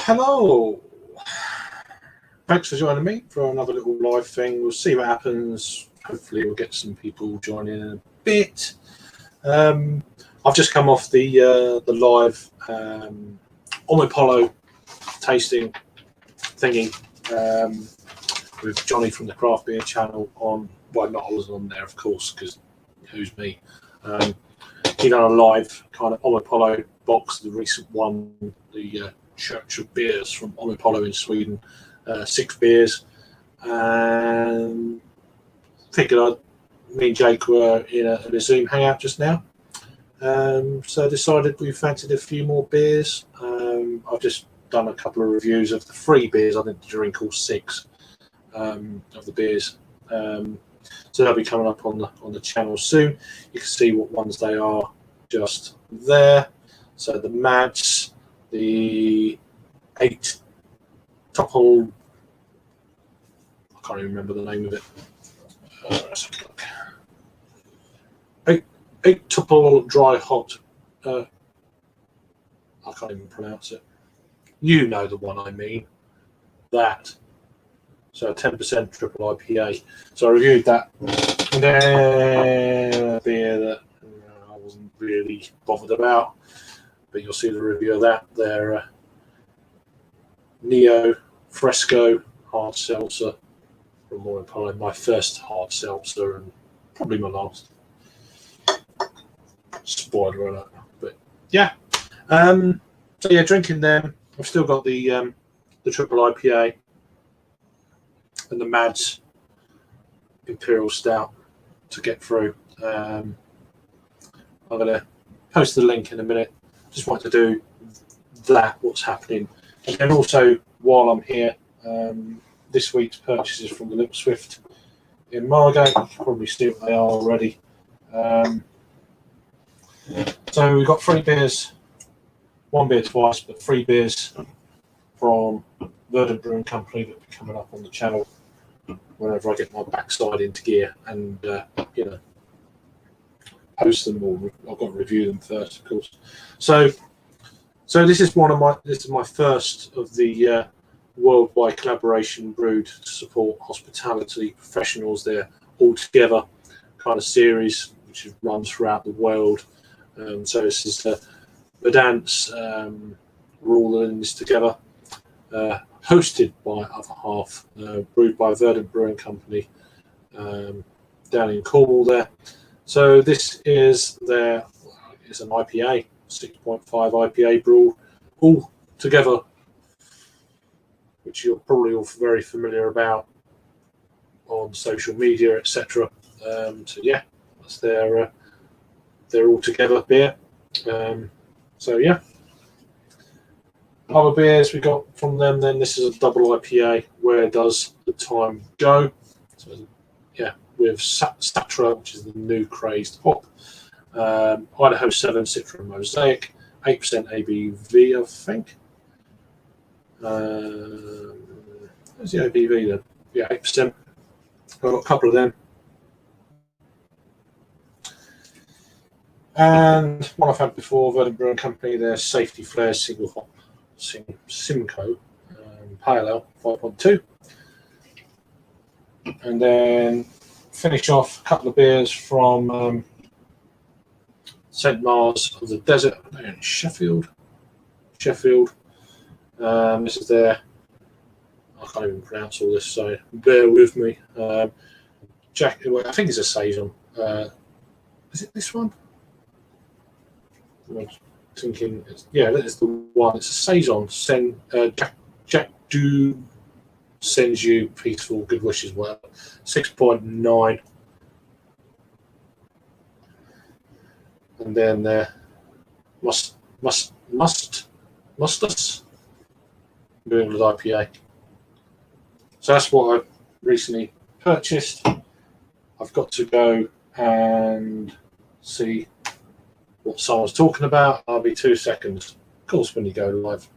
Hello. Thanks for joining me for another little live thing. We'll see what happens. Hopefully, we'll get some people joining in a bit. I've just come off the live Omapolo tasting thingy with Johnny from the Craft Beer channel on. Well, not I wasn't on there, of course, because who's me? He done a live kind of Omapolo box, the recent one, the Church of Beers from Omapolo in Sweden. 6 beers, and figured me and Jake were in a Zoom hangout just now, so I decided we fancied a few more beers. I've just done a couple of reviews of the 3 beers. I didn't drink all 6 of the beers, so they'll be coming up on the channel soon. You can see what ones they are just there. So the Mads, the 8 Topple, I can't even remember the name of it. Let's have a look. 8 Topple Dry Hot. I can't even pronounce it. You know the one I mean. That. So 10% triple IPA. So I reviewed that. And then a beer that I wasn't really bothered about, but you'll see the review of that. They're Neo Fresco Hard Seltzer from Omapolo. My first hard seltzer and probably my last. Spoiler alert. But yeah. So yeah, drinking them. I've still got the triple IPA and the Mads Imperial Stout to get through. I'm going to post the link in a minute. Just want to do that, what's happening. And then also, while I'm here, this week's purchases from the Little Swift in Margate. You can probably see what they are already. So we've got 3 beers, 1 beer twice, but 3 beers from Verdant Brewing Company that will be coming up on the channel whenever I get my backside into gear and post them, or I've got to review them first, of course. So this is my first of the worldwide collaboration brewed to support hospitality professionals. They're all together kind of series which runs throughout the world. So this is Verdant's we're all in this together, hosted by Other Half, brewed by Verdant Brewing Company down in Cornwall there. So this is an IPA, 6.5 IPA brew, all together, which you're probably all very familiar about on social media, etc. So yeah, that's their all together beer. So yeah, other beers we got from them. Then this is a double IPA. Where does the time go? So yeah, with Satra, which is the new crazed hop. Idaho 7 Citra Mosaic, 8% ABV, I think. Where's the ABV then? Yeah, 8%. I've got a couple of them. And one I've had before, Verdant Brewing Company, their Safety Flare Single Hop Simcoe Pale Ale 5.2. And then finish off a couple of beers from St. Mars of the Desert, in Sheffield. This is their, I can't even pronounce all this, so bear with me. Jack, I think it's a Saison. Is it this one? I'm thinking, yeah, that is the one. It's a Saison. Jack Do sends you peaceful good wishes. Well, 6.9. And then Mustus New England IPA. So that's what I've recently purchased. I've got to go and see what someone's talking about. I'll be 2 seconds. Of course, when you go live.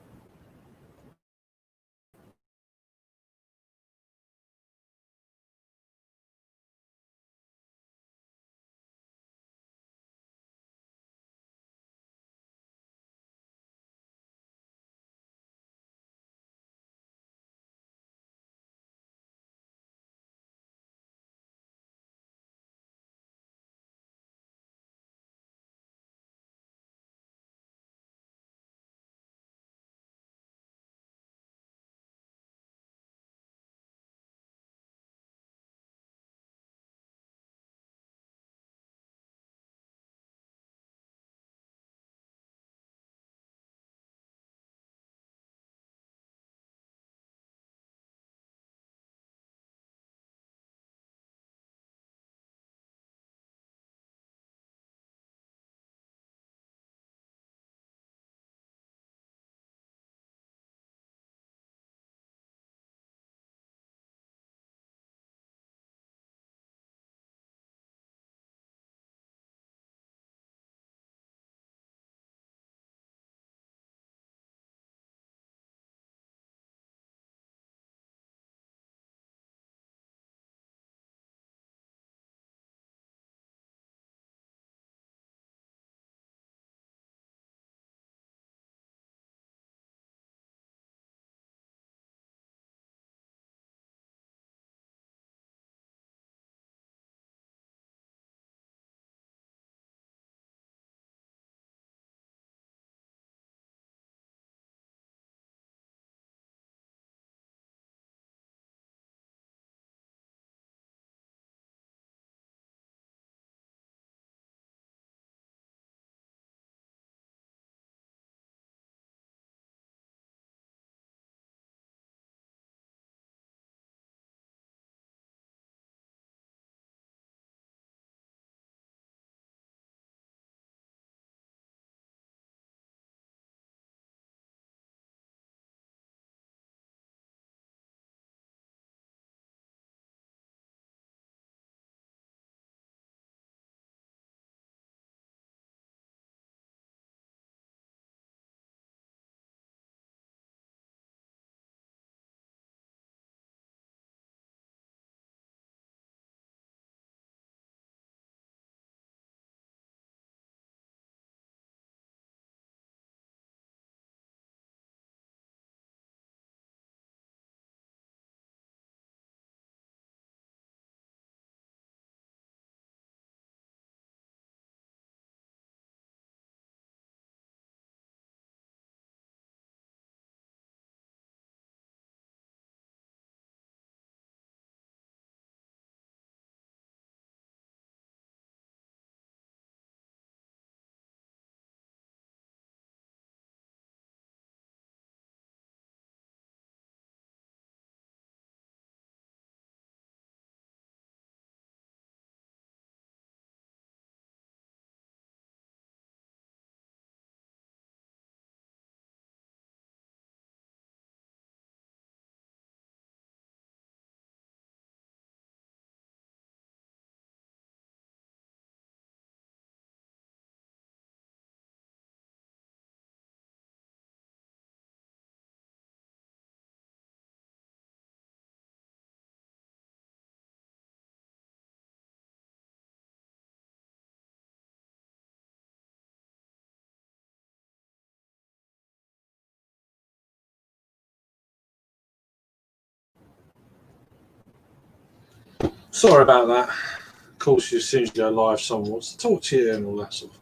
Sorry about that. Of course, as soon as you go live, someone wants to talk to you and all that sort of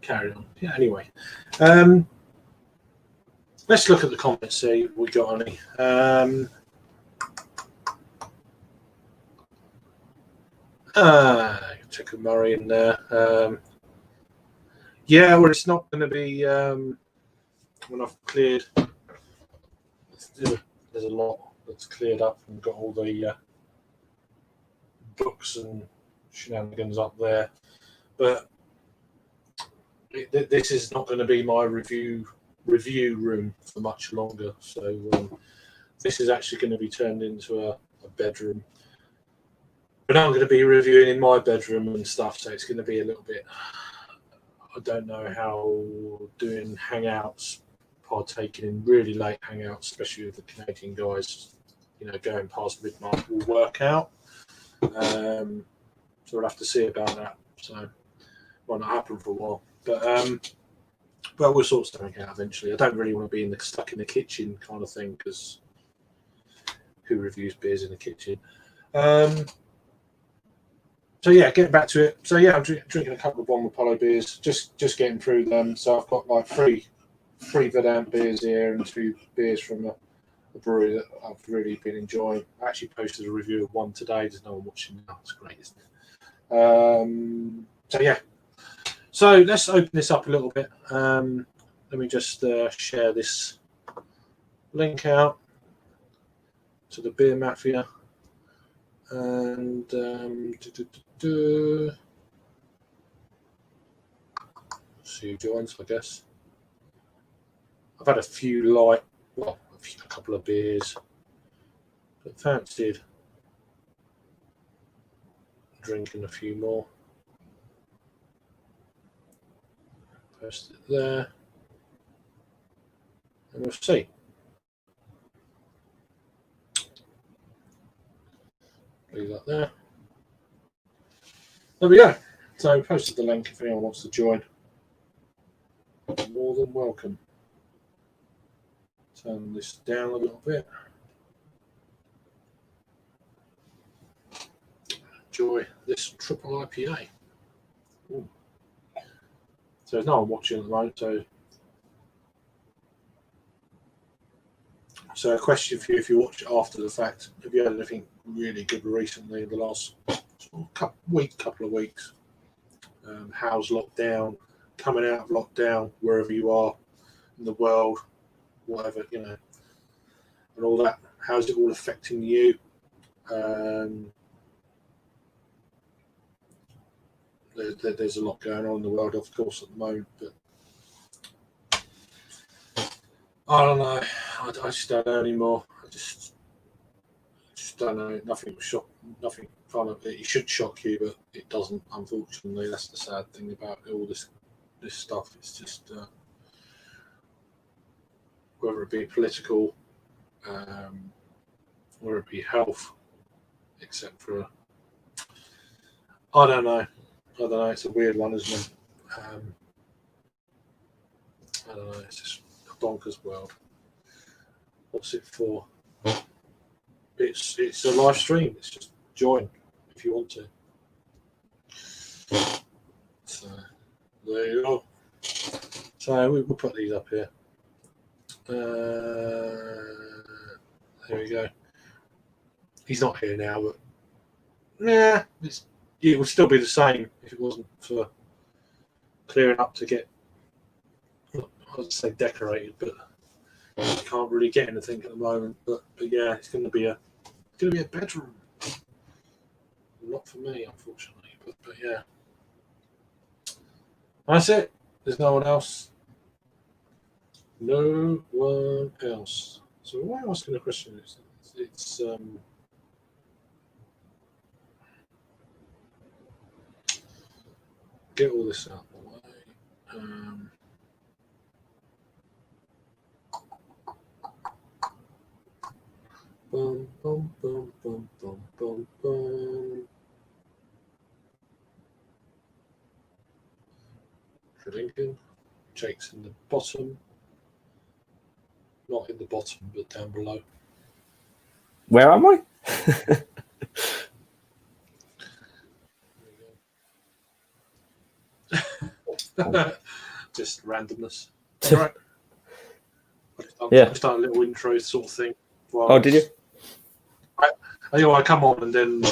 carry on. Yeah, anyway. Let's look at the comments, see if we got any. Check a Murray in there. Yeah, well, it's not going to be when I've cleared. There's a lot that's cleared up and got all the books and shenanigans up there, but this is not going to be my review room for much longer. So this is actually going to be turned into a bedroom. But I'm going to be reviewing in my bedroom and stuff, so it's going to be a little bit. I don't know how doing hangouts, partaking in really late hangouts, especially with the Canadian guys, going past midnight, will work out. So we'll have to see about that. So it might not happen for a while, but we'll sort something out eventually. I don't really want to be stuck in the kitchen kind of thing, because who reviews beers in the kitchen? So yeah, getting back to it. So yeah, I'm drinking a couple of One Apollo beers, just getting through them. So I've got like three Verdant beers here and 2 beers from a brewery that I've really been enjoying. I actually posted a review of one today. There's no one watching now. It's great, isn't it? So yeah. So let's open this up a little bit. Let me just share this link out to the Beer Mafia. And see who joins, I guess. I've had a few a couple of beers, but fancied drinking a few more. Post it there, and we'll see. Leave that there. There we go. So I posted the link if anyone wants to join. More than welcome. Turn this down a little bit. Enjoy this triple IPA. Ooh. So there's no one watching at the moment. So a question for you: if you watch it after the fact, have you had anything really good recently in the last couple of weeks? How's lockdown? Coming out of lockdown, wherever you are in the world, whatever, and all that. How's it all affecting you? There's a lot going on in the world, of course, at the moment, but I don't know. I just don't know anymore. I just don't know. Nothing kind of. It should shock you, but it doesn't. Unfortunately, that's the sad thing about all this stuff. It's just whether it be political, whether it be health, etc. I don't know. It's a weird one, isn't it? I don't know. It's just a bonkers world. What's it for? It's a live stream. It's just join if you want to. So there you go. So we'll put these up here. There we go. He's not here now, but yeah, it would still be the same if it wasn't for clearing up to get, I would say, decorated, but you can't really get anything at the moment. But yeah, it's going to be a bedroom. Not for me, unfortunately, but yeah, that's it. There's no one else. No one else. So why am I asking a question? It's get all this out of the way. Bum, bum, bum, bum, bum, bum, bum. Lincoln. Jake's in the bottom. Not in the bottom, but down below. Where am I? Just randomness. All right. Yeah. I just done a little intro sort of thing. Oh, did you? I come on, and then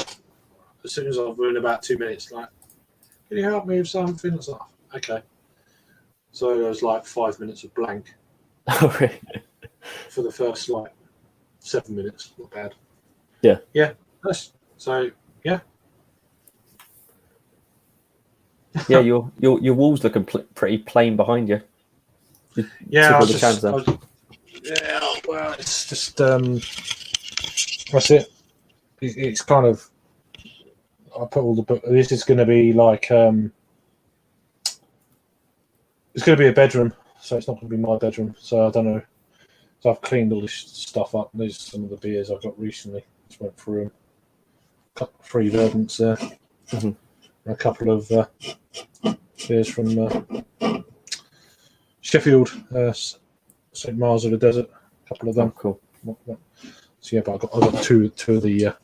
as soon as I've been about 2 minutes, like, can you help me with something? It's like, okay. So there was like 5 minutes of blank Oh, really? for the first like 7 minutes. Not bad. Yeah. Yeah. So yeah. Yeah, your walls looking pretty plain behind you. Yeah. Took all the chance then. Yeah. Well, it's just that's it. It's kind of. I put all the book. This is going to be like it's going to be a bedroom, so it's not going to be my bedroom. So I don't know. So I've cleaned all this stuff up. There's some of the beers I've got recently. Just went through them. Got 3 Verdants there. Mm-hmm. And a couple of beers from Sheffield, St Mars of the Desert. A couple of them. Oh, cool. So yeah, but I got two of the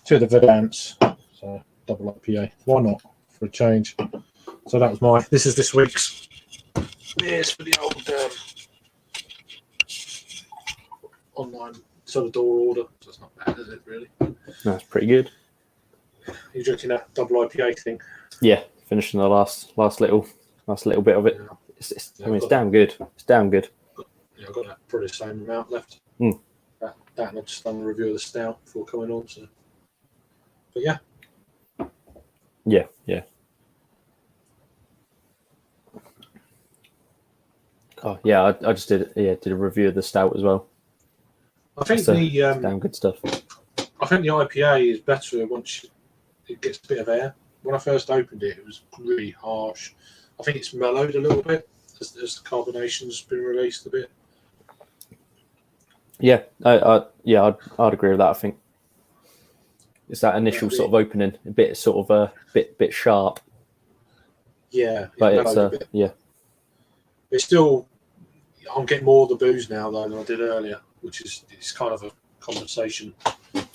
Verdants. So double IPA. Why not for a change? So that was this is this week's beers for the old online sort of door order. So it's not bad, is it really? That's pretty good. You're drinking a double IPA thing? Yeah, finishing the last little bit of it. Yeah. It's damn good. It's damn good. Yeah, I've got that pretty same amount left. Mm. That and I've just done a review of the stout before coming on. So, but yeah. Yeah. Oh yeah, I just did a review of the stout as well. I think damn good stuff. I think the IPA is better once it gets a bit of air. When I first opened it, it was really harsh. I think it's mellowed a little bit as the carbonation's been released a bit. Yeah, I'd agree with that. I think it's that initial sort of opening, a bit sort of bit sharp. Yeah, but it's yeah. It's still. I'm getting more of the booze now though than I did earlier, which is it's kind of a compensation.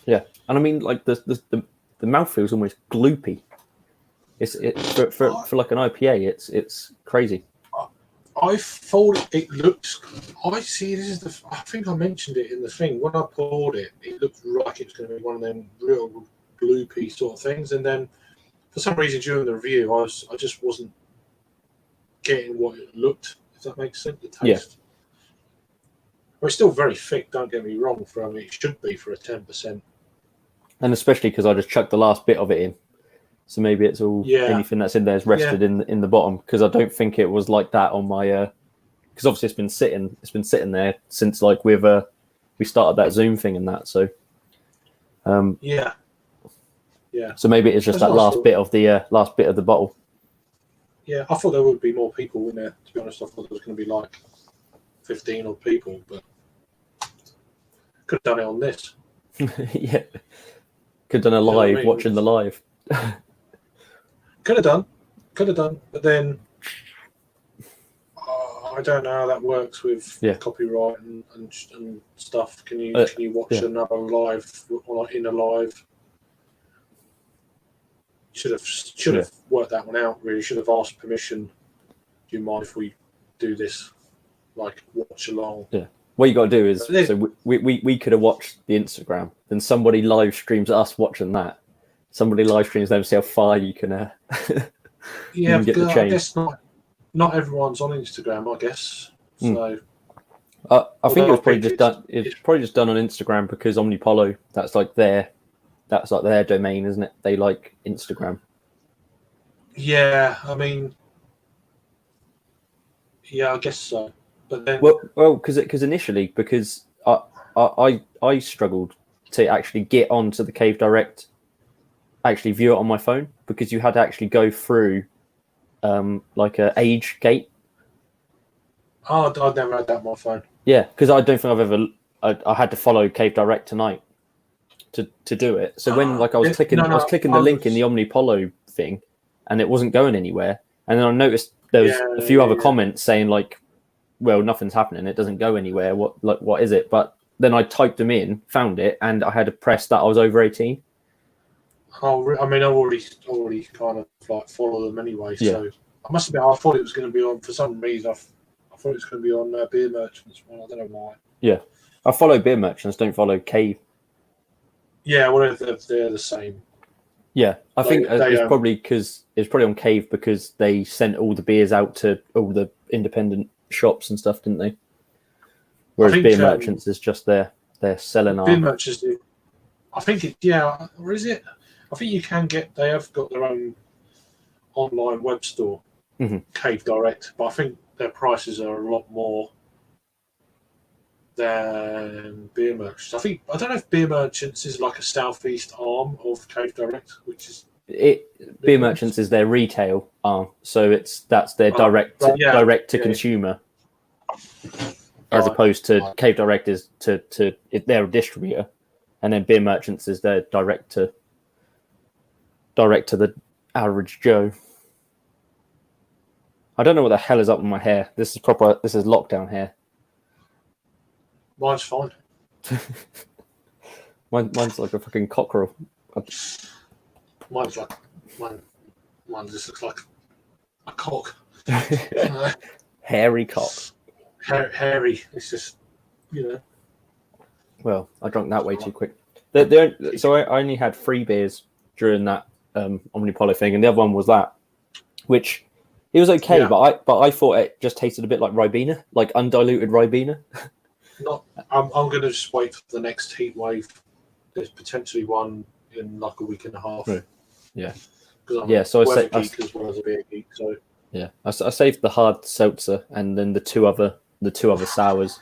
Yeah, and I mean like the mouthfeel is almost gloopy. It's for like an IPA, it's crazy. I thought it looked. I see. This is I think I mentioned it in the thing when I poured it. It looked like it was going to be one of them real gloopy sort of things, and then for some reason during the review, I just wasn't getting what it looked. If that makes sense, the taste. Yeah. Well, it's still very thick. Don't get me wrong. It should be for a 10%. And especially because I just chucked the last bit of it in, so maybe it's all anything that's in there is rested in the bottom. Because I don't think it was like that on my. Because obviously it's been sitting there since like we started that Zoom thing and that. So. Yeah. So maybe it's just that last bit of the bottle. Yeah, I thought there would be more people in there. To be honest, I thought there was going to be like 15 odd people, but could have done it on this. Yeah, could have done a live, watching the live. Could have done, but then I don't know how that works with copyright and stuff. Can you watch another live or in a live? Should have worked that one out. Really, should have asked permission. Do you mind if we do this, like watch along? Yeah. What you got to do is, so we could have watched the Instagram, then somebody live streams us watching that. Somebody live streams them, see how far you can. Yeah, you can get the change. I guess not everyone's on Instagram. I guess so. I think it was probably just done. It's probably just done on Instagram because Omnipollo. That's like their domain, isn't it? They like Instagram. Yeah, I mean, yeah, I guess so. But then, well, because initially, because I struggled to actually get onto the Cave Direct, actually view it on my phone because you had to actually go through, like a age gate. Oh, I've never had that on my phone. Yeah, because I don't think I've ever. I had to follow Cave Direct tonight to do it. So when I was clicking the link in the Omnipollo thing, and it wasn't going anywhere. And then I noticed there was a few other comments saying like, "Well, nothing's happening. It doesn't go anywhere. What is it?" But then I typed them in, found it, and I had to press that I was over 18. Oh, I mean, I already kind of like follow them anyway, so I must admit, I thought it was going to be on for some reason. I thought it was going to be on Beer Merchants. Well, I don't know why. Yeah, I follow Beer Merchants, don't follow Cave. Yeah, well, they're the same. Yeah, I think it's probably on Cave because they sent all the beers out to all the independent shops and stuff, didn't they? Whereas Beer Merchants is just they're selling Beer Merchants. I think or is it? I think you can get. They have got their own online web store, Cave Direct, but I think their prices are a lot more than Beer Merchants. I don't know if Beer Merchants is like a southeast arm of Cave Direct, which is Beer Merchants is their retail arm, so that's their direct to consumer, as opposed to Cave Direct is they're a distributor, and then Beer Merchants is their direct to the average Joe. I don't know what the hell is up with my hair. This is lockdown hair. Mine's fine. Mine's like a fucking cockerel. Mine just looks like a cock. Hairy cock. Hairy. It's just, Well, I drank that way too quick. So I only had 3 beers during that Omnipollo thing, and the other one was that, which it was okay, but I thought it just tasted a bit like Ribena, like undiluted Ribena. I'm going to just wait for the next heat wave. There's potentially one in like a week and a half. Right. Yeah. So I say geek as well as a beer geek. So yeah, I saved the hard seltzer and then the two other sours.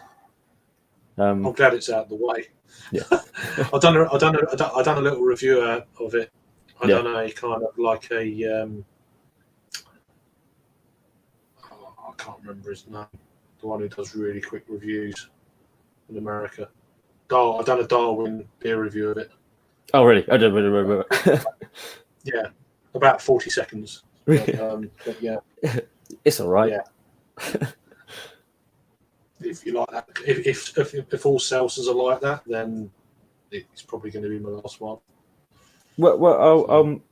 I'm glad it's out of the way. Yeah. I've done a little review of it. I done a kind of like a I can't remember his name. The one who does really quick reviews in America. I've done a Darwin beer review of it. Oh, really? I don't. Yeah, about 40 seconds. But yeah, it's all right. Yeah. If you like that, if all seltzers are like that, then it's probably going to be my last one. Well,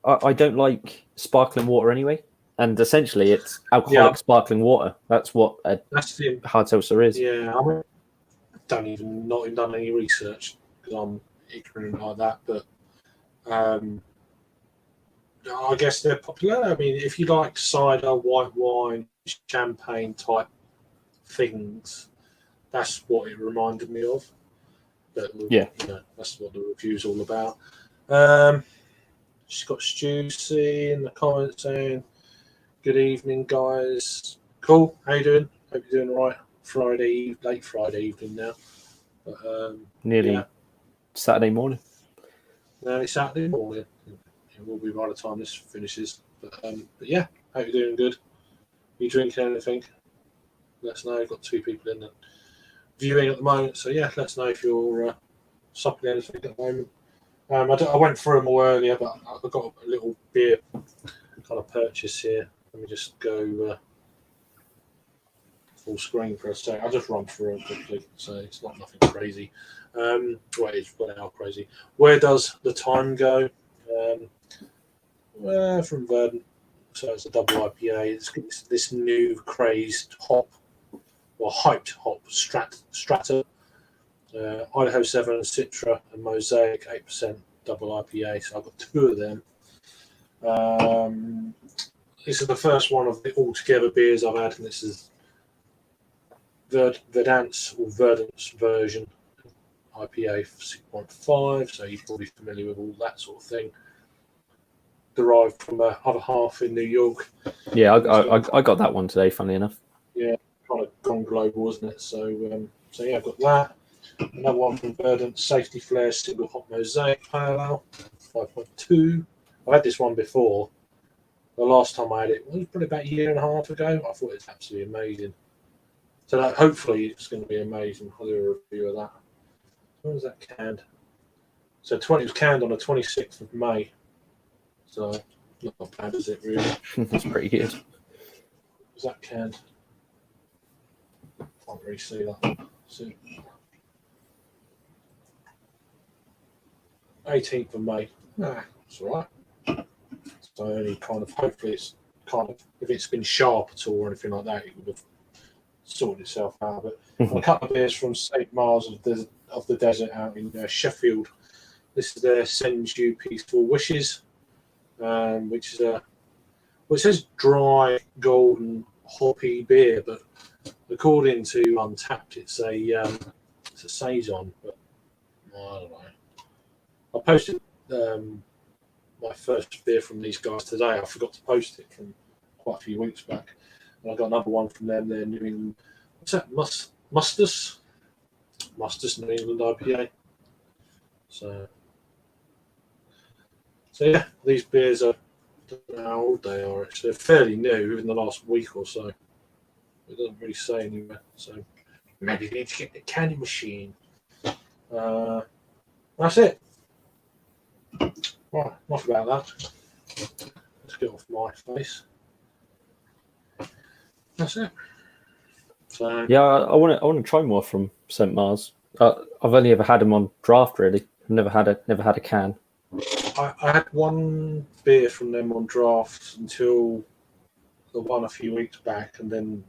I don't like sparkling water anyway, and essentially it's alcoholic sparkling water. That's what the hard seltzer is. Yeah, I not even done any research because I'm ignorant like that, but I guess they're popular. I mean, if you like cider, white wine, champagne type things, that's what it reminded me of. But that's what the review's all about. She's got Stussy in the comments saying, "Good evening, guys. Cool. How you doing? Hope you're doing all right. Late Friday evening now. But, nearly Saturday morning. Nearly Saturday morning. It will be by the time this finishes. But yeah, hope you're doing good. Are you drinking anything? Let us know. I've got 2 people in the viewing at the moment, so yeah, let us know if you're supping anything at the moment. I went through them all earlier, but I've got a little beer kind of purchase here. Let me just go full screen for a sec. I'll just run through it quickly, so it's not nothing crazy. It's how crazy. Where does the time go? From Verdant. So it's a double IPA. It's this new crazed hop, or hyped hop, Strata. Idaho 7, Citra, and Mosaic 8% double IPA. So I've got 2 of them. This is the first one of the altogether beers I've had, and this is Verdant's version IPA 6.5. So you're probably familiar with all that sort of thing. Derived from other half in New York. Yeah, I got that one today, funnily enough. Yeah, kind of gone global, wasn't it? So yeah, I've got that. Another one from Verdant, Safety Flare Single Hop Mosaic Pale Ale, 5.2. I had this one before. The last time I had it was probably about a year and a half ago. I thought it was absolutely amazing. So hopefully it's going to be amazing. I'll do a review of that. When was that canned? So it was canned on the 26th of May. So not bad, is it, really? That's pretty good. Was that canned? Can't really see that. So, 18th of May. It's all right. So only kind of, hopefully it's kind of, if it's been sharp at all or anything like that, it would have sorted itself out. But a couple of beers from St. Mars of the Desert out in Sheffield. This is their Sends You Peaceful Wishes, which is well, it says dry, golden, hoppy beer, but according to Untapped, it's a saison. But I don't know. I posted my first beer from these guys today. I forgot to post it from quite a few weeks back, and I got another one from them. They're New England. What's that? Mustus New England IPA. So yeah, these beers are, I don't know how old they are. Actually, they're fairly new, within the last week or so. It doesn't really say anywhere. So maybe you need to get the candy machine. That's it. Right, enough about that. Let's get off my face. That's it. So Yeah, I want to try more from St. Mars. I've only ever had them on draft. Really, I've never had a can. I had one beer from them on draft until the one a few weeks back, and then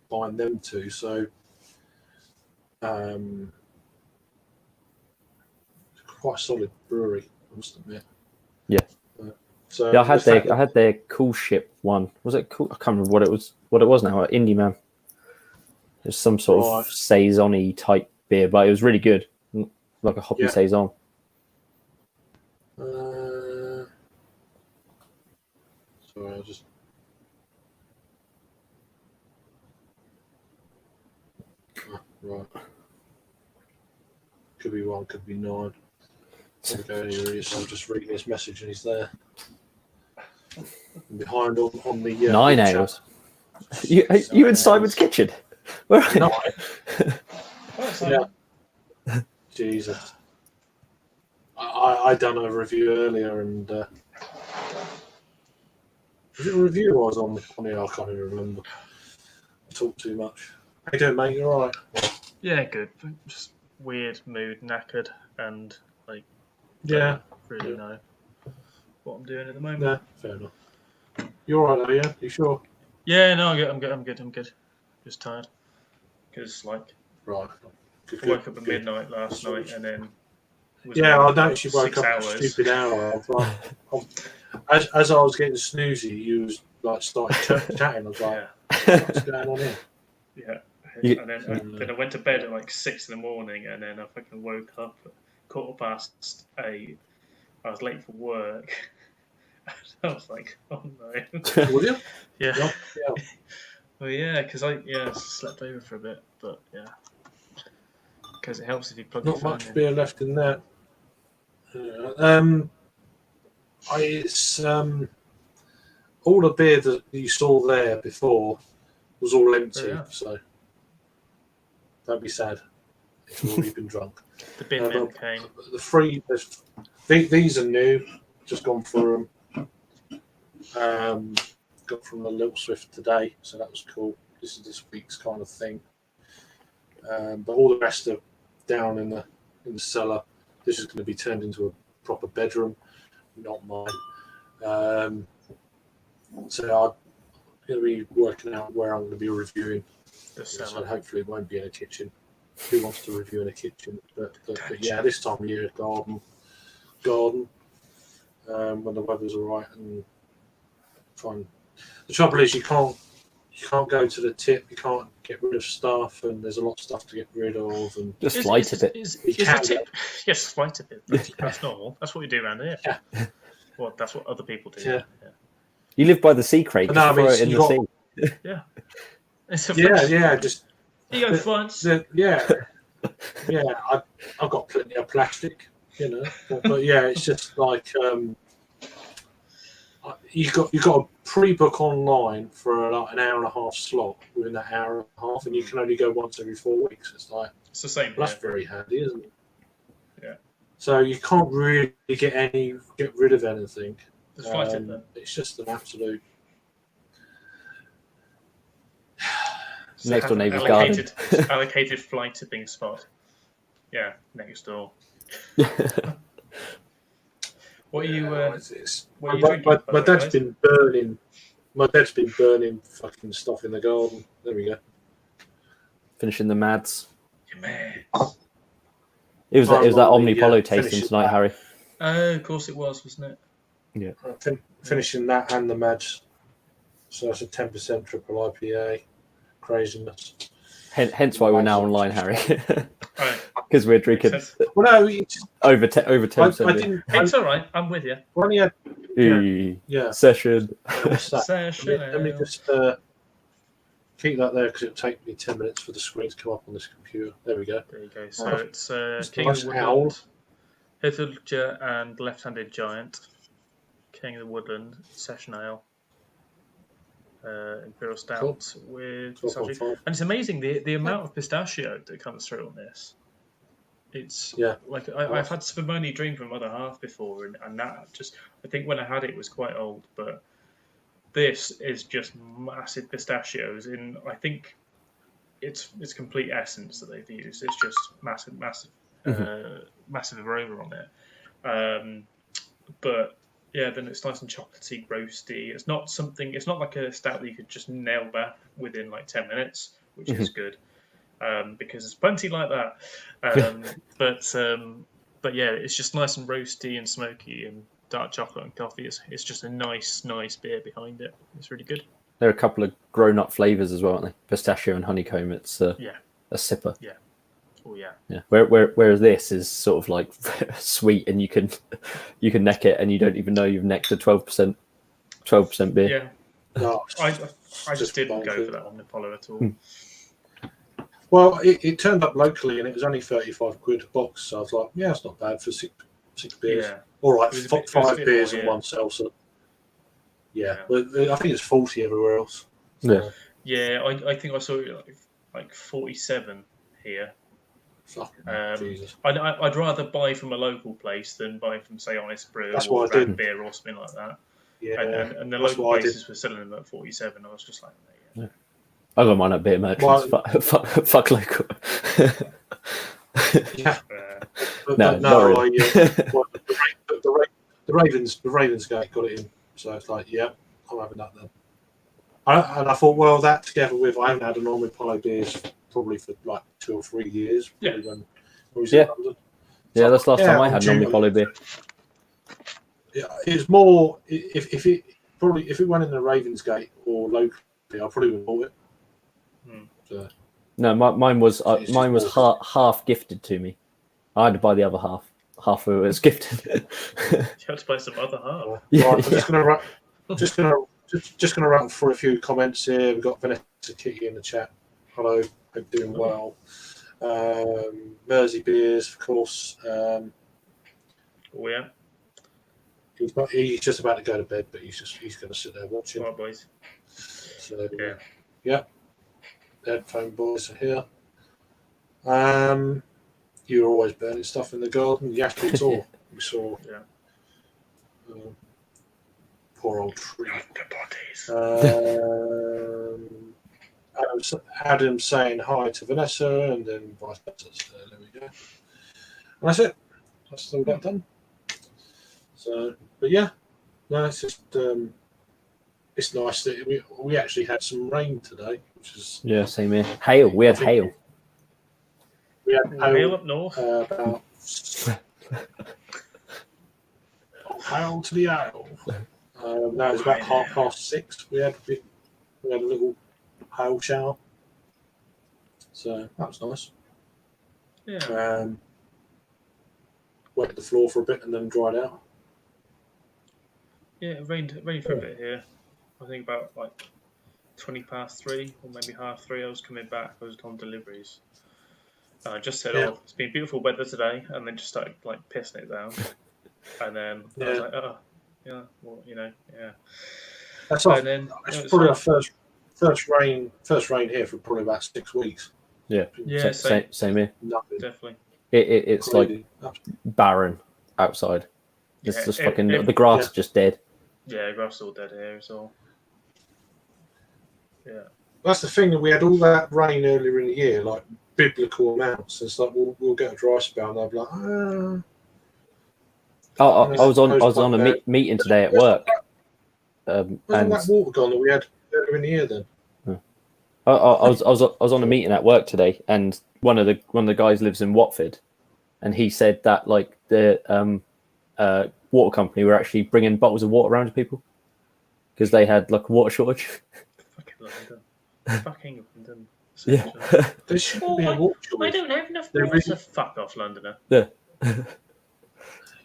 buying them two. So quite a solid brewery, I must admit. Yeah. So yeah, I had their Cool Ship one. Was it cool? I can't remember what it was now. Indie Man. It's some sort of saison-y type beer, but it was really good, like a hoppy saison. Sorry, I just. Right. Could be 1, could be 9. There we go. Here he is. I'm just reading his message, and he's there. And behind on the 9 ales. You in Simon's kitchen? Where are you? Yeah. Jesus. I done a review earlier, and was it a review I was on here? I can't even remember. I talk too much. How you doing, mate? You all right? Yeah, good. Just weird mood, knackered, and like don't really know what I'm doing at the moment. Yeah, fair enough. You all right, though? Yeah, you sure? Yeah, no, I'm good. Just tired because right. I woke up at midnight last night and then. I noticed you woke up at a stupid hour. As I was getting snoozy, you was like started chatting. I was like, "What's going on here?" Yeah, and then I went to bed at like 6 in the morning, and then I fucking woke up at 8:15. I was late for work. I was like, "Oh no!" Were you? Yeah. Well, yeah, because I slept over for a bit, but yeah, because it helps if you plug. Not your much phone beer left in there. It's all the beer that you saw there before was all empty, so don't be sad. It's already been drunk. The bin men came. These are new. Just gone through them. Got from the Little Swift today, so that was cool. This is this week's kind of thing. But all the rest are down in the cellar. This is going to be turned into a proper bedroom, not mine. So I'm going to be working out where I'm going to be reviewing. So hopefully it won't be in a kitchen. Who wants to review in a kitchen? But yeah, this time of year, garden. When the weather's all right, and fine. The trouble is you can't go to the tip. You can't get rid of stuff, and there's a lot of stuff to get rid of. And just flight a bit. Is the tip? Yes, flight a bit. That's normal. That's what we do around here. Yeah. Well, that's what other people do. Yeah. You live by the sea, Craig. Just throw it in the sea. Yeah. Just you go flights. I've got plenty of plastic, but yeah, it's just like you got to pre-book online for like an hour and a half slot within that hour and a half, and you can only go once every 4 weeks. It's like the same. That's very handy, isn't it? Yeah. So you can't really get rid of anything. It's just an absolute. Next door neighbour's garden. Allocated fly tipping spot. Yeah, next door. What are you? What are you drinking? My dad's been burning My dad's been burning fucking stuff in the garden. There we go. Finishing the mads. Yeah, man. It was that Finally, Omnipolo tasting finishing tonight, that. Harry. Oh, of course it was, wasn't it? Finishing that and the Mads. So that's a 10% triple IPA. Craziness. Hence why we're now online, Harry, Right. because we're drinking Well, no, it's, over 10%. I didn't. It's all right. I'm with you. We only had yeah. Session. What's that? Session. Let me just keep that there because it'll take me 10 minutes for the screen to come up on this computer. There we go. There you go. So it's King nice of the owl. Woodland, Hitherger and Left-Handed Giant, King of the Woodland, Session Ale, Imperial Stout with pistachio. 12.5. And it's amazing the amount of pistachio that comes through on this. It's like I've had Spumoni Dream from Mother Half before, and that just, I think when I had it was quite old, but this is just massive pistachios in, I think it's complete essence that they've used. It's just massive aroma on it. But yeah, then it's nice and chocolatey, roasty. It's not like a stout that you could just nail back within like 10 minutes, which is good. Because there's plenty like that. But yeah, it's just nice and roasty and smoky and dark chocolate and coffee. It's just a nice beer behind it. It's really good. There are a couple of grown-up flavors as well, aren't they? Pistachio and honeycomb. It's a sipper. Yeah. Oh yeah. Yeah. Whereas this is sort of like sweet, and you can neck it, and you don't even know you've necked a 12% beer. Yeah. No, I just didn't go for that on Apollo at all. Well, it turned up locally and it was only 35 quid a box. So I was like, yeah, it's not bad for six beers. Yeah. All right, It was a bit 5 more, beers yeah. and 1 seltzer. Yeah, but I think it's 40 everywhere else. Yeah. Yeah, I think I saw it like 47 here. Fucking Jesus. I'd rather buy from a local place than buy from, say, Honest Brew That's or what I Brand did. Beer or something like that. Yeah, And the that's local what I places were selling them at 47. I was just like, yeah. I got mine at beer merchants. Fuck local. Yeah. But No, no, not really. the Ravens guy got it in. So it's like, yeah, I'm having that then. And I thought, well, that together with, I haven't had an Omnipolo beers probably for like 2 or 3 years. Yeah. When I was in London. Yeah, that's the last time I had I'm an Omnipolo beer. Yeah, it's more if it went in the Ravensgate or locally, I probably would have bought it. So, No, mine was It's just half gifted to me. I had to buy the other half. Half of it was gifted. You had to buy some other half. Yeah, right, I'm just gonna run through a few comments here. We've got Vanessa Kitty in the chat. Hello, hope you're doing well. Mersey Beers, of course. Oh yeah. He's just about to go to bed, but he's going to sit there watching. All right, boys. So Yeah. Headphone boys are here. You're always burning stuff in the garden. Yes, we saw. We saw. Yeah. Poor old tree. The bodies. Adam saying hi to Vanessa, and then vice versa. So there we go. And that's it. That's all that done. So, but yeah, no, it's just it's nice that we actually had some rain today, which is same here. Hail. We had hail. we had Hail up north. about hail to the owl. No, it was about 6:30. We had a little hail shower, so that was nice. Yeah. Wet the floor for a bit and then dried out. Yeah, it rained for a bit here. I think about like 3:20 or maybe 3:30. I was coming back. I was on deliveries. I just said, "Oh, it's been beautiful weather today," and then just started like pissing it down. And then I was like, "Oh, yeah, well, yeah." That's off. And then It's probably our first rain here for probably about 6 weeks. Yeah. Yeah, Same here. Nothing. definitely. It's like Crazy. barren outside. It's Yeah, just fucking the grass is just dead. Yeah, grass all dead here, so yeah. That's the thing, that we had all that rain earlier in the year, like biblical amounts. It's like we'll get a dry spell, and they'll be like, I was on a meeting today at work, Wasn't and that water gone that we had earlier in the year then? I was on a meeting at work today, and one of the guys lives in Watford, and he said that like the water company were actually bringing bottles of water around to people because they had like a water shortage. Fucking London. Fucking London. Yeah. There shouldn't be a water I shortage. don't have enough There water. isn't. Fuck off, Londoner. Yeah.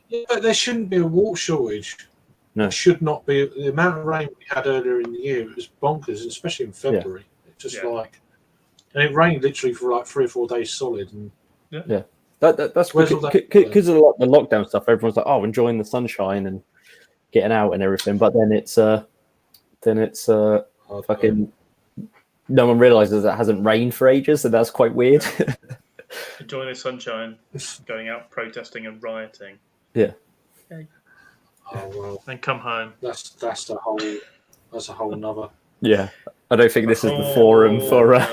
Yeah, but there shouldn't be a water shortage. No. It should not be. The amount of rain we had earlier in the year, it was bonkers, especially in February. It's just like, and it rained literally for like 3 or 4 days solid. And That's Where's all because that- of the lockdown stuff. Everyone's like, oh, enjoying the sunshine and getting out and everything. But then it's fucking. No one realizes it hasn't rained for ages, so that's quite weird. Enjoying the sunshine, going out protesting and rioting. Yeah. Oh well, Then come home. that's a whole nother. Yeah, I don't think this is the Oh, forum for. I'd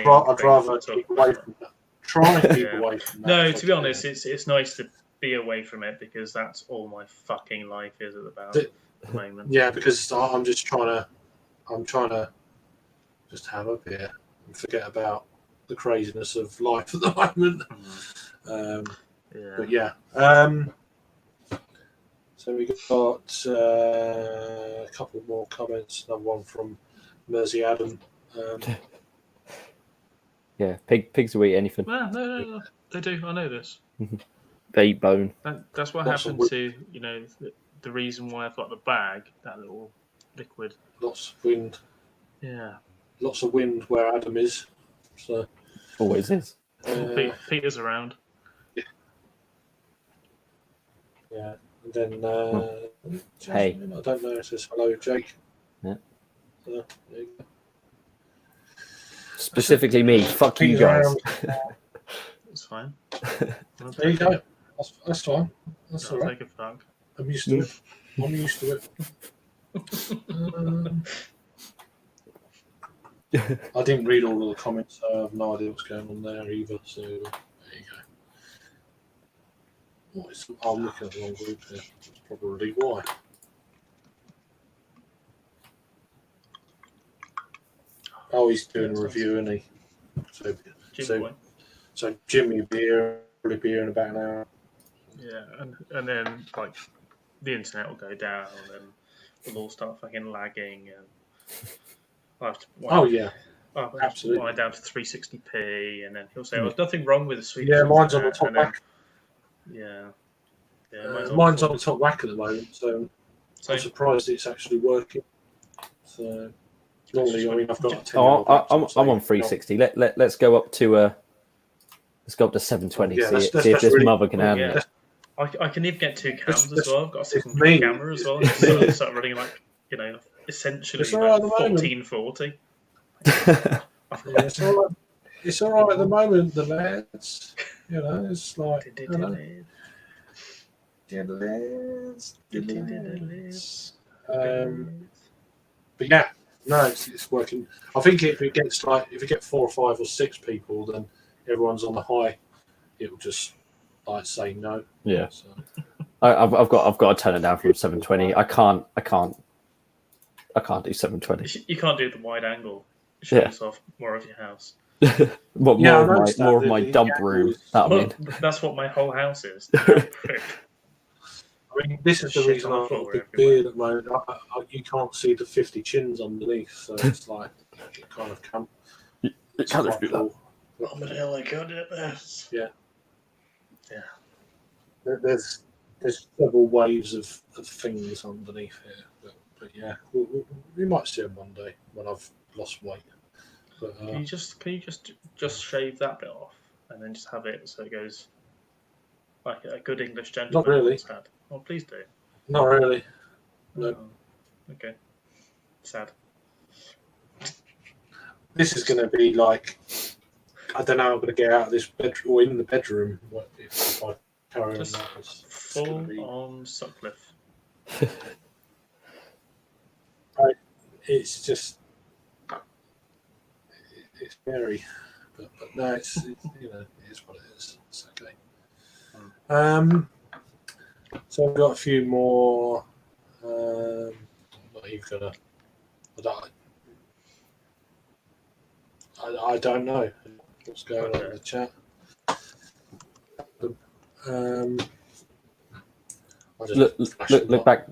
rather keep away from that. Try and keep away from that. No, to be honest, it's nice to be away from it because that's all my fucking life is about at the moment. Yeah, because I'm trying to just have a beer and forget about the craziness of life at the moment. But yeah. So we got a couple more comments. Another one from Mersey Adam. Yeah, pigs will eat anything. Well, no, they do. I know this. They eat bone. That's what Lots of happened to the reason why I've got the bag, that little liquid. Lots of wind. Yeah. Lots of wind where Adam is. So Always is. Peter's around. yeah. And then Hey. I don't know. It says hello, Jake. Yeah. So, there you go. Specifically me. Fuck you guys. It's fine. There you go. That's fine. That's all I'll right. take a fuck. I'm used to it. I'm used to it. I didn't read all of the comments, so I have no idea what's going on there either. So there you go. I'm looking at the wrong group here. That's probably why. Oh, he's doing a review, isn't he? So Jimmy beer, probably beer in about an hour. Yeah, and then like the internet will go down and we'll all start fucking lagging and I have to Absolutely. wind down to 360p and then he'll say, "Oh, there's nothing wrong with the Swedish." Yeah, mine's on the top whack. Mine's on the top whack at the moment, so I'm surprised it's actually working. So normally, I mean, I've got a 10 I'm on 360. Let's go up to 720. See if this really, mother can handle it. I can even get 2 cams as well. I've got a second me. camera as well. So I start running like essentially It's all right at the moment. 1440. It's all right at the moment, the lads. It's like the lads. But yeah, no, it's working. I think if it gets if you get 4 or 5 or 6 people, then everyone's on the high. It will just say no. Yeah. So. I've got to turn it down from 720. I can't do 720. You can't do the wide angle. It shows off more of your house. More of my dump room. That's what my whole house is. I mean, this is the reason I've got a big beard at the moment. You can't see the 50 chins underneath, so it's like it kind of can't. It kind of Oh, but hell, I can't do this. Yeah. There's several waves of things underneath here, but yeah, we might see them one day when I've lost weight. But, can you just shave that bit off and then just have it so it goes like a good English gentleman? Not really. Sad. Oh, please do. Not really. No. Oh, okay. Sad. This is going to be like, I don't know how I'm going to get out of this bedroom or in the bedroom if I carry on. Just full on Sutcliffe. It's just, it's scary, but no, it's it is what it is. It's okay. So I've got a few more I'm not even gonna. I don't know what's going on in the chat.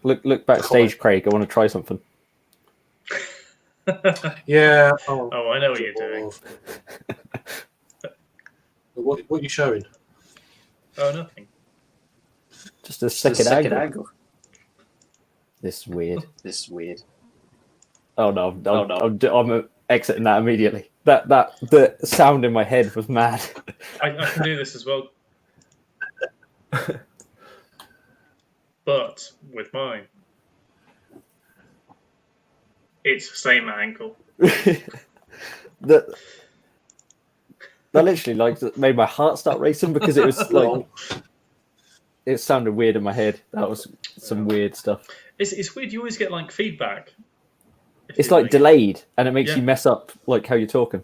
Look backstage, Craig. I want to try something. Yeah. Oh, I know what you're doing. What are you showing? Oh, nothing. Just a second angle. This is weird. Oh no! I'm exiting that immediately. The sound in my head was mad. I can do this as well, but with mine, it's the same angle. that literally made my heart start racing because it was like it sounded weird in my head. That was some weird stuff. It's weird. You always get like feedback. It's like delayed, and it makes you mess up like how you're talking.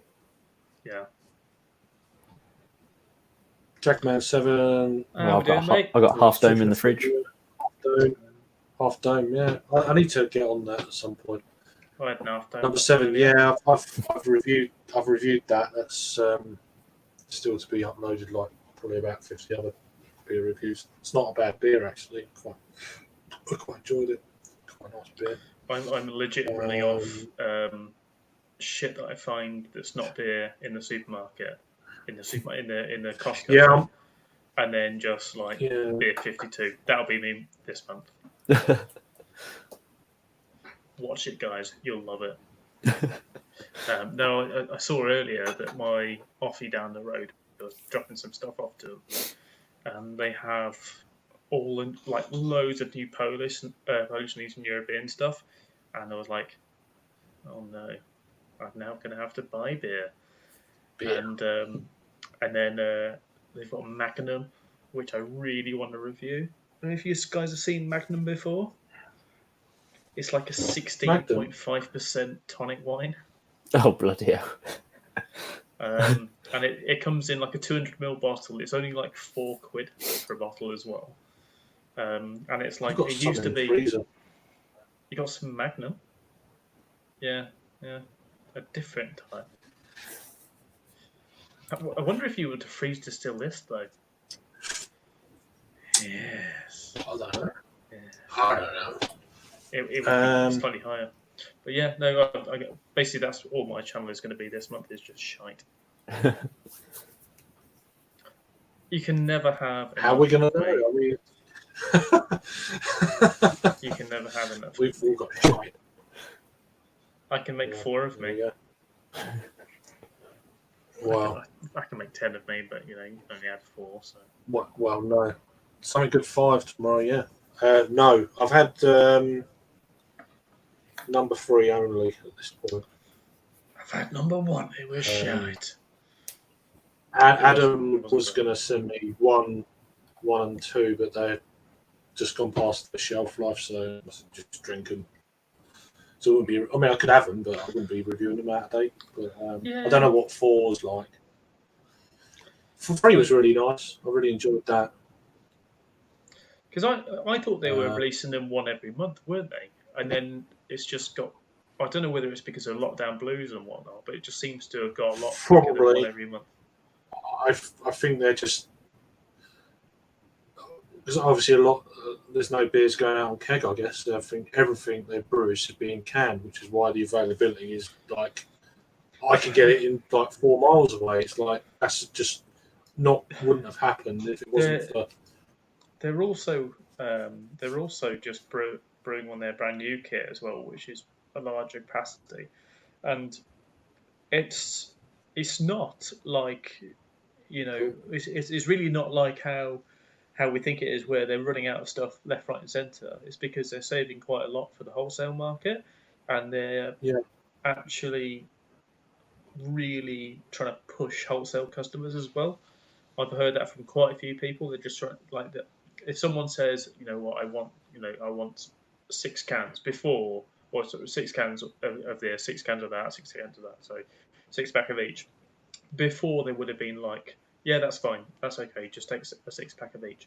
Yeah. Trackman 7. I got Half Dome in the fridge. Half Dome, yeah. I need to get on that at some point. I had an Half Dome. Number 7, yeah. I've reviewed that. That's still to be uploaded. Like probably about 50 other beer reviews. It's not a bad beer actually. I quite enjoyed it. Quite nice beer. I'm legit running off shit that I find that's not beer in the supermarket, in the Costco. Yeah. And then just like beer 52. That'll be me this month. Watch it, guys. You'll love it. No, I saw earlier that my offie down the road was dropping some stuff off to them, and they have loads of new Polish and Eastern European stuff, and I was like, oh no, I'm now going to have to buy beer. And then they've got Magnum, which I really want to review. I don't know if you guys have seen Magnum before. It's like a 16.5% tonic wine. Oh, bloody hell. And it comes in like a 200ml bottle. It's only like £4 for a bottle as well. And it's like it used to be. You got some Magnum? Yeah. A different type. I wonder if you were to freeze distill this though. Yes. I don't know. Yeah. I don't know. It would be slightly higher. But yeah, no, basically that's all my channel is going to be this month is just shite. You can never have enough. How are we going to know? You can never have enough. We've all got shite. I can make 4 of me. Wow. I can make 10 of me, but you can only add 4. So. Well, no. Something good 5 tomorrow, yeah. No, I've had number 3 only at this point. I've had number 1. It was shite. Adam was going to send me 1 and 2, but they've just gone past the shelf life, so I must just drink them. So it wouldn't be. I mean, I could have them, but I wouldn't be reviewing them out of date. But I don't know what 4's like. 3 was really nice. I really enjoyed that. Because I thought they were releasing them 1 every month, weren't they? And then it's just got. I don't know whether it's because of lockdown blues and whatnot, but it just seems to have got a lot quicker than 1 every month. I think they're just because obviously there's no beers going out on keg. I guess I think everything they brew should be in can, which is why the availability is like I could get it in like 4 miles away. It's like that's just wouldn't have happened if it wasn't for. They're also just brewing on their brand new kit as well, which is a larger capacity, and it's not like it's really not like how we think it is, where they're running out of stuff left, right, and centre. It's because they're saving quite a lot for the wholesale market, and they're actually really trying to push wholesale customers as well. I've heard that from quite a few people. They're just trying like that. If someone says, I want 6 cans before, or 6 cans of this, 6 cans of that, 6 cans of that, so 6-pack of each. Before they would have been like, yeah, that's fine, that's okay, just take a 6-pack of each.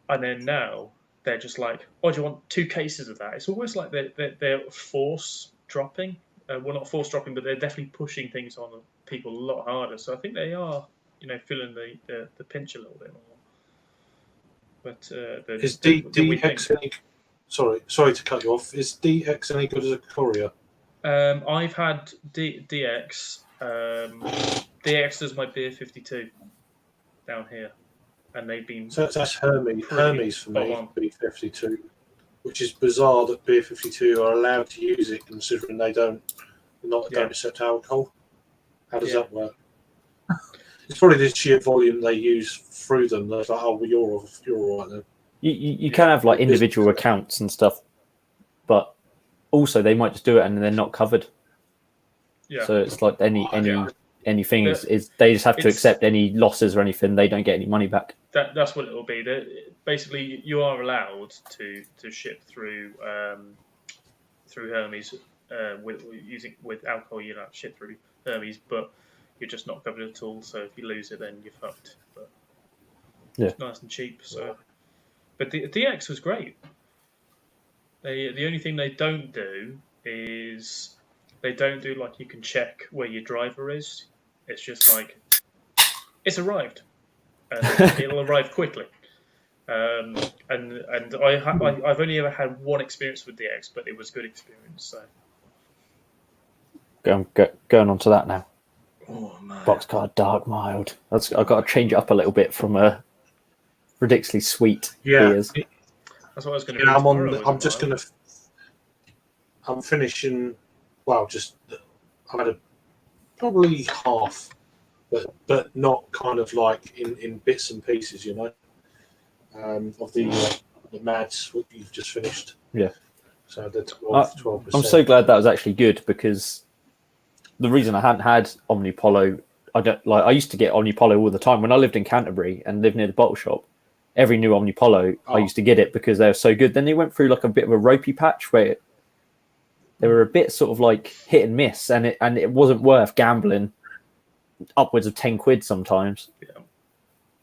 And then now they're just like, "Oh, do you want 2 cases of that?" It's almost like they're force dropping. Well, not force dropping, but they're definitely pushing things on people a lot harder. So I think they are, feeling the pinch a little bit more. But Is the DX any? Sorry to cut you off. Is DX any good as a courier? I've had DX. DX does my Beer 52 down here, and they've been So that's Hermes for spot me, on. B52, which is bizarre that Beer 52 are allowed to use it considering they don't accept alcohol. How does that work? It's probably the sheer volume they use through them. They're like, oh, well, you're all right then. You can have like individual accounts and stuff, but also they might just do it and they're not covered. Yeah. So it's like anything is they just have to accept any losses or anything. They don't get any money back. That's what it will be. Basically, you are allowed to ship through Hermes with alcohol. You're allowed to ship through Hermes, but you're just not covered at all. So if you lose it, then you're fucked. But it's nice and cheap. So, but the DX was great. The only thing they don't do is they don't do like you can check where your driver is. It's just like it's arrived, and it'll arrive quickly. And I've only ever had one experience with DX, but it was a good experience. So going on to that now. Oh man, Boxcar Dark Mild. I've got to change it up a little bit from a ridiculously sweet beers. That's what I was going to. I'm finishing. Well, I've had probably half, but not kind of like in bits and pieces, of the Mads what you've just finished. Yeah. So the 12%. I'm so glad that was actually good because the reason I hadn't had Omnipollo, I used to get Omnipollo all the time when I lived in Canterbury and lived near the bottle shop. Every new Omnipollo, I used to get it because they were so good. Then they went through like a bit of a ropey patch where they were a bit sort of like hit and miss, and it wasn't worth gambling upwards of 10 quid sometimes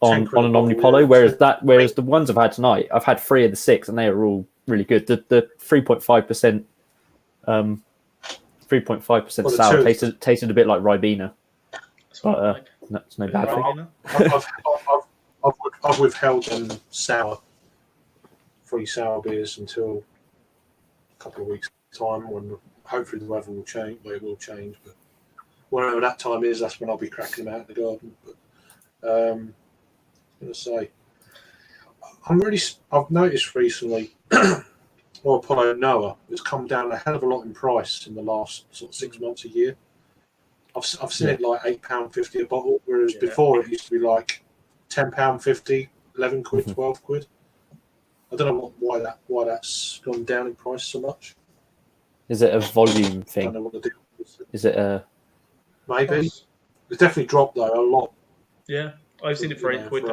on an Omnipollo. Whereas the ones I've had tonight, I've had 3 of the 6, and they are all really good. The 3.5%, 3.5% sour tasted a bit like Ribena, but that's no bad thing. I've withheld them free sour beers until a couple of weeks' time when hopefully the weather will change. Well, it will change, but whenever that time is, that's when I'll be cracking them out in the garden. But I'm going to say, I've noticed recently, Apollo Noah has come down a hell of a lot in price in the last sort of 6 months, a year. I've seen it like £8.50 a bottle, whereas before it used to be like £10.50, 11 quid, 12 quid. I don't know why that's gone down in price so much. Is it a volume thing? I don't know what the deal is. Is it a... Maybe. It's definitely dropped though a lot. Yeah, I've seen it for 8 quid.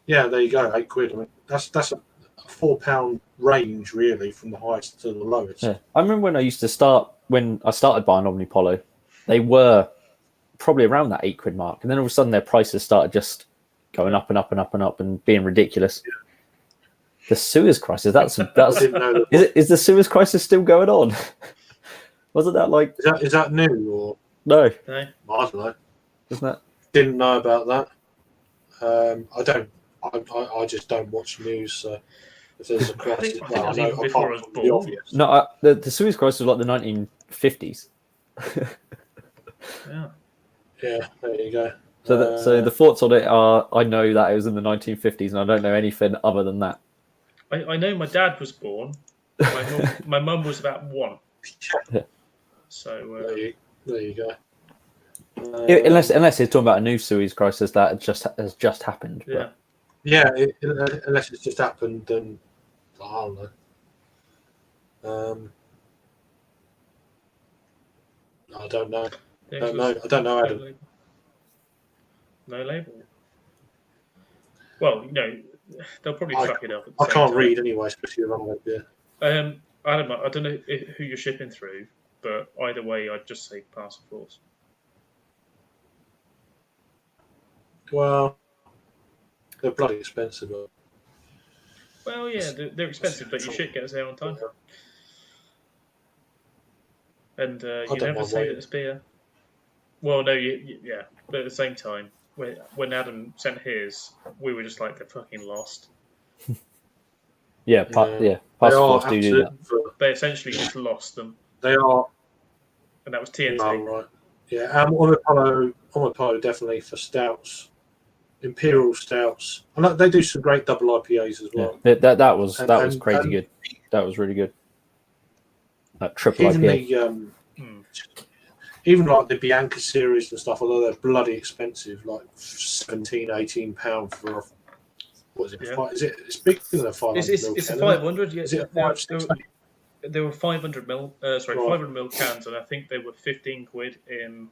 Yeah, there you go, 8 quid. I mean, that's a £4 range really from the highest to the lowest. Yeah. I remember when I started buying Omnipollo, they were probably around that 8 quid mark, and then all of a sudden their prices started just going up and up and up and up and being ridiculous. Yeah. The Suez crisis. That's is the Suez crisis still going on? Wasn't that like? Is that new or no? I don't know. Isn't that? Didn't know about that. I just don't watch news. So if there's a crisis, I know before it was born. The obvious. No, the Suez crisis was like the 1950s. Yeah. Yeah, there you go. So the thoughts on it are: I know that it was in the 1950s, and I don't know anything other than that. I know my dad was born. My mum was about 1. Yeah. So there you go. Unless he's talking about a new Suez crisis that has just happened. Yeah. But. Unless it's just happened, then I don't know. I don't know. I don't know, Adam. No label. Well, they'll probably fuck it up. I can't read anyway, especially around like beer. I don't know who you're shipping through, but either way, I'd just say Parcel Force. Well, they're bloody expensive. Well, yeah, they're expensive, but your shit gets there on time. And you never say that it's beer. Well, no, yeah, but at the same time, when Adam sent his, we were just like, they're fucking lost. Passport do that. They essentially just lost them. They are, and that was TNT. Oh, right. Yeah, Omnipollo definitely for stouts, imperial stouts. And they do some great double IPAs as well. Yeah. That was crazy good. That was really good. That triple IPA. Even like the Bianca series and stuff, although they're bloody expensive, like £17-18 for what is it? Yeah. It's bigger than a 500 ml. It's a 500. Yeah, is it 560? There were 500 ml. 500 ml cans, and I think they were £15 in.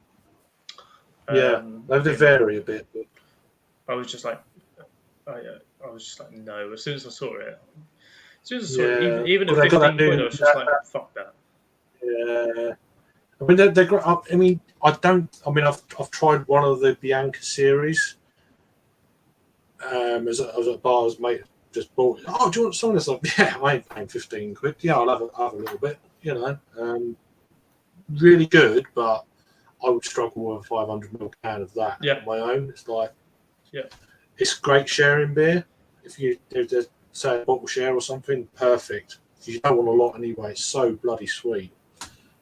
They vary a bit. But I was just like, no. As soon as I saw it, even at £15, I was just like, fuck that. Yeah. I mean, they're great. I mean, I've tried one of the Bianca series. I was at a bar, his mate just bought it. Oh, do you want some of this? Like, yeah, I ain't paying £15. Yeah, I'll have a little bit. You know, really good, but I would struggle with a 500 ml can of that on my own. It's like, it's great sharing beer. If there's say a bottle share or something, perfect. You don't want a lot anyway. It's so bloody sweet.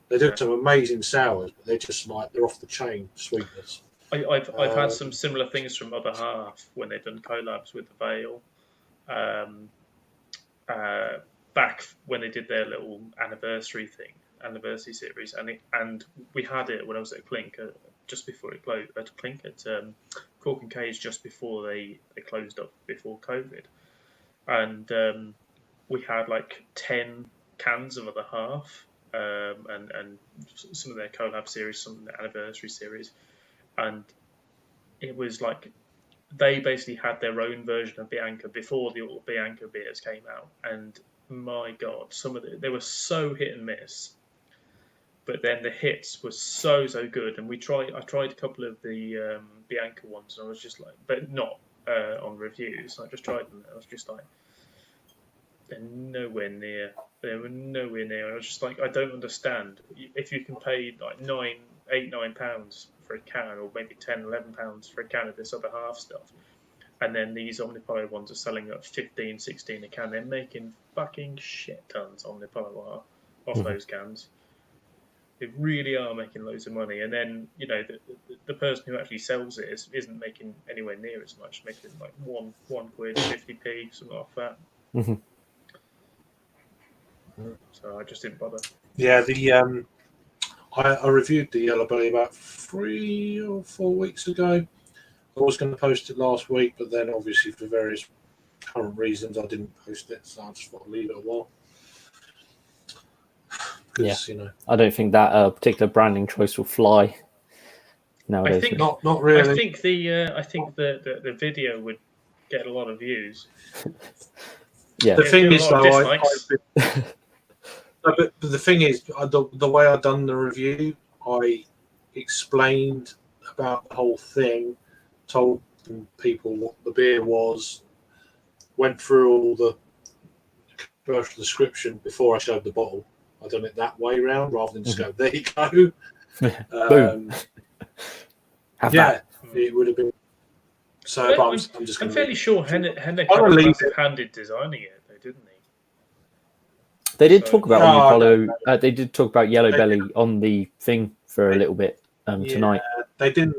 They do some amazing sours, but they're just like they're off the chain sweetness. I've had some similar things from Other Half when they've done collabs with the Veil. Back when they did their little anniversary series, and we had it when I was at Clink just before it closed. At Clink at Cork and Cage just before they closed up before COVID, and we had like 10 cans of Other Half. And some of their collab series, some of their anniversary series, and it was like they basically had their own version of Bianca before the all Bianca beers came out, and my god, they were so hit and miss, but then the hits were so good, and I tried a couple of the Bianca ones, and I was just like, but not on reviews. I just tried them, and I was just like, they're nowhere near. They were nowhere near. I was just like, I don't understand. If you can pay like £9 for a can, or maybe £10-11 for a can of this Other Half stuff, and then these Omnipollo ones are selling at 15-16 a can, they're making fucking shit tons. Omnipollo are off those cans. They really are making loads of money, and then the person who actually sells it isn't making anywhere near as much, making like one quid, 50p, something like that. Mm-hmm. So I just didn't bother. Yeah, I reviewed the Yellow Belly about 3 or 4 weeks ago. I was going to post it last week, but then obviously for various current reasons I didn't post it, so I just thought I'd leave it a while. Because, I don't think that particular branding choice will fly nowadays. I think not really. I think the video would get a lot of views. Yeah. The thing is, though, but the thing is, the way I've done the review, I explained about the whole thing, told people what the beer was, went through all the commercial description before I showed the bottle. I've done it that way round rather than just go, there you go. Boom. That. It would have been. So, but I'm just. I'm fairly sure Henrik had a massive hand in designing it, though, didn't he? They did talk about Omnipollo. They did talk about Yellow Belly on the thing for a little bit tonight. They didn't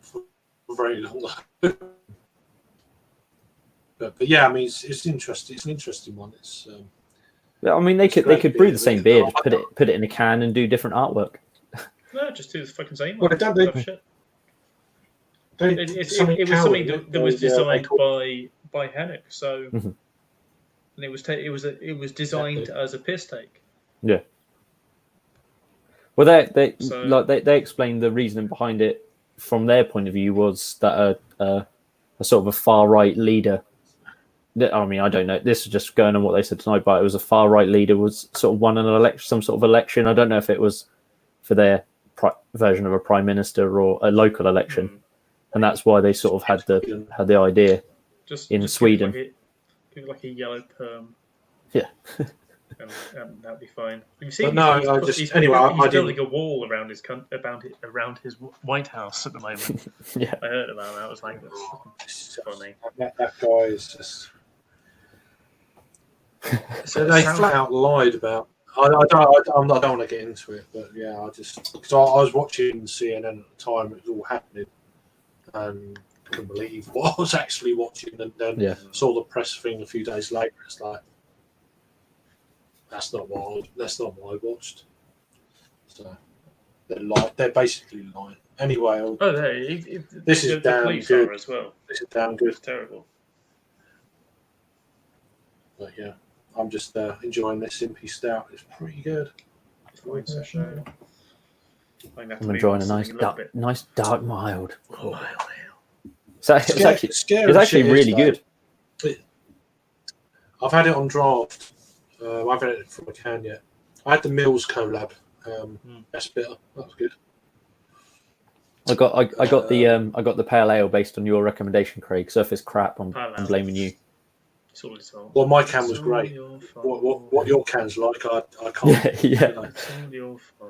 for very long. but yeah, I mean, it's interesting. It's an interesting one. It's. I mean, they could brew the same beer, just put it in a can and do different artwork. No, just do the fucking same. Well, it was something that was designed by Henrik, so. Mm-hmm. And it was designed as a piss take. Yeah. Well, they explained the reasoning behind it from their point of view was that a sort of a far right leader. I mean, I don't know. This is just going on what they said tonight, but it was a far right leader was sort of won an election, some sort of election. I don't know if it was for their version of a prime minister or a local election, and that's why they sort of had the idea in Sweden. give it like a yellow perm. Yeah. and that'd be fine. You see, he's building a wall around his around his White House at the moment. Yeah, I heard about that. I was like, that's funny. That guy is just. So they flat out lied about. I don't want to get into it, but yeah, because I was watching CNN at the time, it was all happening, and couldn't believe what I was actually watching, and then saw the press thing a few days later. It's like that's not what I watched. So they're basically lying. Anyway, this is damn good as well. This is damn good. It's terrible. But yeah. I'm just enjoying this Simpy Stout. It's pretty good. I'm enjoying a nice dark mild. Oh. So it's actually really good. I've had it on draft. I haven't had it from a can yet. I had the Mills collab. Best bitter. That was good. I got the pale ale based on your recommendation, Craig. So if it's crap, I'm blaming you. Well, my can was great. What your can's like, I can't. Yeah.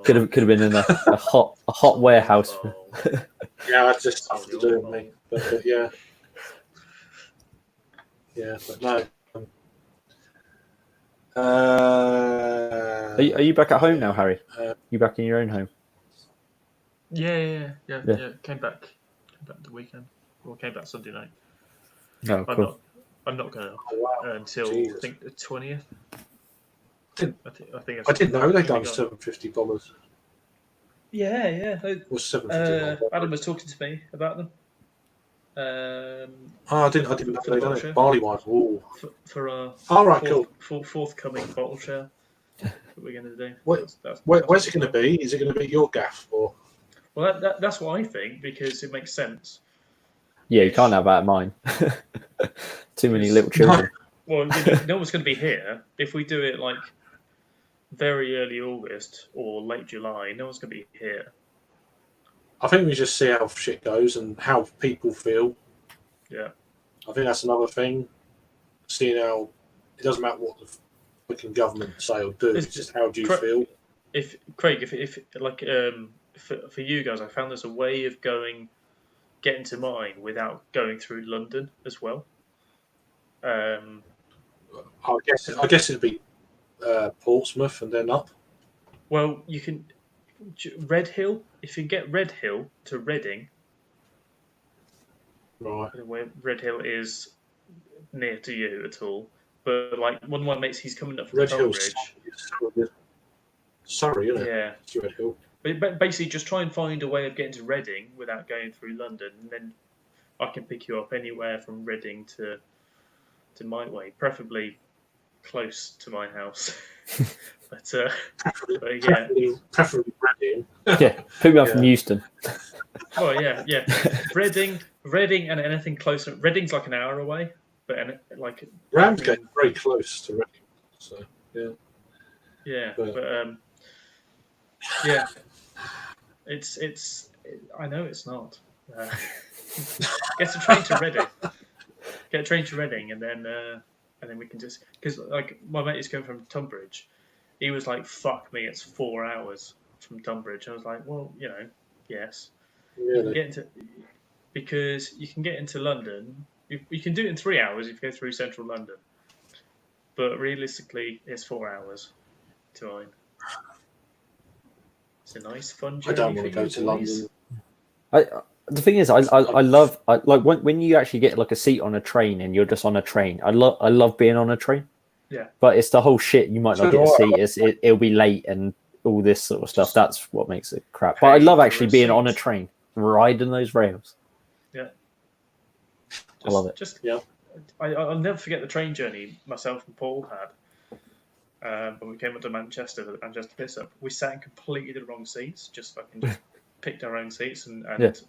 Could have been in a hot warehouse. Yeah, that's just stuff to do with me. But yeah, but no. Are you back at home now, Harry? You back in your own home? Yeah. Came back the weekend. Well, came back Sunday night. Oh, cool. I'm not going until I think the 20th. I didn't know they'd done $750. Yeah. Or $750. Adam was talking to me about them. I didn't know they'd done it. Barley wine. For our forthcoming bottle share that we're going to do. Where's it going to be? Is it going to be your gaff or? Well, that's what I think because it makes sense. Yeah, you can't have that at mine. Too many little children. Well, no one's going to be here. If we do it like very early August or late July, no one's going to be here. I think we just see how shit goes and how people feel. Yeah. I think that's another thing. Seeing how it doesn't matter what the fucking government say or do. It's just how do you feel. If Craig, if like for you guys, I found there's a way of getting to mine without going through London as well. I guess it'd be Portsmouth and then up. Well, you can Red Hill. If you get Red Hill to Reading, right? Where Red Hill is near to you at all, but like one of my mates, he's coming up from Tonbridge. Sorry, isn't it? Yeah, it's Red Hill. But basically, just try and find a way of getting to Reading without going through London, and then I can pick you up anywhere from Reading to my way, preferably close to my house. but yeah, preferably Reading. Yeah, pick me up from Euston. Oh yeah. Reading, and anything closer. Reading's like an hour away, but like Ramsgate very close to Reading. So yeah. Yeah, but yeah. It's. I know it's not. Get a train to Reading. Get a train to Reading, and then we can just because like my mate is going from Tonbridge. He was like, "Fuck me, it's 4 hours from Tonbridge." I was like, "Well, yes." Really? Because you can get into London. You can do it in 3 hours if you go through central London. But realistically, it's 4 hours to mine. It's a nice, fun journey. I don't want to go to London. The thing is, I love like when you actually get like a seat on a train and you're just on a train. I love being on a train. Yeah. But it's the whole shit. You might not get a seat. It'll be late and all this sort of stuff. That's what makes it crap. But I love actually being on a train, riding those rails. Yeah. I love it. I'll never forget the train journey myself and Paul had. When we came up to Manchester, the Manchester piss up, we sat in completely the wrong seats. Just picked our own seats, and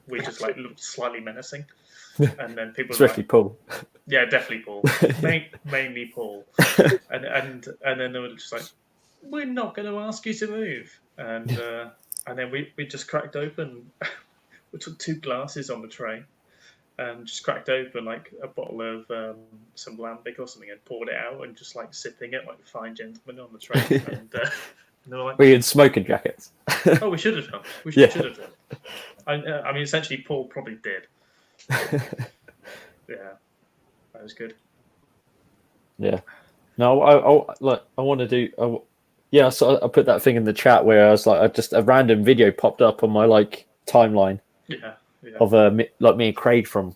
we just like looked slightly menacing. And then people, especially Paul. Yeah, definitely Paul. Mainly Paul. And then they were just like, "We're not going to ask you to move." And then we just cracked open. We took 2 glasses on the train, and just cracked open like a bottle of some lambic or something and poured it out and just like sipping it like a fine gentleman on the train. And they were like, Were you in smoking jackets? "Oh, we should have done. We Yeah. should have done." I mean, essentially, Paul probably did. Yeah, that was good. Yeah. No, I want to do. Yeah, so I put that thing in the chat where I was like, a random video popped up on my like timeline Yeah. of like me and Craig from,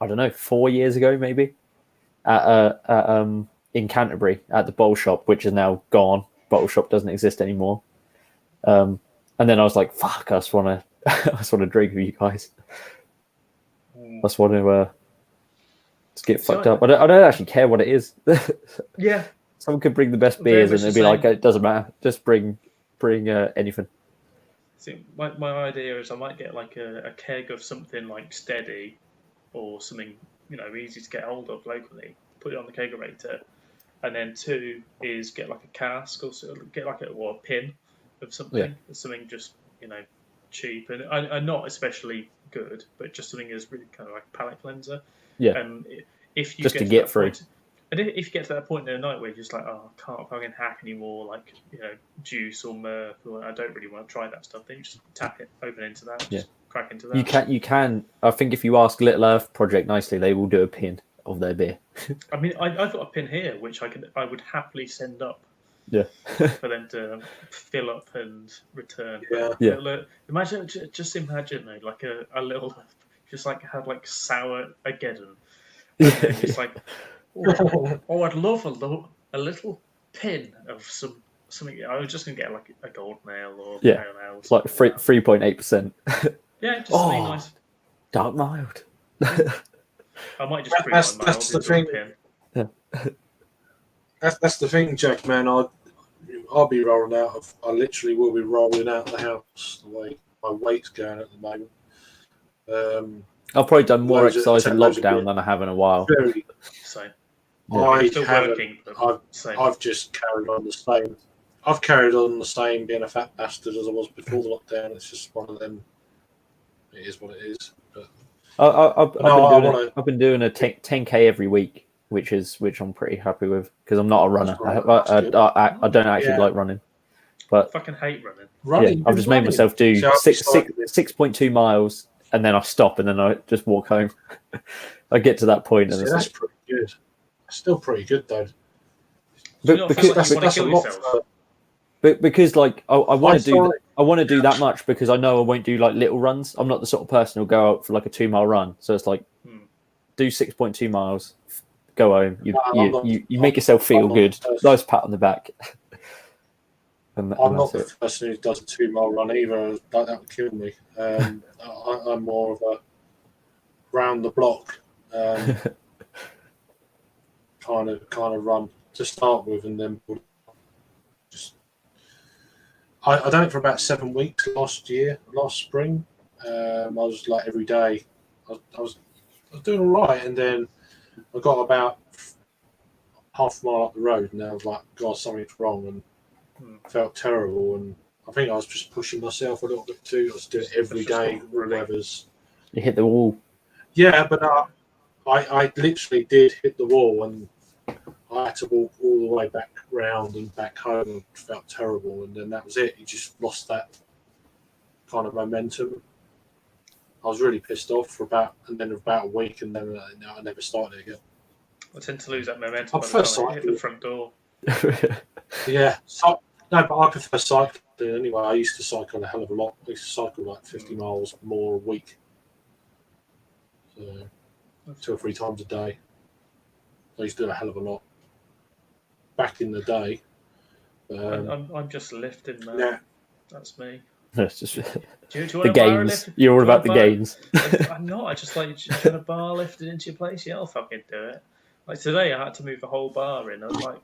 I don't know, 4 years ago maybe, at in Canterbury at the bowl shop, which is now gone. Bottle shop doesn't exist anymore. And then I was like, fuck, I just want to drink with you guys. I just want to just get fucked up. I don't actually care what it is. Yeah. Someone could bring the best beers and they'd be like, it doesn't matter. Just bring anything. See, my idea is I might get like a keg of something like steady or something, easy to get hold of locally, put it on the kegerator. And then 2 is get like a cask or get like a pin of something. Yeah. Something just, cheap and not especially good, but just something that's really kind of like a palate cleanser. Yeah. And if you just get to get through. And if you get to that point in the night where you're just like, oh, I can't fucking hack anymore, like, juice or mirth, or I don't really want to try that stuff, then you just tap it, open into that, just crack into that. You can. I think if you ask Little Earth Project nicely, they will do a pin of their beer. I mean, I've got a pin here, which I would happily send up. Yeah. For them to fill up and return. Yeah. Look, just imagine though, like a little, just like have like sour Ageddon. It's like, I'd love a little pin of something. I was just gonna get like a gold nail or pale ale. It's like 3.8%. Yeah, just something nice. Dark mild. I might just bring my mild that's the thing. Pin. Yeah. That's the thing, Jack. Man, I'll be rolling out. I literally will be rolling out the house the way my weight's going at the moment. I've probably done more exercise in lockdown than I have in a while. Same. I've just carried on the same. I've carried on the same being a fat bastard as I was before the lockdown. It's just one of them. It is what it is. But I've been doing a 10K every week, which I'm pretty happy with because I'm not a runner. I don't actually like running, but I fucking hate running. I've just made myself do 6.2 miles, and then I stop, and then I just walk home. I get to that point, and that's pretty good. That's still pretty good though. Because like I want to do that much because I know I won't do like little runs. I'm not the sort of person who'll go out for like a 2 mile run. So it's like do 6.2 miles, go home. You make yourself feel good. Nice pat on the back. I'm not the person who does a 2 mile run either. That would kill me. I'm more of a round the block kind of run to start with, and then just. I done it for about 7 weeks last spring. I was like every day. I was doing all right, and then I got about half a mile up the road, and I was like, God, something's wrong, and felt terrible. And I think I was just pushing myself a little bit too. I was doing it every day. You hit the wall. Yeah, but I literally did hit the wall, and I had to walk all the way back round and back home, and felt terrible. And then that was it. You just lost that kind of momentum. I was really pissed off for about a week, and then I never started again. I tend to lose that momentum. I prefer hit the front door. Yeah. No, but I prefer cycling anyway. I used to cycle a hell of a lot. I used to cycle like 50 miles more a week. So 2 or 3 times a day. I used to do a hell of a lot back in the day. I'm just lifting, man. Yeah. That's me. It's just Do you the gains. You're all about the gains. I'm not. I just like a bar lifted into your place. Yeah, I'll fucking do it. Like today, I had to move the whole bar in. I was like,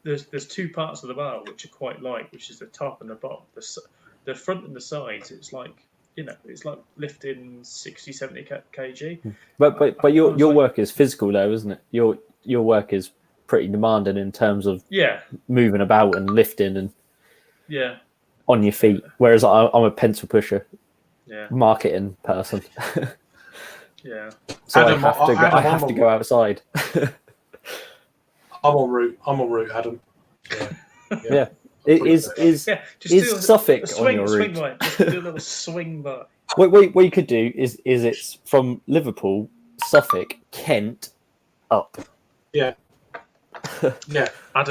there's 2 parts of the bar which are quite light, which is the top and the bottom. The front and the sides, it's like it's like lifting 60, 70 kg. But your work is physical though, isn't it? Your work is pretty demanding in terms of moving about and lifting and on your feet. Whereas I'm a pencil pusher, marketing person. Yeah. So Adam, I have to go outside. I'm en route, Adam. So, Yeah. Is Suffolk on your route? Swing by. Just do a little swing by. What you could do is it's from Liverpool, Suffolk, Kent, up. Yeah. I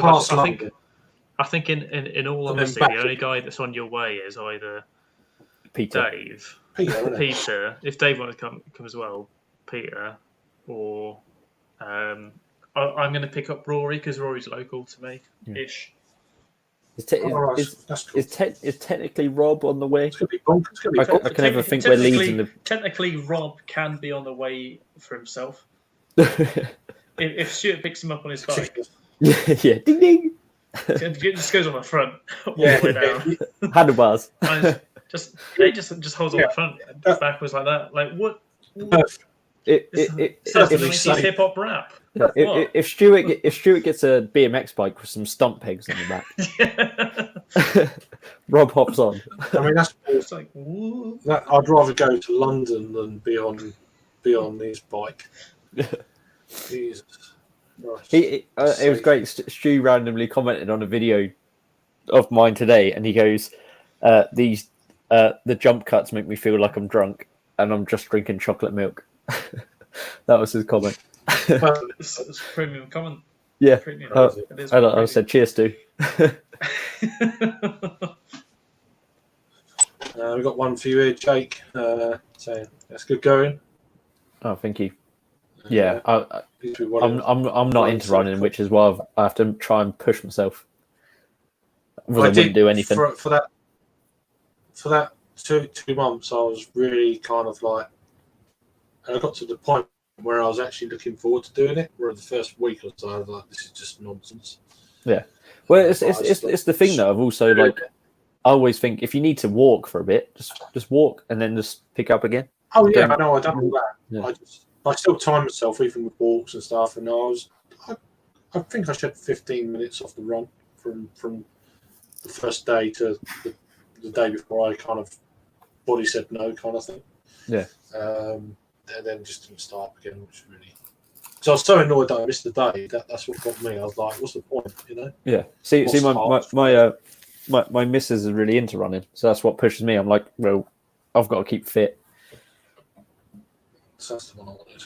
think in all And then honesty, back the only guy that's on your way is either Peter. Dave, Peter. If Dave wants to come as well, Peter, or I'm going to pick up Rory because Rory's local to me ish. Is technically Rob on the way? It's going to be bonkers. I can never think we're leading the. Technically, Rob can be on the way for himself. if Stuart picks him up on his bike. Yeah, ding ding. It just goes on the front, all Yeah, the way down. Handlebars. Just holds on the front, backwards like that. Like what? If hip hop rap. If Stuart gets a BMX bike with some stump pegs on the back, Rob hops on. I mean, it's like I'd rather go to London than be on his bike. Jesus. It was great. Stu randomly commented on a video of mine today, and he goes, the jump cuts make me feel like I'm drunk, and I'm just drinking chocolate milk." That was his comment. It's premium comment. Yeah, premium. I said cheers, Stu. We've got one for you here, Jake. So that's good going. Oh, thank you. Yeah, I'm not into running, which is why I have to try and push myself. I wouldn't do anything for that 2 months. I was really kind of like, and I got to the point where I was actually looking forward to doing it. Where the first week or so, I was like, "This is just nonsense." Yeah, well, it's the thing that I've also like. I always think if you need to walk for a bit, just walk and then just pick up again. Oh yeah, I know. I done all that. Yeah. I still time myself even with walks and stuff, and I think I shed 15 minutes off the run from the first day to the day before I kind of body said no kind of thing. Yeah. And then just didn't start again, which really. So I was so annoyed that I missed the day. That's what got me. I was like, "What's the point?" You know. Yeah. See, my missus is really into running, so that's what pushes me. I'm like, well, I've got to keep fit. So that's the one I wanted.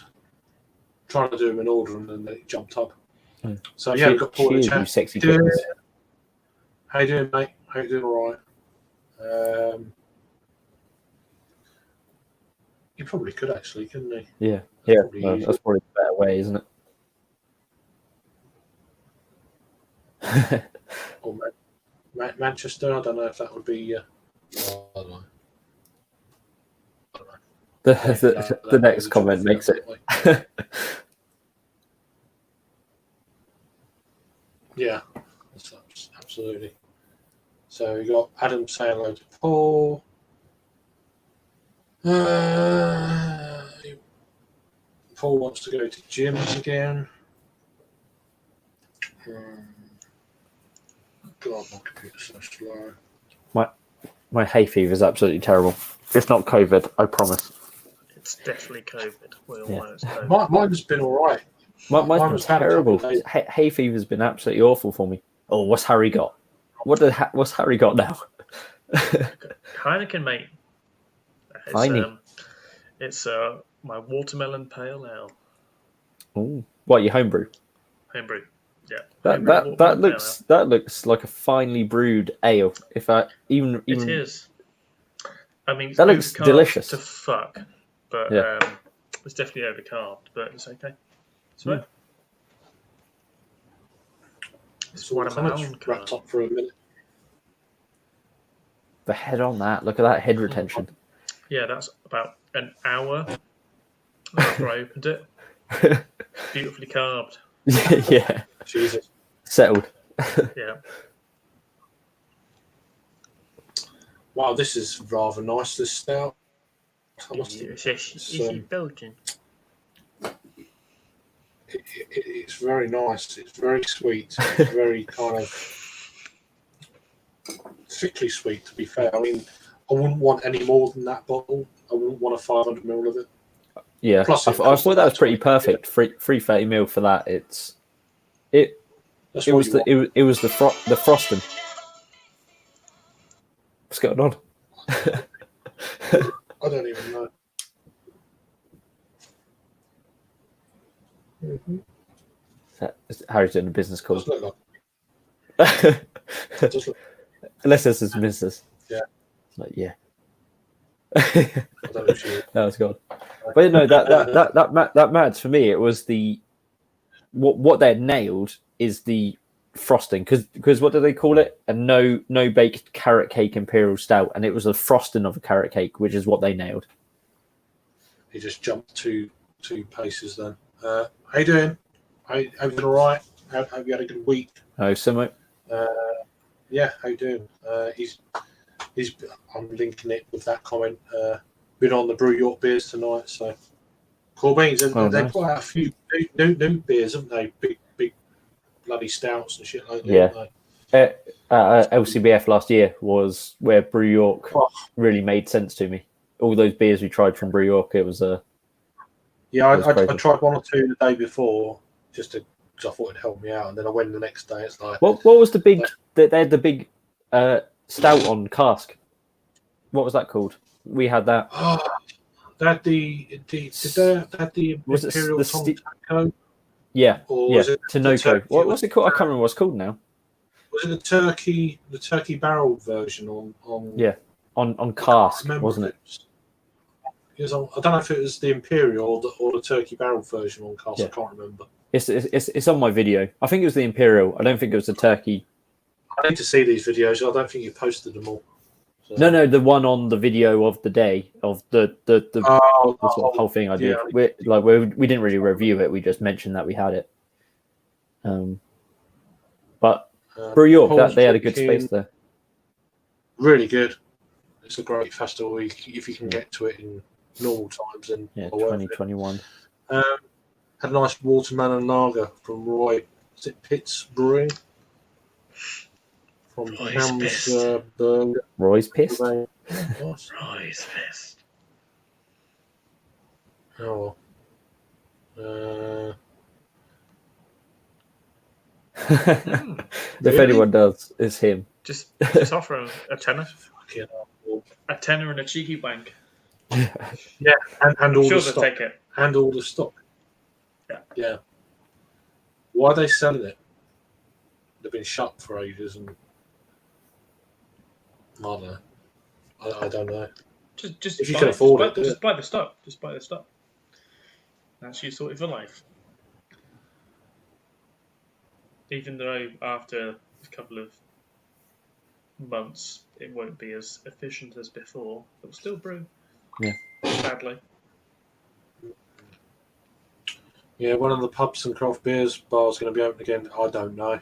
Trying to do them in order, and then it jumped up. So yeah, we've got Paul in the chat. You sexy kittens. How you doing, mate? How you doing? All right. You probably could actually, couldn't you? Yeah. That's probably the better way, isn't it? Or Manchester. I don't know if that would be. I don't know. The next comment makes it. Yeah, absolutely. So we got Adam saying hello to Paul. Paul wants to go to gyms again. God, my computer's so slow. My hay fever is absolutely terrible. It's not COVID, I promise. It's definitely COVID. We all know it's COVID. Mine's been all right. Mine's been terrible. Hay fever's been absolutely awful for me. Oh, what's Harry got? What's Harry got now? Heineken, mate. It's my watermelon pale ale. Oh, what, you homebrew? Homebrew, yeah. That looks like a finely brewed ale. It is. I mean, that looks delicious. To fuck, but it's definitely overcarbed, but it's okay. It's right. It's one of my own wrapped up for a minute. The head on that. Look at that head retention. Yeah, that's about an hour after I opened it. Beautifully carved. Yeah. Jesus. Settled. Yeah. Wow, this is rather nice, this stout. It's Belgian. It's very nice. It's very sweet. It's very kind of thickly sweet, to be fair. I mean, I wouldn't want any more than that bottle. I wouldn't want a 500ml of it. Yeah, Plus I thought that was pretty perfect. Free 30 mil for that. It was the frosting. What's going on? I don't even know. Mm-hmm. Harry's doing a business call. Does look like. Does look. Unless this is business. Yeah. It's like, yeah. I don't know if you... That was gone. But no, that matters for me. It was the what they nailed is the frosting, because what do they call it? A no baked carrot cake imperial stout, and it was a frosting of a carrot cake, which is what they nailed. He just jumped two paces then. How you doing? How you doing all right? Have you had a good week? Oh, Simo. Yeah, how you doing? He's I'm linking it with that comment. Been on the Brew York beers tonight, so cool beans. They nice. put out a few new beers, haven't they? Big bloody stouts and shit like that. Yeah. LCBF last year was where Brew York really made sense to me. All those beers we tried from Brew York, it was yeah. I tried one or two the day before just because I thought it'd help me out, and then I went the next day. It's like what was the big? They had the big stout on cask. What was that called? We had that. That the was Imperial it Tontaco? Yeah, or yeah. was it Tinoco. What's it called? I can't remember what it's called now. Was it the turkey barrel version on? Yeah, on cask, wasn't it? I don't know if it was the Imperial or the turkey barrel version on cask. Yeah. I can't remember. It's on my video. I think it was the Imperial. I don't think it was the turkey. I need to see these videos. I don't think you posted them all. So. No, the one on the video of the day of the whole thing I did. Yeah. We didn't really review it. We just mentioned that we had it. But Brew York, they had a good space there. Really good. It's a great festival if you can get to it in normal times. And 2021. Had a nice watermelon lager from Roy. Is it Pitts Brewing? From Hamsburg. Roy's pissed. Roy's pissed. Oh. If anyone does, it's him. Just offer him a tenner. A tenner and a cheeky bank. Yeah, and all the stock. Take it. And all the stock. Yeah. Why are they selling it? They've been shut for ages, and I don't know. I don't know. Just if you can afford it, just buy the stock. Just buy the stock. That's you sorted for life. Even though after a couple of months it won't be as efficient as before, it will still brew. Yeah. Sadly. Yeah, one of the pubs and craft beers bars going to be open again. I don't know.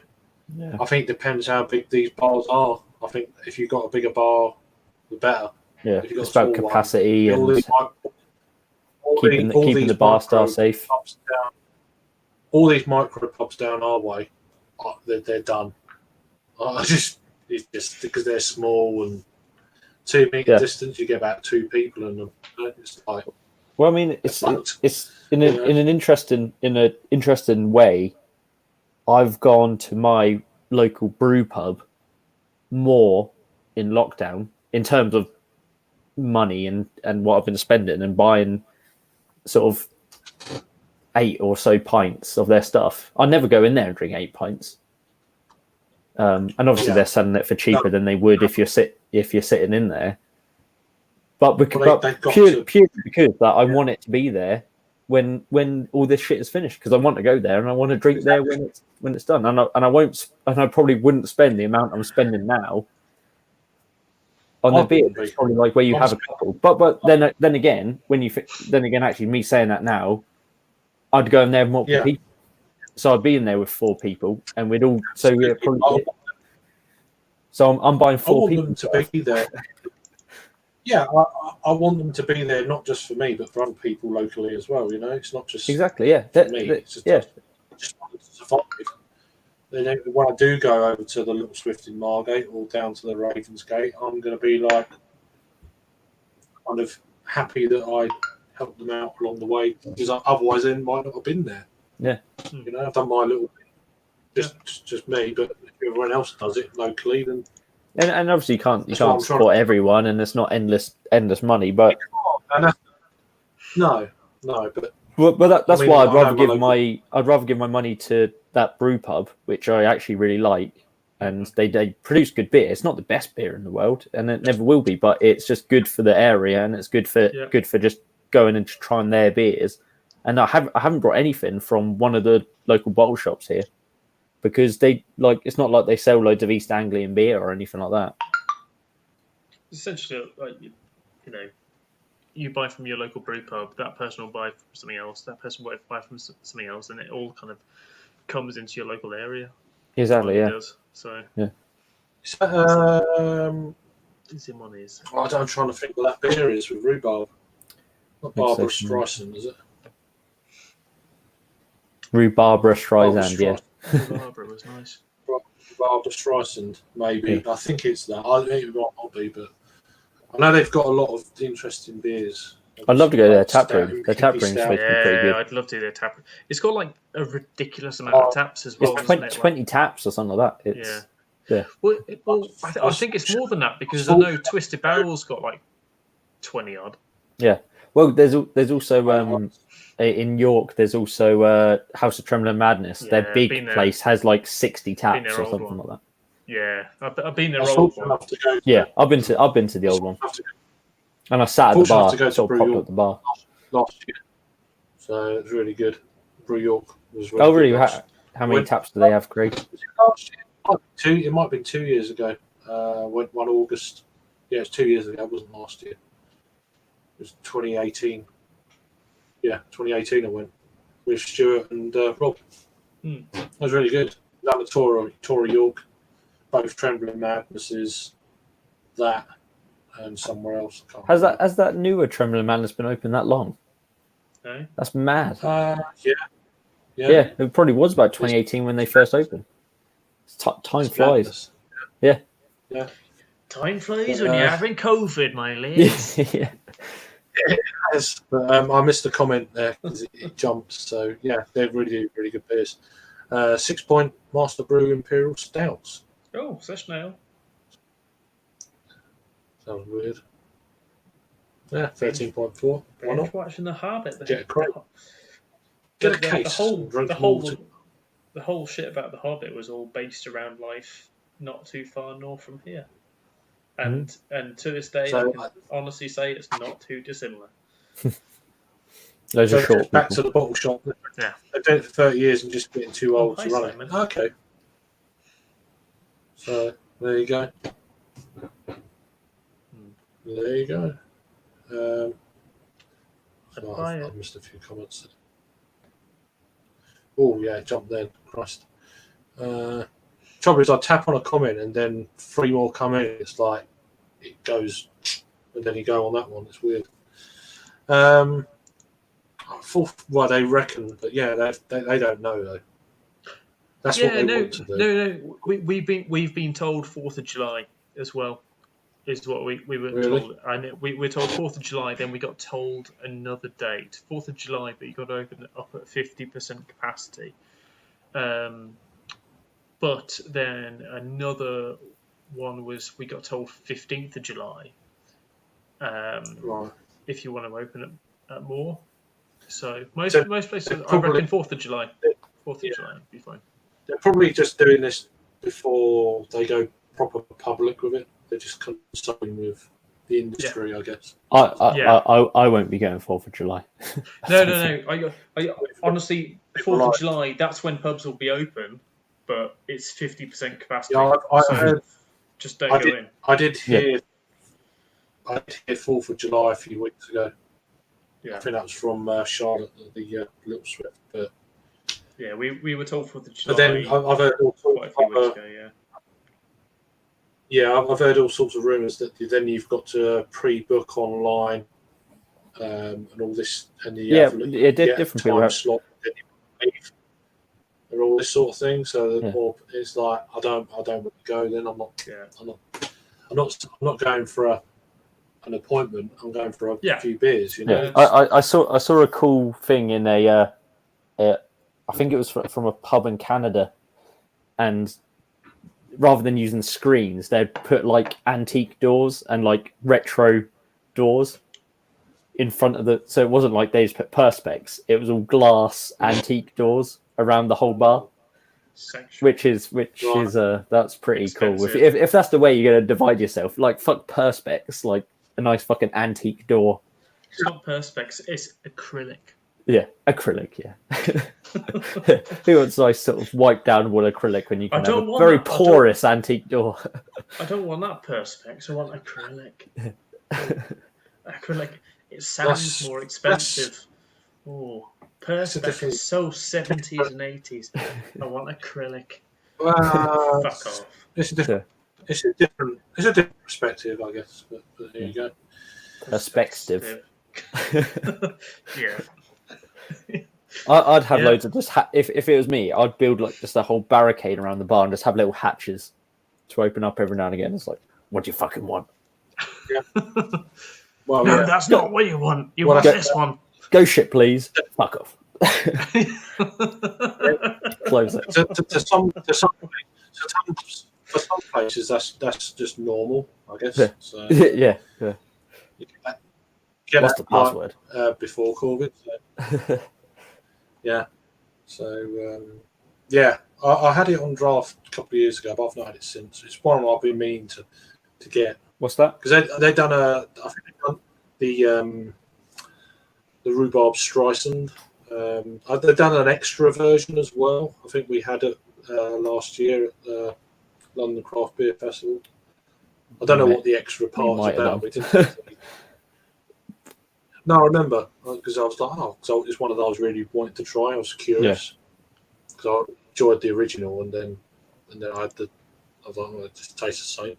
Yeah. I think it depends how big these bars are. I think if you've got a bigger bar, the better. Yeah, it's about capacity and keeping the bar style safe. All these micro pubs down our way, they're done. It's just because they're small and 2 meter distance, you get about 2 people in them. It's like, well, I mean, it's in an interesting way. I've gone to my local brew pub more in lockdown in terms of money and what I've been spending and buying sort of 8 or so pints of their stuff. I never go in there and drink 8 pints. And obviously they're selling it for cheaper than they would if you're sitting in there. But purely because that I want it to be there when all this shit is finished, because I want to go there and I want to drink there when it's done. And I probably wouldn't spend the amount I'm spending now on the beer. It's probably like where you have a couple. But then again, actually me saying that now, I'd go in there with multiple people. So I'd be in there with 4 people, and we'd all. So I'm buying 4 people to be there. Yeah, I want them to be there, not just for me, but for other people locally as well. You know, it's not just exactly. Yeah, for me. It's just to survive. Then when I do go over to the Little Swift in Margate or down to the Ravensgate, I'm going to be like kind of happy that I help them out along the way, because otherwise they might not have been there. Yeah. You know, I've done my little bit, just me, but if everyone else does it locally, then and obviously you can't support everyone, and it's not endless money, but no, but that's I mean, why I'd rather give my money to that brew pub, which I actually really like, and they produce good beer. It's not the best beer in the world, and it never will be, but it's just good for the area, and it's good for just going and trying their beers. And I haven't brought anything from one of the local bottle shops here, because it's not like they sell loads of East Anglian beer or anything like that. Essentially, like, you know, you buy from your local brew pub, that person will buy from something else, that person will buy from something else, and it all kind of comes into your local area. Exactly, yeah. It does. So yeah. Zimoni's. I'm trying to think what that beer is with rhubarb. Not Barbara Streisand, is it? Barbara Streisand, yeah. Barbara was nice. Barbara Streisand, maybe. Yeah. I think it's that. It might not be, but I know they've got a lot of interesting beers. I'd love to go to their tap room. Their tap room's supposed to be pretty good. I'd love to do their tap room. It's got like a ridiculous amount of taps as well. It's 20 taps or something like that. Yeah. Well, I think it's more than that, because I know Twisted Barrel's got like 20 odd. Yeah. Well, there's also in York. There's also House of Trembling Madness. Yeah, their big place has like 60 taps or something like that. Yeah, I've been there old one. Yeah, I've been to the old one, and I sat at the bar. Sort of popped at the bar last year, so it was really good. Brew York was really. Oh, really? How many taps do they have, Craig? It might have been 2 years ago. Went 1 August. Yeah, it's 2 years ago. It wasn't last year. It was 2018. Yeah, 2018 I went with Stuart and Rob. It was really good. Down the Tory York, both Trembling Madnesses, that and somewhere else. Has that newer Trembling Madness been open that long? No. That's mad. Yeah. It probably was about 2018 when they first opened. Time flies. Yeah. Time flies when you're having COVID, my lads. Yeah. Yes, but I missed the comment there because it jumped. So yeah, they're really, really good beers. 6 Point Master Brew Imperial Stouts. Oh, such now. Sounds weird. Yeah, 13.4. Why not? Watching The Hobbit. Get a crate. Get a case. The whole shit about The Hobbit was all based around life not too far north from here. And to this day, I can honestly say it's not too dissimilar. Those are short. Back to the bottle shop. Yeah. They've done it for 30 years and just getting too old to run it. Okay. So, there you go. There you go. I missed a few comments. Oh, yeah, jump then. Christ. Trouble is, I tap on a comment and then 3 more come in. It's like it goes, and then you go on that one. It's weird. Well, they reckon, but yeah, they don't know though. That's what they want to do. No. We've been told 4th of July as well. Is what we were told. And we were told 4th of July. Then we got told another date, 4th of July, but you got to open it up at 50% capacity. But then another one was we got told 15th of July. Right. If you want to open it at more. So most places, I reckon 4th of July. 4th of July would be fine. They're probably just doing this before they go proper public with it. They're just consulting with the industry, I guess. I won't be going 4th of July. No. I honestly, 4th of July, that's when pubs will be open, but it's 50% capacity. Yeah, I heard. Just don't go in. I did hear 4th of July a few weeks ago. Yeah. I think that was from Charlotte, the Little Swift. But yeah, we were told 4th of July. But then I've heard all sorts quite a few weeks ago, Yeah, I've heard all sorts of rumours that then you've got to pre-book online and all this, and different time slot, and all this sort of thing. So it's like I don't want to go. Then I'm not going for an appointment. I'm going for a Yeah. few beers. You know, Yeah. I saw a cool thing in a I think it was from a pub in Canada, and rather than using screens, they'd put like antique doors and like retro doors in front of the. So it wasn't like they just put perspex; it was all glass antique doors around the whole bar, Section. which is that's pretty Expensive. cool. If that's the way you're gonna divide yourself, like fuck perspex, like a nice fucking antique door. It's not perspex, it's acrylic. Yeah, acrylic. Yeah. Who wants nice sort of wiped down wood acrylic when you can have a very porous antique door? I don't want that perspex. I want acrylic. Acrylic. It sounds more expensive. Oh, perspex is so 70s and 80s. I want acrylic. Fuck off. It's a different. Yeah. It's a different perspective, I guess. But there you go. Perspective. Yeah. I'd have loads of just if it was me, I'd build like just a whole barricade around the bar and just have little hatches to open up every now and again. It's like, what do you fucking want? Yeah. Well, no, that's not what you want. You want this one. Go shit, please. Fuck off. Close it. For some places, that's just normal, I guess. Yeah. So, yeah. What's the password? Before COVID. So. Yeah. So, yeah, I had it on draft a couple of years ago, but I've not had it since. It's one I've been meaning to get. What's that? Because they've done I think they've done the Rhubarb Streisand. They've done an extra version as well. I think we had it last year at the London Craft Beer Festival. I don't know what the extra part is about. We didn't. No, I remember because I was like, so it's one of those really wanted to try. I was curious because I enjoyed the original, and then I had I was like, it just tastes the same.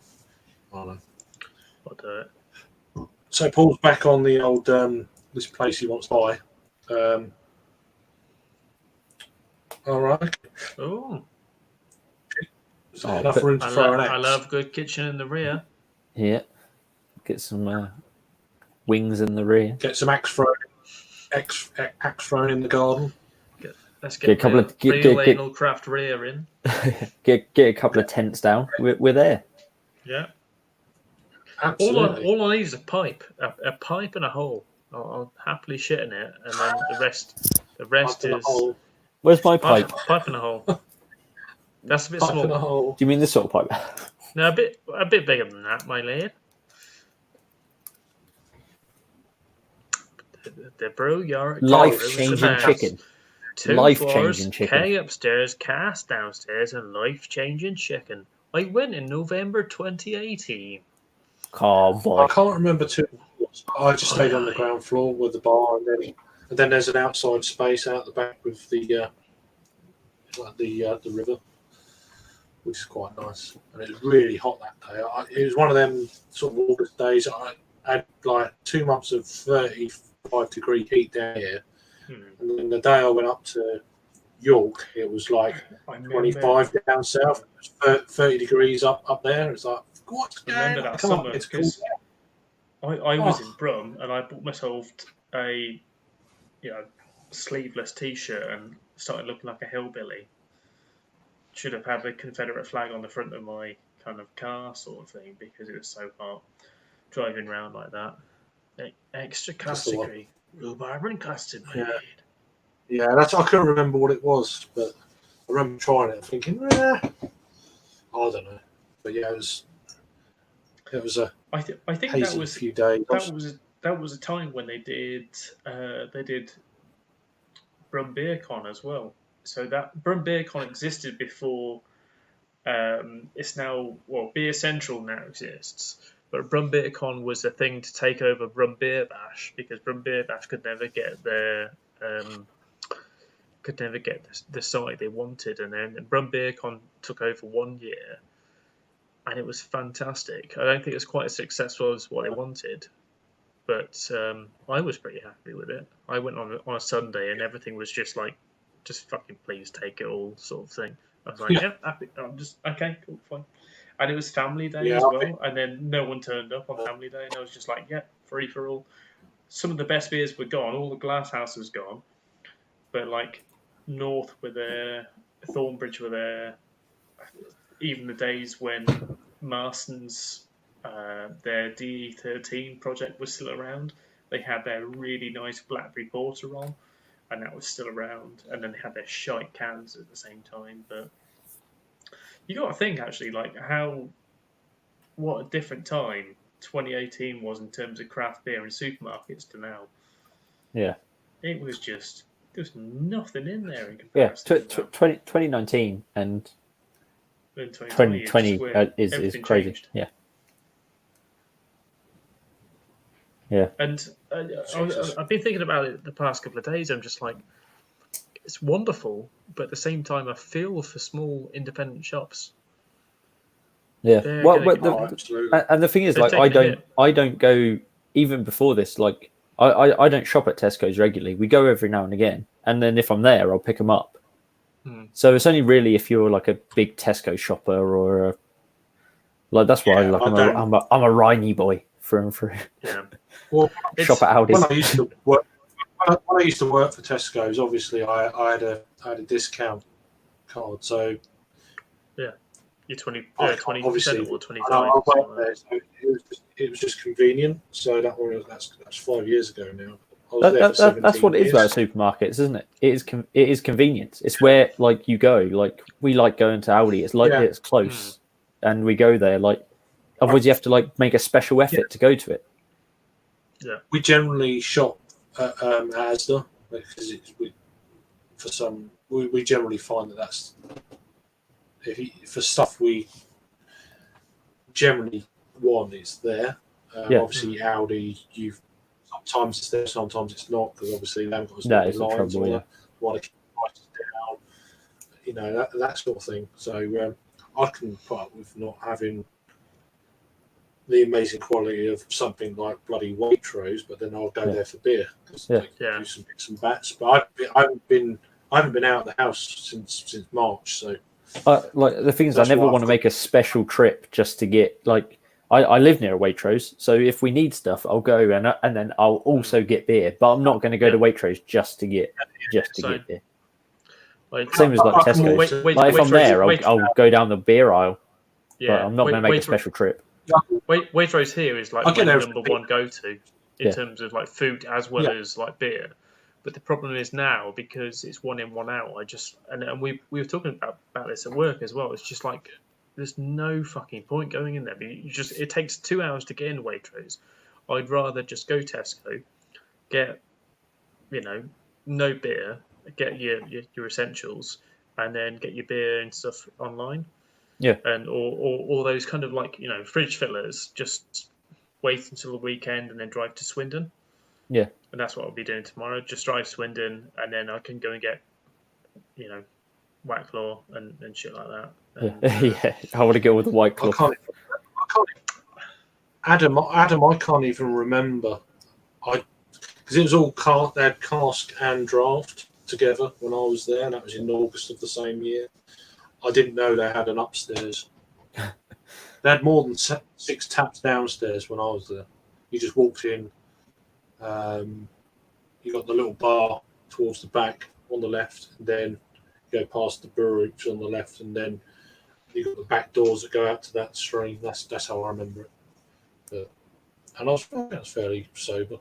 I don't know. I'll do it. So Paul's back on the old this place he wants to buy. All right. Oh. Enough room to throw an axe. I love good kitchen in the rear. Yeah. Get some wings in the rear. Get some axe thrown in the garden. Let's get a couple of anal craft rear in. get a couple of tents down. We're there. Yeah. Absolutely. All I need is a pipe and a hole. I'll happily shit in it, and then the rest is. Where's my pipe? Pipe and a hole. That's a bit small. Do you mean this sort of pipe? No, a bit bigger than that, my lad. The brew yard. Life-changing chicken. Life-changing chicken. K upstairs, cast downstairs, and life-changing chicken. I went in November 2018. Oh boy! I can't remember too. I just stayed on the ground floor with the bar, and then there's an outside space out the back with the river, which is quite nice. And it was really hot that day. It was one of them sort of August days. I had like 2 months of 35-degree heat down here, and then the day I went up to York, it was like 25 down south, 30 degrees up there. It's like, what's going on? That summer, because I was in Brum and I bought myself a sleeveless t-shirt and started looking like a hillbilly. Should have had the Confederate flag on the front of my kind of car sort of thing because it was so hot driving around like that. Extra category, rhubarb and custard, my lad. Yeah, I couldn't remember what it was, but I remember trying it and thinking, I don't know. But yeah, it was a I think hazy that was few days. That was a time when they did Brum Beer Con as well. So that Brum Beer Con existed before. It's now Beer Central now exists, but Brum Beer Con was a thing to take over Brum Beer Bash because Brum Beer Bash could never get the site they wanted, and then Brum Beer Con took over 1 year. And it was fantastic. I don't think it was quite as successful as what I wanted, but I was pretty happy with it. I went on a Sunday and everything was just fucking please take it all sort of thing. I was like, yeah happy. I'm just okay, cool, fine. And it was family day as well, and then no one turned up on family day, and I was just like, yeah, free for all. Some of the best beers were gone, all the glass house was gone, but like North were there, Thornbridge were there, even the days when Marston's their DE13 project was still around. They had their really nice blackberry porter on, and that was still around. And then they had their shite cans at the same time. But you got to think actually, like what a different time 2018 was in terms of craft beer in supermarkets to now. Yeah, it was just there's nothing in there in yeah. comparison. 2019 and 2020 is crazy. Changed. Yeah. Yeah. And I've been thinking about it the past couple of days. I'm just like, it's wonderful, but at the same time, I feel for small independent shops. Yeah. Absolutely. And the thing is, like, I don't go even before this. Like, I don't shop at Tesco's regularly. We go every now and again, and then if I'm there, I'll pick them up. So it's only really if you're like a big Tesco shopper or like that's why I'm a Rhiney boy through and through. Yeah. Well, shop at Aldi's. When I used to work for Tesco's, obviously I had a discount card, so yeah, you're 20% or 25%. It was just convenient. So that's 5 years ago now. That's what it is about supermarkets, isn't it? It is convenience. It's where like you go. Like we like going to Aldi. It's like it's close, and we go there. Like otherwise, you have to like make a special effort to go to it. Yeah, we generally shop at Asda because we generally find that's for stuff we generally want is there. Obviously, Aldi sometimes it's there, sometimes it's not, because obviously they haven't got as many lines or want to keep prices down, you know, that sort of thing. So I can put up with not having the amazing quality of something like bloody Waitrose, but then I'll go there for beer because they do some bits and bats. But I haven't been out of the house since March. So like the thing is, I never want to make a special trip just to get like. I live near a Waitrose, so if we need stuff, I'll go and then I'll also get beer. But I'm not going to go to Waitrose just to get beer. Like, same as like Tesco. Like if I'm there, I'll go down the beer aisle. Yeah, but I'm not going to make a special trip. Waitrose here is like my number one go-to in terms of like food as well as like beer. But the problem is now because it's 1 in 1 out. And we were talking about this at work as well. It's just like. There's no fucking point going in there. It takes 2 hours to get in Waitrose. I'd rather just go Tesco, get, no beer, get your essentials, and then get your beer and stuff online. Yeah. And or those kind of like fridge fillers. Just wait until the weekend and then drive to Swindon. Yeah. And that's what I'll be doing tomorrow. Just drive to Swindon and then I can go and get, White Claw and shit like that. Yeah, I want to go with the White Claw. Adam, I can't even remember. Because it was all they had cask and draft together when I was there, and that was in August of the same year. I didn't know they had an upstairs. They had more than 6 taps downstairs when I was there. You just walked in. You got the little bar towards the back on the left, and then you go past the brewery on the left, and then you got the back doors that go out to that stream. That's how I remember it. And I was fairly sober.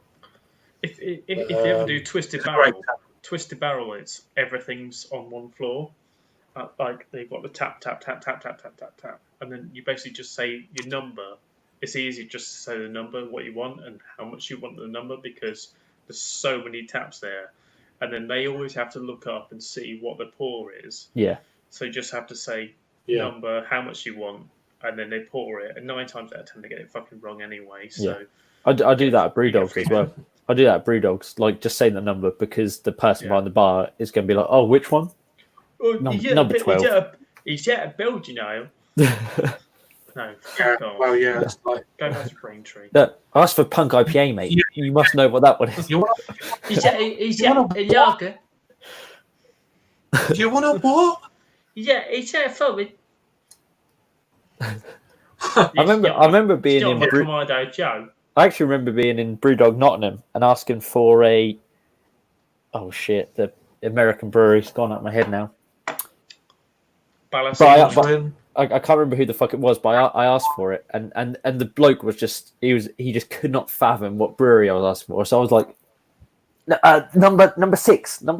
If you ever do Twisted Barrel, it's everything's on one floor. Like they've got the tap, and then you basically just say your number. It's easy just to say the number, what you want, and how much you want the number, because there's so many taps there. And then they always have to look up and see what the pour is. Yeah. So you just have to say number, how much you want, and then they pour it. And 9 times out of 10, they get it fucking wrong anyway. So I do that at Brewdogs as well. I do that at Brewdogs, like just saying the number, because the person behind the bar is going to be like, "Oh, which one?" Number 12. He's yet a build, No, fuck off. Well, yeah, it's like go back to Braintree. Ask for Punk IPA, mate. You must know what that one is. He's yet a lager. Do you want a what? Yeah, he's yet a foaming. I remember being in. Kamado Joe. I actually remember being in Brewdog Nottingham and asking for a. Oh shit! The American brewery's gone out of my head now. But I can't remember who the fuck it was, but I asked for it, and the bloke was just he just could not fathom what brewery I was asking for. So I was like, number six on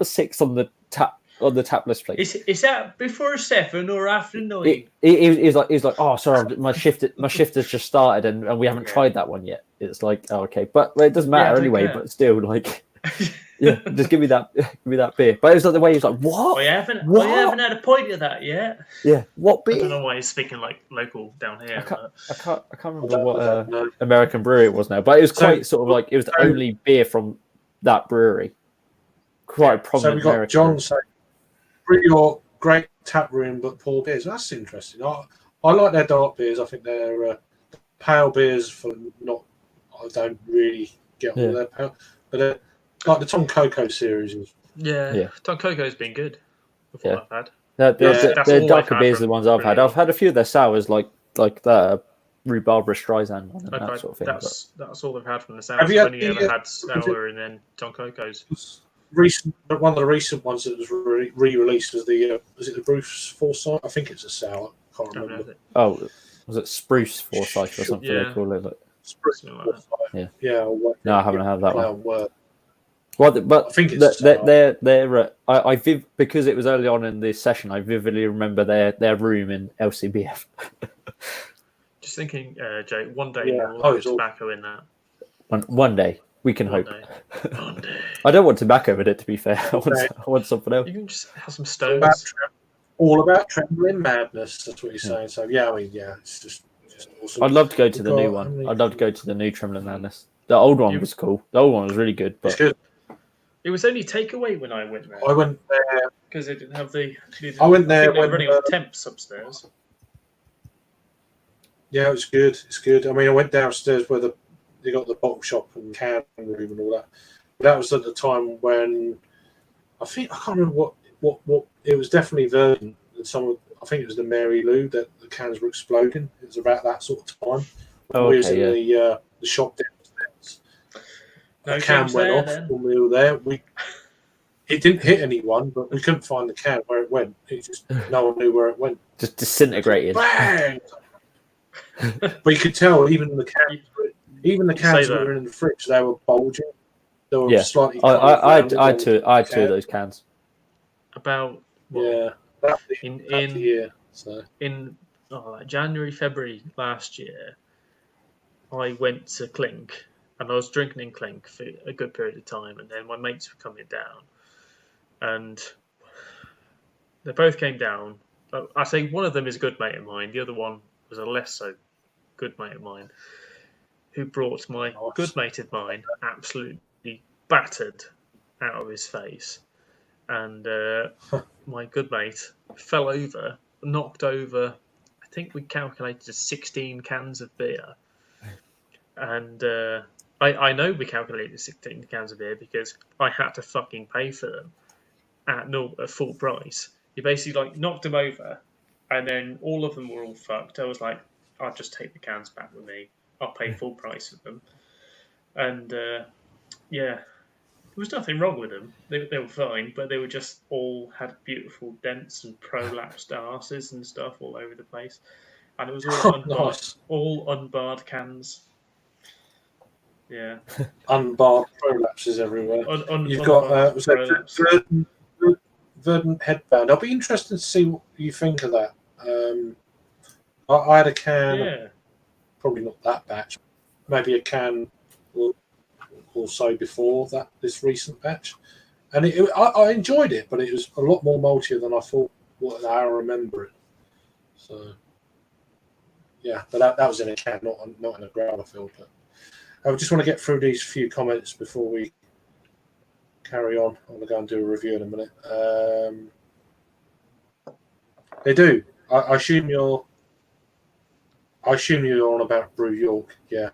the tap list, please. Is that before 7 or after 9? He was like, oh, sorry, my shift has just started, and we haven't tried that one yet. It's like, oh, okay, but it doesn't matter anyway. But still, like, yeah, just give me that beer. But it was like the way he was like, what? I haven't had a point of that yet. Yeah, what beer? I don't know why he's speaking like local down here. I can't remember what American brewery it was now, but it was quite sort of like it was the only beer from that brewery. Quite prominent. So we got John saying, "Your great tap room, but poor beers." That's interesting. I like their dark beers. I think they're pale beers for not. I don't really get all their pale, but like the Tom Coco series is. Yeah. Tom Coco's been good. Before I've had. The darker beers are the ones I've had. I've had a few of their sours, like the Rhubarb Streisand one and that sort of thing. That's all they've had from the sours. I've only ever had sour and then Tom Coco's. One of the recent ones that was re-released was was it the Bruce Forsyth? I think it's a sour. I can't remember. Oh, was it Spruce Forsyth or something they call it? Like, Spruce Forsyth. Yeah. No, I haven't had that one. Well, but I think it's they're because it was early on in this session. I vividly remember their room in LCBF. Just thinking, Jay, one day we'll have tobacco in that. One day. We can hope. One day. I don't want tobacco in it, to be fair. I want something else. You can just have some stones. All about trembling madness. That's what you're saying. So it's just awesome. I'd love to go to the new one. I'd love to go to the new Trembling Madness. The old one was cool. The old one was really good. But it's good. It was only takeaway when I went there. I went there because they didn't have the. I went there when running on temps upstairs. Yeah, it was good. It's good. I mean, I went downstairs where they got the bottle shop and can room and all that. But that was at the time when I can't remember what it was. Definitely Virgin. I think it was the Mary Lou that the cans were exploding. It was about that sort of time. We was in the shop downstairs. The can went off when we were there. It didn't hit anyone, but we couldn't find the can where it went. No one knew where it went. Just disintegrated. Bang! But you could tell even the cans that were in the fridge, they were bulging. They were slightly. I had two of those cans. About in January, February last year, I went to Clink and I was drinking in Clink for a good period of time, and then my mates were coming down, and they both came down. I say one of them is a good mate of mine. The other one was a less so good mate of mine, who brought my good mate of mine absolutely battered out of his face. And my good mate fell over, knocked over, I think we calculated 16 cans of beer. And I know we calculated 16 cans of beer because I had to fucking pay for them at full price. He basically knocked them over, and then all of them were all fucked. I was like, I'll just take the cans back with me. I'll pay full price for them. And there was nothing wrong with them. They were fine, but they were just all had beautiful dents and prolapsed arses and stuff all over the place. And it was all unbarred, all unbarred cans. Yeah. Unbarred prolapses everywhere. You've got Verdant headband. I'll be interested to see what you think of that. I had a can, probably not that batch, maybe a can or so before this recent batch, and I enjoyed it, but it was a lot more maltier than I thought. I remember it. So but that was in a can, not in a growler fill. But I just want to get through these few comments before we carry on. I'm going to go and do a review in a minute. They do. I assume you're on about Brew York. Yeah.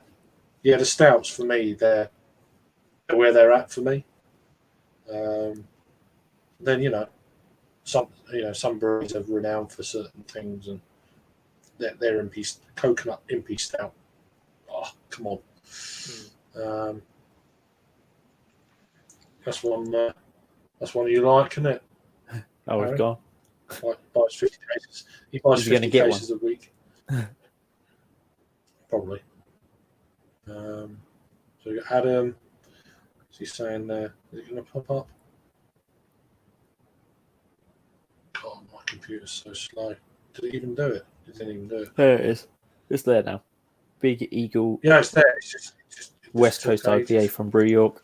The stouts for me, they're where they're at for me. Then some breweries are renowned for certain things, and their Impy coconut Impy Stout. Oh, come on. That's one you like, isn't it? Oh, it's gone. Like, buys 50 cases. He buys 50 cases a week. Probably. So we got Adam. Is he saying there? Is it going to pop up? God, my computer's so slow. Did it even do it? It didn't even do it. There it is. It's there now. Big Eagle. Yeah, it's there. It's just West Coast IPA from Brew York.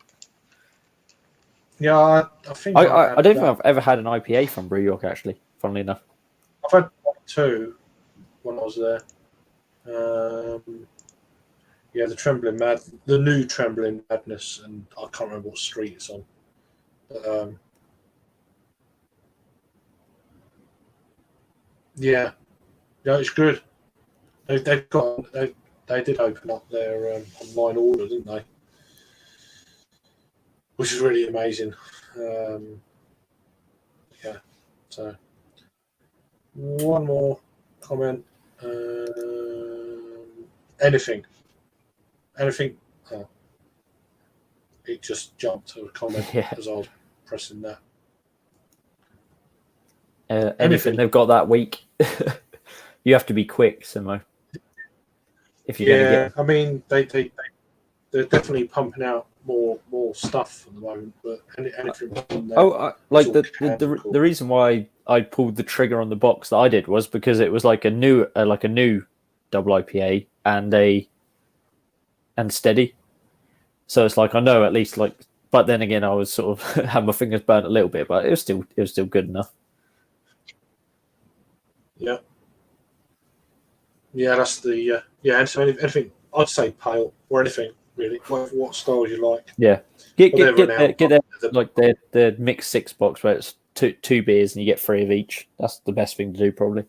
Yeah, I think I don't think I've ever had an IPA from Brew York, actually, funnily enough. I've had 1 or 2 when I was there. Yeah, the new Trembling Madness, and I can't remember what street it's on. But, yeah, it's good. They did open up their online order, didn't they? Which is really amazing. Yeah. So, one more comment. Anything. Oh, it just jumped to a comment as I was pressing that. Anything they've got that week. You have to be quick, Simo. If you're going to get. I mean, they're definitely pumping out more stuff at the moment, but anything from there. The reason why I pulled the trigger on the box that I did was because it was like a new double IPA and steady. So it's like I know at least like, but then again I was sort of had my fingers burnt a little bit, but it was still good enough. Yeah, that's the And so anything I'd say pale or anything really, what styles you like. Yeah, get their mixed 6 box where it's two beers and you get 3 of each. That's the best thing to do, probably.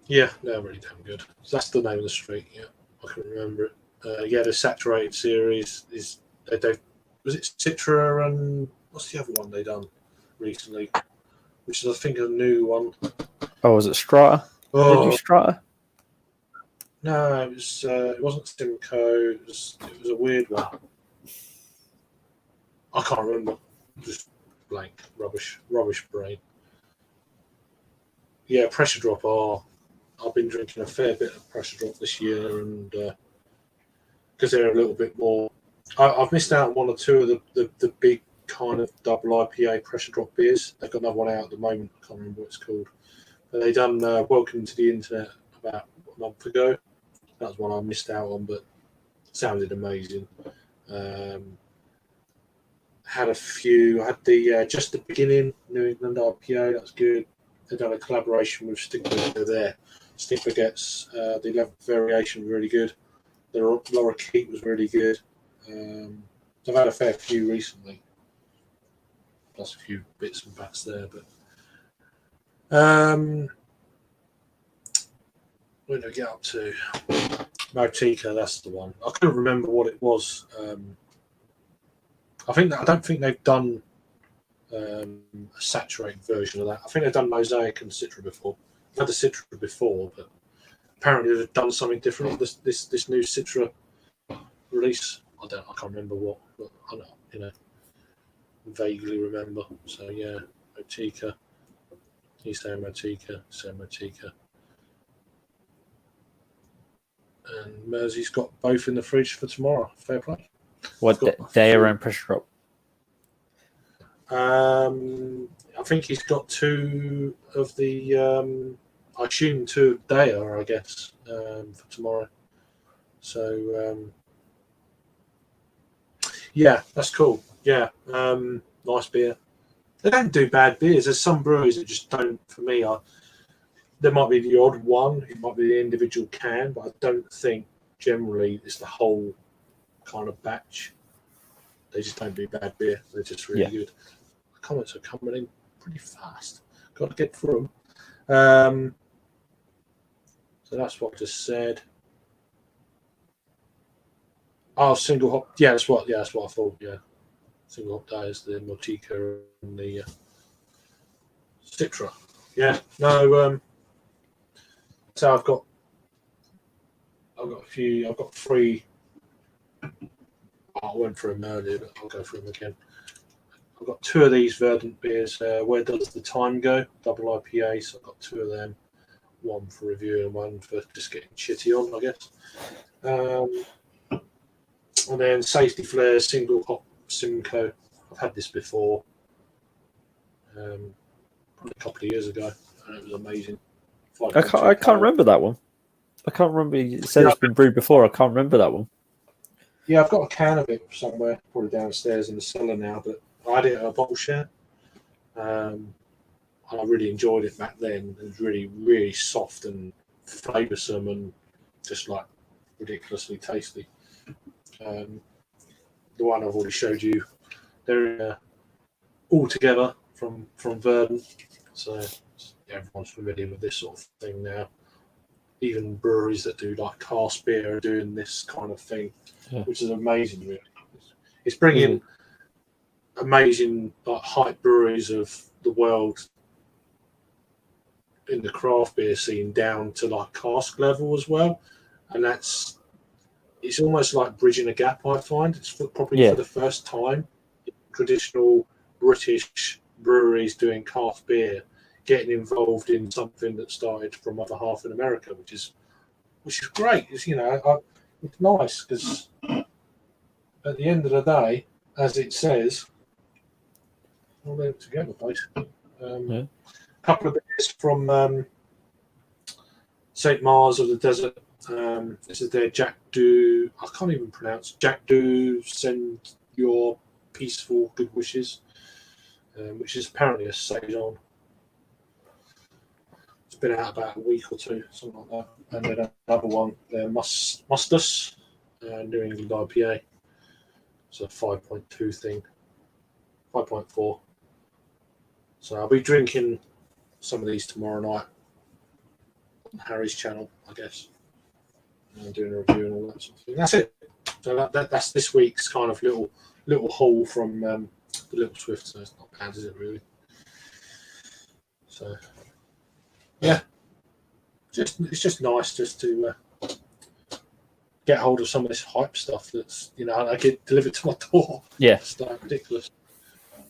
Yeah, they're really damn good. So that's the name of the street. Yeah, I can remember it. The Saturated series is was it Citra and what's the other one they done recently? Which is I think a new one. Oh, was it Strata? Oh, Did you Strata? No, it was. It wasn't Simcoe. It was a weird one. I can't remember. Just blank rubbish brain. Yeah, Pressure Drop. I've been drinking a fair bit of Pressure Drop this year, and because they're a little bit more. I've missed out on 1 or 2 of the big kind of double IPA Pressure Drop beers. They've got another one out at the moment. I can't remember what it's called. But they done Welcome to the Internet about a month ago. That was one I missed out on, but sounded amazing. Had a few. I had the Just the Beginning New England IPA. That's good. They've done a collaboration with Stinkler there. Stinkler gets the 11th variation really good. The Laura Keat was really good. I've had a fair few recently, plus a few bits and bats there. But where did I get up to? Motika, that's the one. I couldn't remember what it was. I don't think they've done a saturated version of that. I think they've done Mosaic and Citra before. I've had the Citra before, but apparently they've done something different. This new Citra release, I can't remember what, but I know, vaguely remember. So yeah, Motika. He's saying Motika. And Mersey's got both in the fridge for tomorrow. Fair play. What day around Pressure Drop? I think he's got 2 of the. I assume 2 of Daya, I guess, for tomorrow. So yeah, that's cool. Yeah, nice beer. They don't do bad beers. There's some breweries that just don't. For me, there might be the odd one. It might be the individual can, but I don't think generally it's the whole kind of batch. They just don't do bad beer. They're just really good. The comments are coming in pretty fast. Got to get through them. So that's what I just said. Oh, single hop. Yeah, that's what I thought. Yeah, single hop day is the Motika and the Citra. Yeah, no. So I've got a few. I've got 3. I went through them earlier, but I'll go through them again. I've got 2 of these Verdant beers. Where Does the Time Go? Double IPA. So I've got 2 of them. 1 for review and 1 for just getting shitty on, I guess. And then Safety Flare Single Hop Simcoe. I've had this before, probably a couple of years ago, and it was amazing. I can't remember that one. I can't remember. You said it's been brewed before. I can't remember that one. Yeah, I've got a can of it somewhere, probably downstairs in the cellar now, but I had it at a bottle share. And I really enjoyed it back then. It was really, really soft and flavoursome and just like ridiculously tasty. The one I've already showed you, they're all together from Verdant, so everyone's familiar with this sort of thing now. Even breweries that do like cask beer are doing this kind of thing, which is amazing. Really, it's bringing amazing like hype breweries of the world in the craft beer scene down to like cask level as well, and it's almost like bridging a gap. I find it's probably for the first time traditional British breweries doing craft beer getting involved in something that started from other half in America, which is great. It's it's nice because at the end of the day, as it says, all they're together basically. A couple of beers from St. Mars of the Desert. This is their Jack Do. I can't even pronounce Jack Do. Send your peaceful good wishes, which is apparently a saison. It's been out about a week or 2, something like that. And then another one, Mustus, New England IPA. It's a 5.2 thing, 5.4. So I'll be drinking some of these tomorrow night on Harry's channel, I guess. And doing a review and all that sort of thing. That's it. So that's this week's kind of little haul from the Little Swift. So it's not bad, is it really? So yeah, it's just nice just to get hold of some of this hype stuff that's I get delivered to my door. Yeah, it's like ridiculous.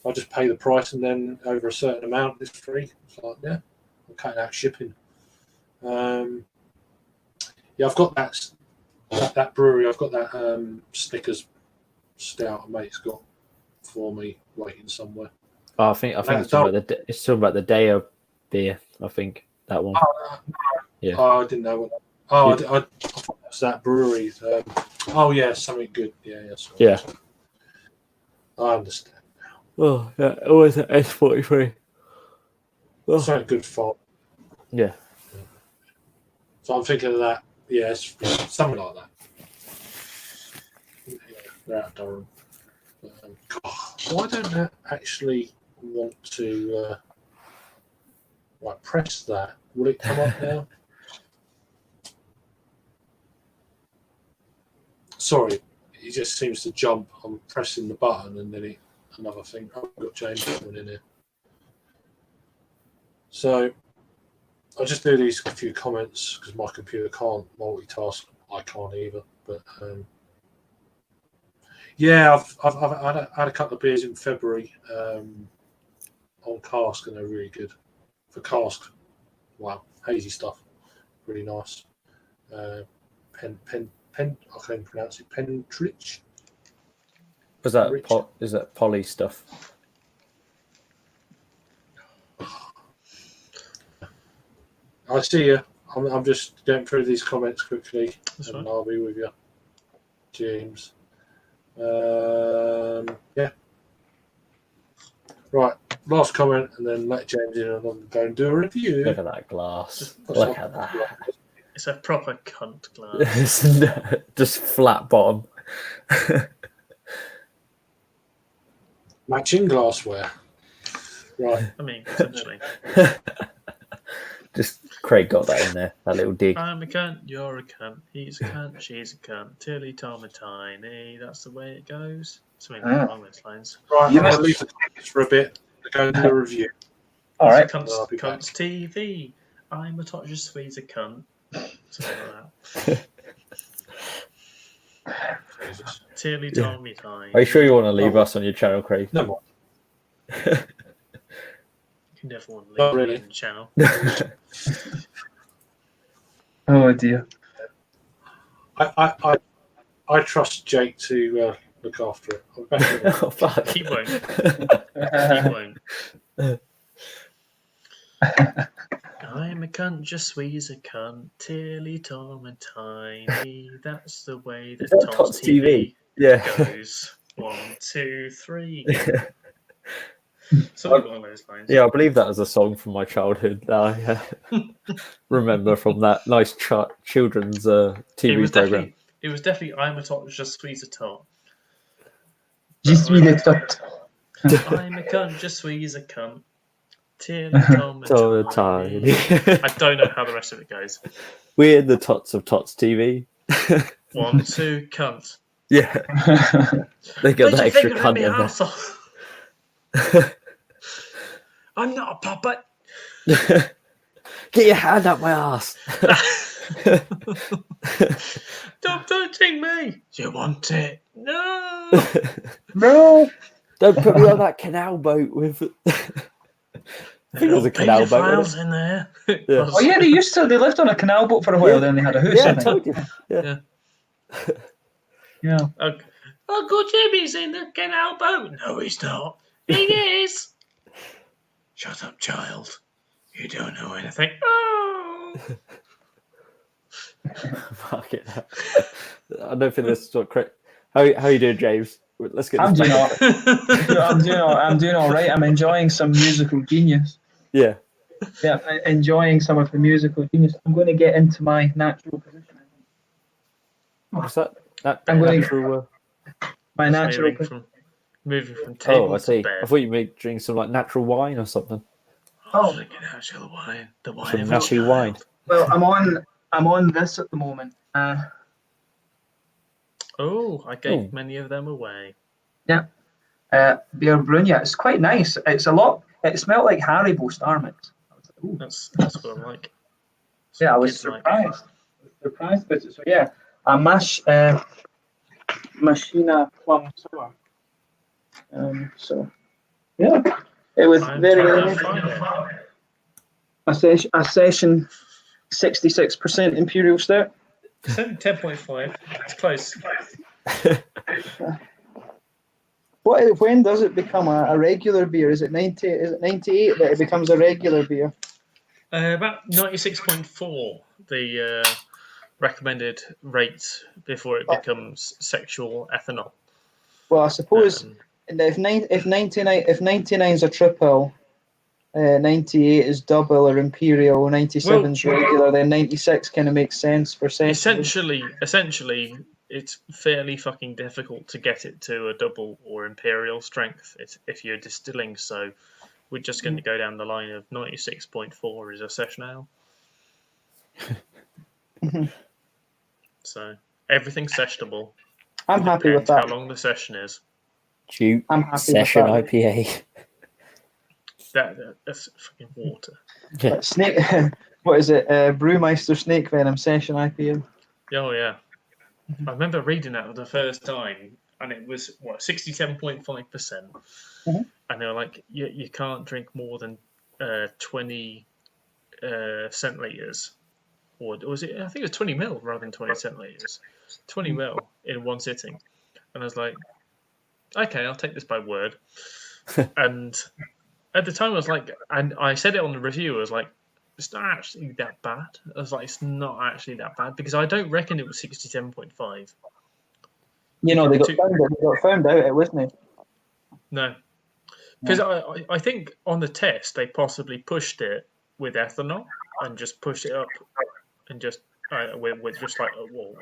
I just pay the price and then over a certain amount it's free. It's like I'm cutting out shipping. I've got that brewery. I've got that Snickers stout a mate's got for me waiting somewhere. I think it's talking about the Deo beer. I think that one. Yeah. Oh, I didn't know what. I thought it was that brewery. Something good. Yeah. I understand now. Oh, yeah, always at S43. Something good for. Yeah. So I'm thinking of that. Yes, something like that. Yeah, they're out of Durham. Why don't I actually want to press that? Will it come up now? Sorry, it just seems to jump. I'm pressing the button and then another thing. I've got James coming in here. So I'll just do these few comments because my computer can't multitask. I can't either. But I've had a couple of beers in February on cask, and they're really good. For cask, wow, hazy stuff, really nice. Pen. I can't pronounce it. Pentrich. Is that poly stuff? I see you. I'm just going through these comments quickly, That's and right. I'll be with you, James. Yeah. Right. Last comment, and then let James in, and I'm going to do a review. Look at that glass. Look at that. It's a proper cunt glass. Just flat bottom. Matching glassware. Right. I mean, essentially. Just Craig got that in there, that little dig. I'm a cunt, you're a cunt, he's a cunt, she's a cunt, Tilly, Tom, and Tiny. That's the way it goes. Something along those lines. Right, I'm going to leave the tickets for a bit to go and do a review. All right. Cunts TV. I'm a Todd Sweet's a cunt. Something like that. Jesus. Tilly Yeah. Tommy time. Are you sure you want to leave us on your channel, Craig? No more. You never want to Not leave really. me on the channel. Oh dear. I trust Jake to look after it. I'll back him up. Oh, fuck. He won't. He won't. I'm a cunt, just sweet as a cunt. Tilly, Tom, and Tiny. That's the way that Is that Tots Tots TV TV? Yeah. goes. 1, 2, 3. Something along those lines. Yeah, I believe that was a song from my childhood that I remember from that nice children's TV program. It was definitely I'm a tot, just sweet as a tot. Just I'm really tot. a cunt, just sweet as a cunt. Tilly, Tom, and So Tiny. tiny. I don't know how the rest of it goes. We're the Tots of Tots TV. 1, 2, cunt. Yeah, they got What that do you extra think of cunt me in there. arsehole? I'm not a puppet. Get your hand up my ass. Stop touching me. Do you want it? No. No. Don't put me on that canal boat with. I think it was a canal boat. Files wasn't in there. Yeah. Oh yeah, they lived on a canal boat for a while. Yeah. Then they had a it? house. Yeah, I I think. told you. Yeah. Yeah. Uncle Jimmy's in the canal boat. No, he's not. He is. Shut up, child. You don't know anything. Oh. Fuck it. I don't think this is what correct. How you doing, James? Let's get I'm this doing back. I'm doing all right. I'm enjoying some musical genius. Yeah. Yeah, enjoying some of the musical genius. I'm going to get into my natural position. What's that? I'm going- Natural, My natural position. Moving from table oh, I to see. bed. I thought you were drinking some like natural wine or something. Oh, look at natural wine. The wine Some of a natural wine. child. Well, I'm on this at the moment. Oh, I gave many of them away. Beer Brunia. It's quite nice. It's a lot. It smelled like Haribo Star Mix. That's what I like. That's Yeah, I what was kids like. surprised with it. So yeah, a Machina Plum Sour. So yeah, it was I'm very trying nice. to find it. A session 66% Imperial Stout. It's only 10.5. It's close. When does it become a regular beer? Is it 90? Is it 98 that it becomes a regular beer? About 96.4, the recommended rate before it becomes sexual ethanol. Well, I suppose Um, if 99 is a triple, 98 is double or imperial, 97 is regular, then 96 kind of makes sense for session. essentially, it's fairly fucking difficult to get it to a double or imperial strength if you're distilling. So we're just going to go down the line of 96.4 is a session ale. So everything's sessionable. I'm happy with Depends that. how long the session is. Duke I'm happy Session with that. IPA. That's fucking water. Yeah. But Snake, what is it? Brewmeister Snake Venom Session IPA. Oh yeah, I remember reading that for the first time, and it was 67.5%, Mhm. and they were like, you can't drink more than 20 centiliters, or was it? I think it was 20 mil rather than 20 centiliters, 20 mil in one sitting, and I was like, okay, I'll take this by word, and at the time I was like, and I said it on the review, I was like, it's not actually that bad. I was like, it's not actually that bad because I don't reckon it was 67.5. You know, they got Two- found out it, wasn't it? No, because I think on the test they possibly pushed it with ethanol and just pushed it up and just with just like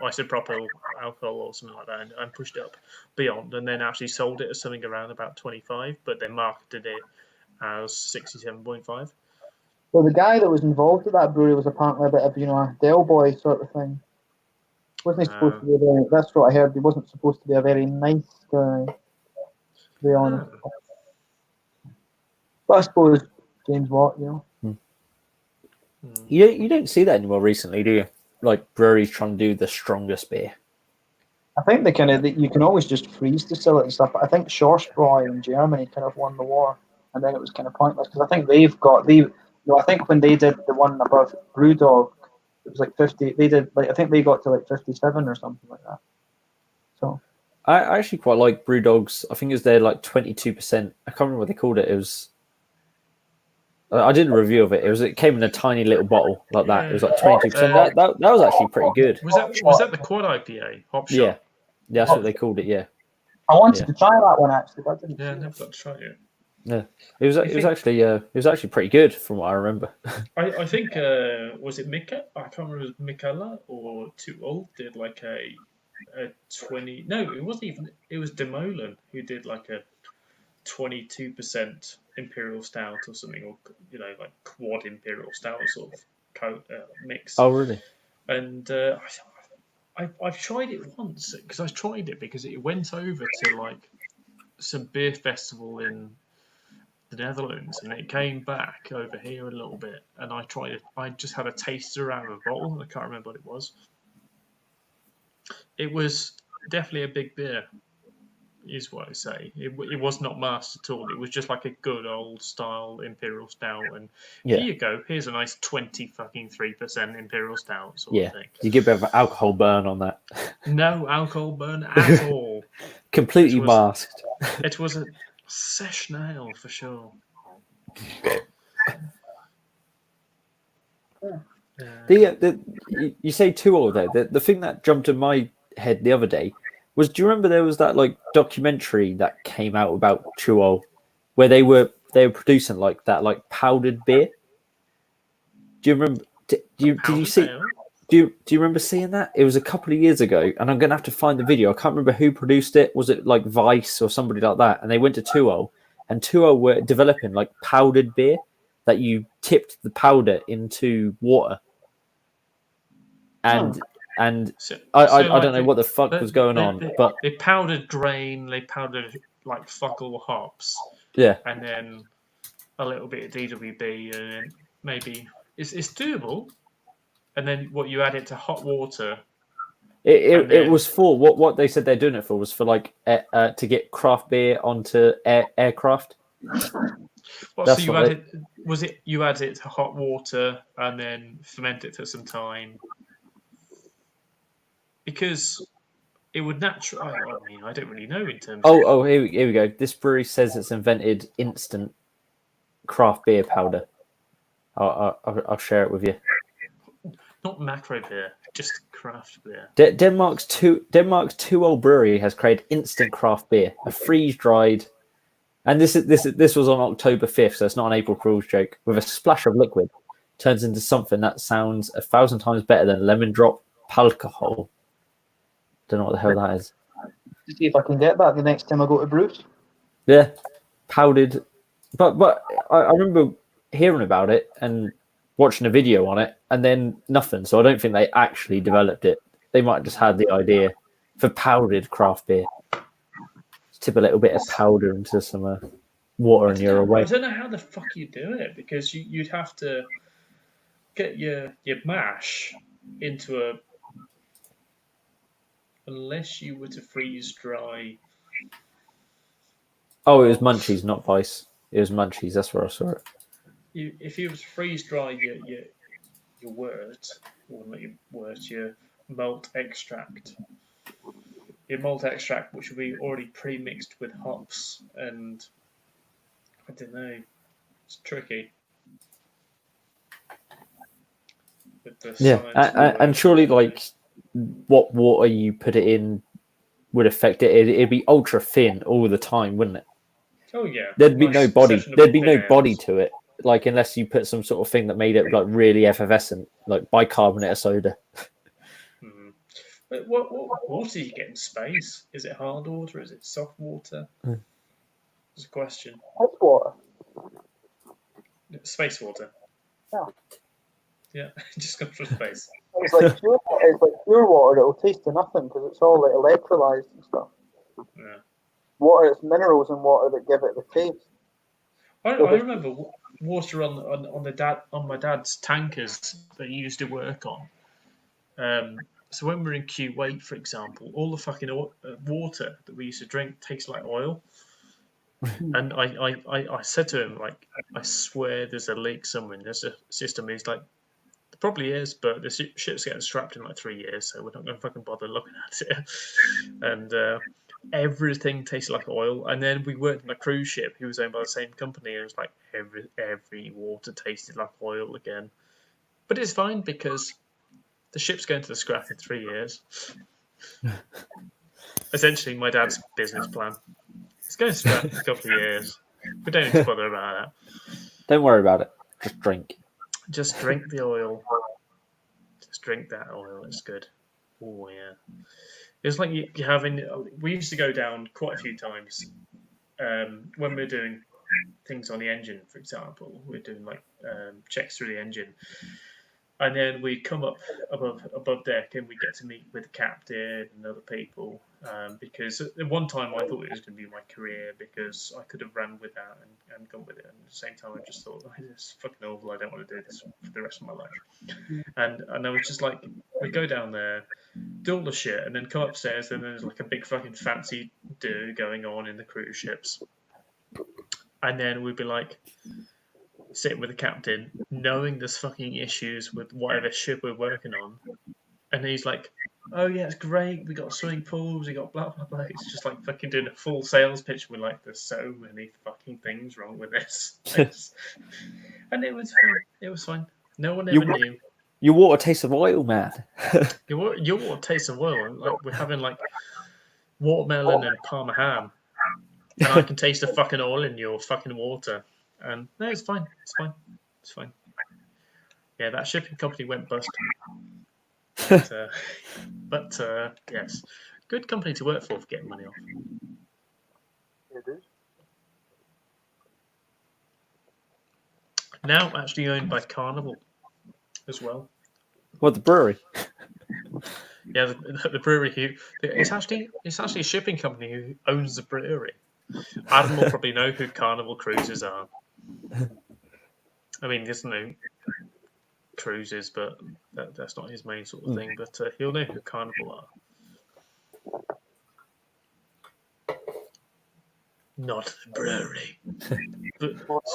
isopropyl alcohol or something like that and pushed it up beyond and then actually sold it as something around about 25, but they marketed it as 67.5. Well, the guy that was involved with that brewery was apparently a bit of, a Del Boy sort of thing. Wasn't he supposed to be a very, that's what I heard, he wasn't supposed to be a very nice guy, to be honest. But I suppose James Watt, You don't see that anymore recently, do you? like breweries trying to do the strongest beer. I think you can always just freeze distill it and stuff. But I think Schwarzbräu in Germany kind of won the war, and then it was kind of pointless because I think I think when they did the one above Brewdog, it was like 50. They did I think they got to like 57 or something like that. So I actually quite like Brewdog's. I think it was their like 22%. I can't remember what they called it. It was. I did a review of it. It came in a tiny little bottle like that. It was like 22%. That was actually pretty good. Was that the quad IPA? Hop Yeah, Shot? that's what they called it. Yeah. I wanted to try that one actually, but I didn't. Yeah, I never got to try it. Yeah, it was actually pretty good from what I remember. I think was it Mika? I can't remember if it was Mikala or Too Old did like a 20. No, it wasn't even. It was Demolen who did like a 22% imperial stout or something, or like quad imperial stout sort of mix. Oh really? And I've tried it once because it went over to like some beer festival in the Netherlands, and it came back over here a little bit, and I tried it. I just had a taster out of a bottle, and I can't remember what it was. It was definitely a big beer, is what I say. It was not masked at all. It was just like a good old style imperial stout, and here you go. Here's a nice 23% imperial stout sort of thing. You get a bit of an alcohol burn on that. No alcohol burn at all. Completely masked. It was a session ale for sure. You say Too Old though. The thing that jumped in my head the other day was, do you remember there was that like documentary that came out about Too Old where they were producing like that like powdered beer? Do you remember? Did you see? Do you remember seeing that? It was a couple of years ago, and I'm going to have to find the video. I can't remember who produced it. Was it like Vice or somebody like that? And they went to Too Old, and Too Old were developing like powdered beer that you tipped the powder into water. And I don't know what the fuck was going on, but they powdered grain, they powdered like fuck all hops. Yeah. And then a little bit of DWB, and then maybe it's doable. And then you add it to hot water. It was for what they said they're doing it for was for like to get craft beer onto aircraft. So you add it? You add it to hot water and then ferment it for some time, because it would naturally. I mean, I don't really know in terms. Here we go. This brewery says it's invented instant craft beer powder. I'll share it with you. Not macro beer, just craft beer. Denmark's Too Old brewery has created instant craft beer, a freeze dried, and this was on October 5th, so it's not an April Fool's joke. With a splash of liquid, turns into something that sounds 1,000 times better than lemon drop alcohol. Don't know what the hell that is. See if I can get that the next time I go to Bruce. Yeah, powdered, but I remember hearing about it and watching a video on it, and then nothing. So I don't think they actually developed it. They might have just had the idea for powdered craft beer. Just tip a little bit of powder into some water and you're away. I don't know how the fuck you do it, because you'd have to get your mash into unless you were to freeze dry. Oh, it was Munchies, not Vice. It was Munchies. That's where I saw it. If you was freeze dry your wort, or not your wort, your malt extract, which will be already pre-mixed with hops, and I don't know, it's tricky. And surely like what water you put it in would affect it. It'd be ultra thin all the time, wouldn't it? Oh yeah. There'd be no body. There'd be no body to it. Like, unless you put some sort of thing that made it like really effervescent, like bicarbonate of soda. But what water do you get in space? Is it hard water? Is it soft water? It's a question. Hot water. Space water. Yeah. Yeah, just come from space. It's like pure water. It'll taste to nothing because it's all like electrolyzed and stuff. Yeah. Water, it's minerals in water that give it the taste. I remember water on my dad's tankers that he used to work on, So when we're in Kuwait, for example, all the fucking water that we used to drink tastes like oil. And I said to him, like, I swear there's a leak somewhere in this system. He's like, there probably is, but the ship's getting scrapped in like 3 years, so we're not going to fucking bother looking at it. And everything tasted like oil. And then we worked on a cruise ship who was owned by the same company. And it was like every water tasted like oil again. But it's fine because the ship's going to the scrap in 3 years. Essentially, my dad's business plan. It's going to scrap in a couple of years. We don't need to bother about that. Don't worry about it. Just drink. Just drink the oil. Just drink that oil. It's good. Oh, yeah. It's like you having. We used to go down quite a few times when we're doing things on the engine, for example. We're doing like checks through the engine. And then we come up above deck and we get to meet with the captain and other people. Because at one time I thought it was going to be my career because I could have ran with that and gone with it. And at the same time I just thought, oh, this is fucking awful. I don't want to do this for the rest of my life. And I was just like, we go down there, do all the shit, and then come upstairs and there's like a big fucking fancy do going on in the cruise ships. And then we'd be like, sitting with the captain, knowing there's fucking issues with whatever ship we're working on, and he's like, "Oh yeah, it's great. We got swimming pools. We got blah blah blah." It's just like fucking doing a full sales pitch. We're like, "There's so many fucking things wrong with this," and it was fine. It was fine. No one ever knew. Your water tastes of oil, man. Your water tastes of oil. Like we're having like watermelon and Parma ham, and I can taste the fucking oil in your fucking water. And no, it's fine. It's fine. It's fine. Yeah, that shipping company went bust. But yes, good company to work for getting money off. It is. Now actually owned by Carnival as well. What, the brewery? Yeah, the brewery. It's actually a shipping company who owns the brewery. Adam will probably know who Carnival Cruises are. I mean, there's no cruises, but that's not his main sort of thing. But he'll know who Carnival are. Not the brewery.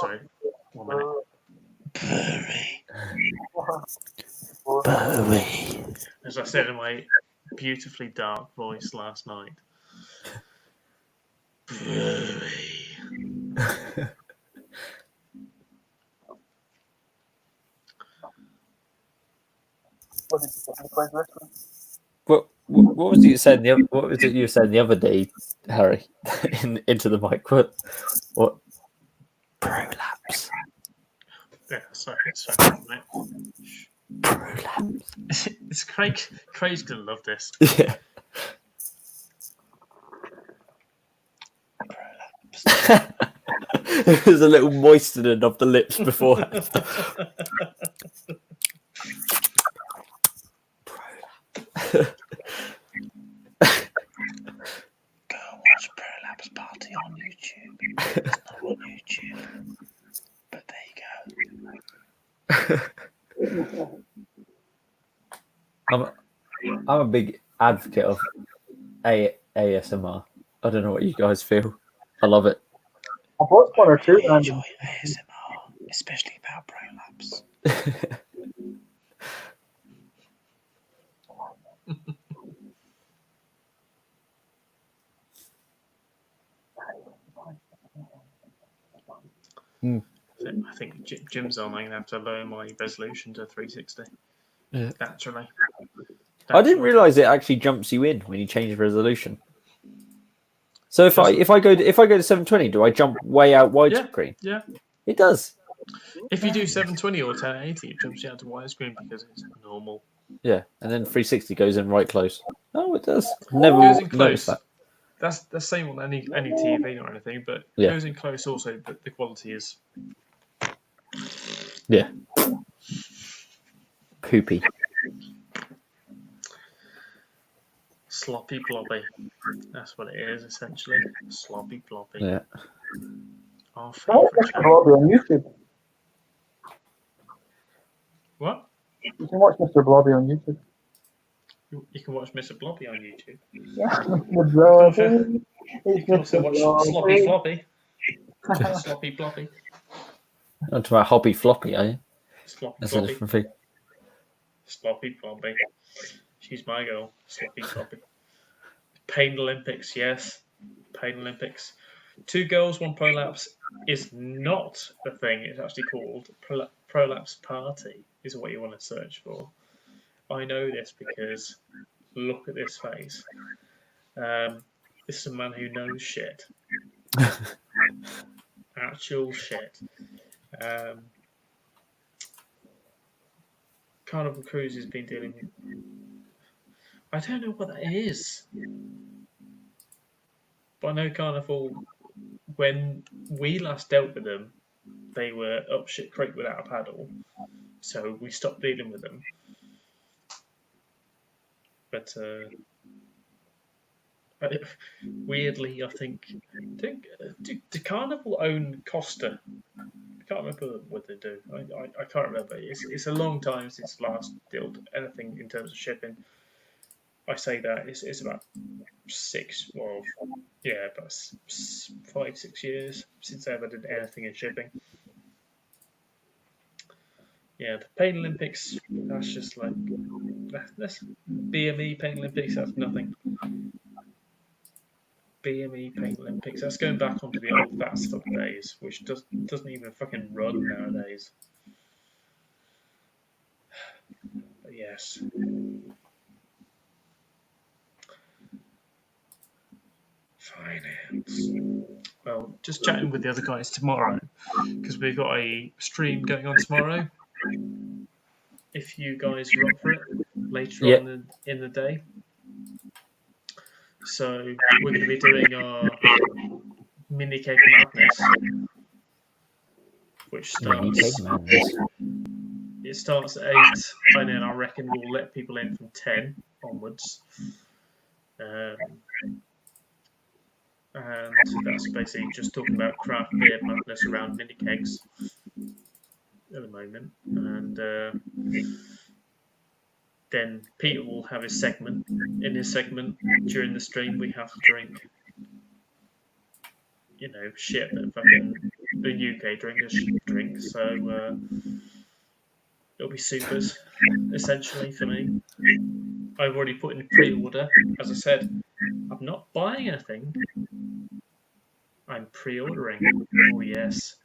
Sorry, 1 minute. Brewery. As I said in my beautifully dark voice last night. Brewery. What was it you said? What was it you said the other day, Harry? Into the mic. What? Prolapse. Yeah, sorry, mate. Prolapse. It's Craig. Craig's gonna love this. Yeah. There's a little moistening of the lips beforehand. Go watch Prolapse Party on YouTube. It's not on YouTube, but there you go. I'm a big advocate of ASMR. I don't know what you guys feel. I love it. I've watched one or two. I enjoy ASMR, especially about prolapse. I think Jim's on. I'm going to have to lower my resolution to 360. Yeah. Naturally. I didn't realise it actually jumps you in when you change resolution. So if I go to 720, do I jump way out widescreen? Yeah. It does. If you do 720 or 1080, it jumps you out to widescreen because it's normal. Yeah, and then 360 goes in right close. Oh, it does. Never goes in close. noticed that. That's the same on any TV or anything, but Yeah. it goes in close also, but the quality is Poopy. sloppy blobby. That's what it is essentially. Sloppy blobby. Yeah. Our Watch favourite Mr. channel. Blobby on YouTube. What? You can watch Mr. Blobby on YouTube. You can watch Mr. Blobby on YouTube. The Blobby. You can also watch Sloppy Floppy. Sloppy Floppy. Not to my hobby floppy, are you? Sloppy That's a Floppy. different thing. Sloppy Floppy. She's my girl. Sloppy Floppy. Pain Olympics, yes. Pain Olympics. 2 girls, 1 prolapse is not the thing. It's actually called Prolapse Party, is what you want to search for. I know this because look at this face. This is a man who knows shit. Actual shit. Carnival Cruise has been dealing with. I don't know what that is. But I know Carnival, when we last dealt with them, they were up shit creek without a paddle. So we stopped dealing with them. But weirdly, I think do Carnival own Costa? I can't remember what they do. I can't remember. It's a long time since last dealt anything in terms of shipping. I say that it's about 5-6 years since I ever did anything in shipping. Yeah, the Pain Olympics, that's just like that's BME Pain Olympics. That's nothing. BME Pain Olympics. That's going back onto the old Fast Fuck days, which doesn't even fucking run nowadays. But yes. Finance. Well, just chatting with the other guys tomorrow, because we've got a stream going on tomorrow. If you guys are up for it later on in the day. So we're going to be doing our mini cake madness, which starts. It starts at 8, and then I reckon we'll let people in from 10 onwards. And that's basically just talking about craft beer madness around mini kegs at the moment. And then Peter will have his segment. In his segment, during the stream, we have to drink, shit that fucking the UK drinkers drink. So it'll be supers, essentially, for me. I've already put in pre-order. As I said, I'm not buying anything. I'm pre-ordering. Oh, yes.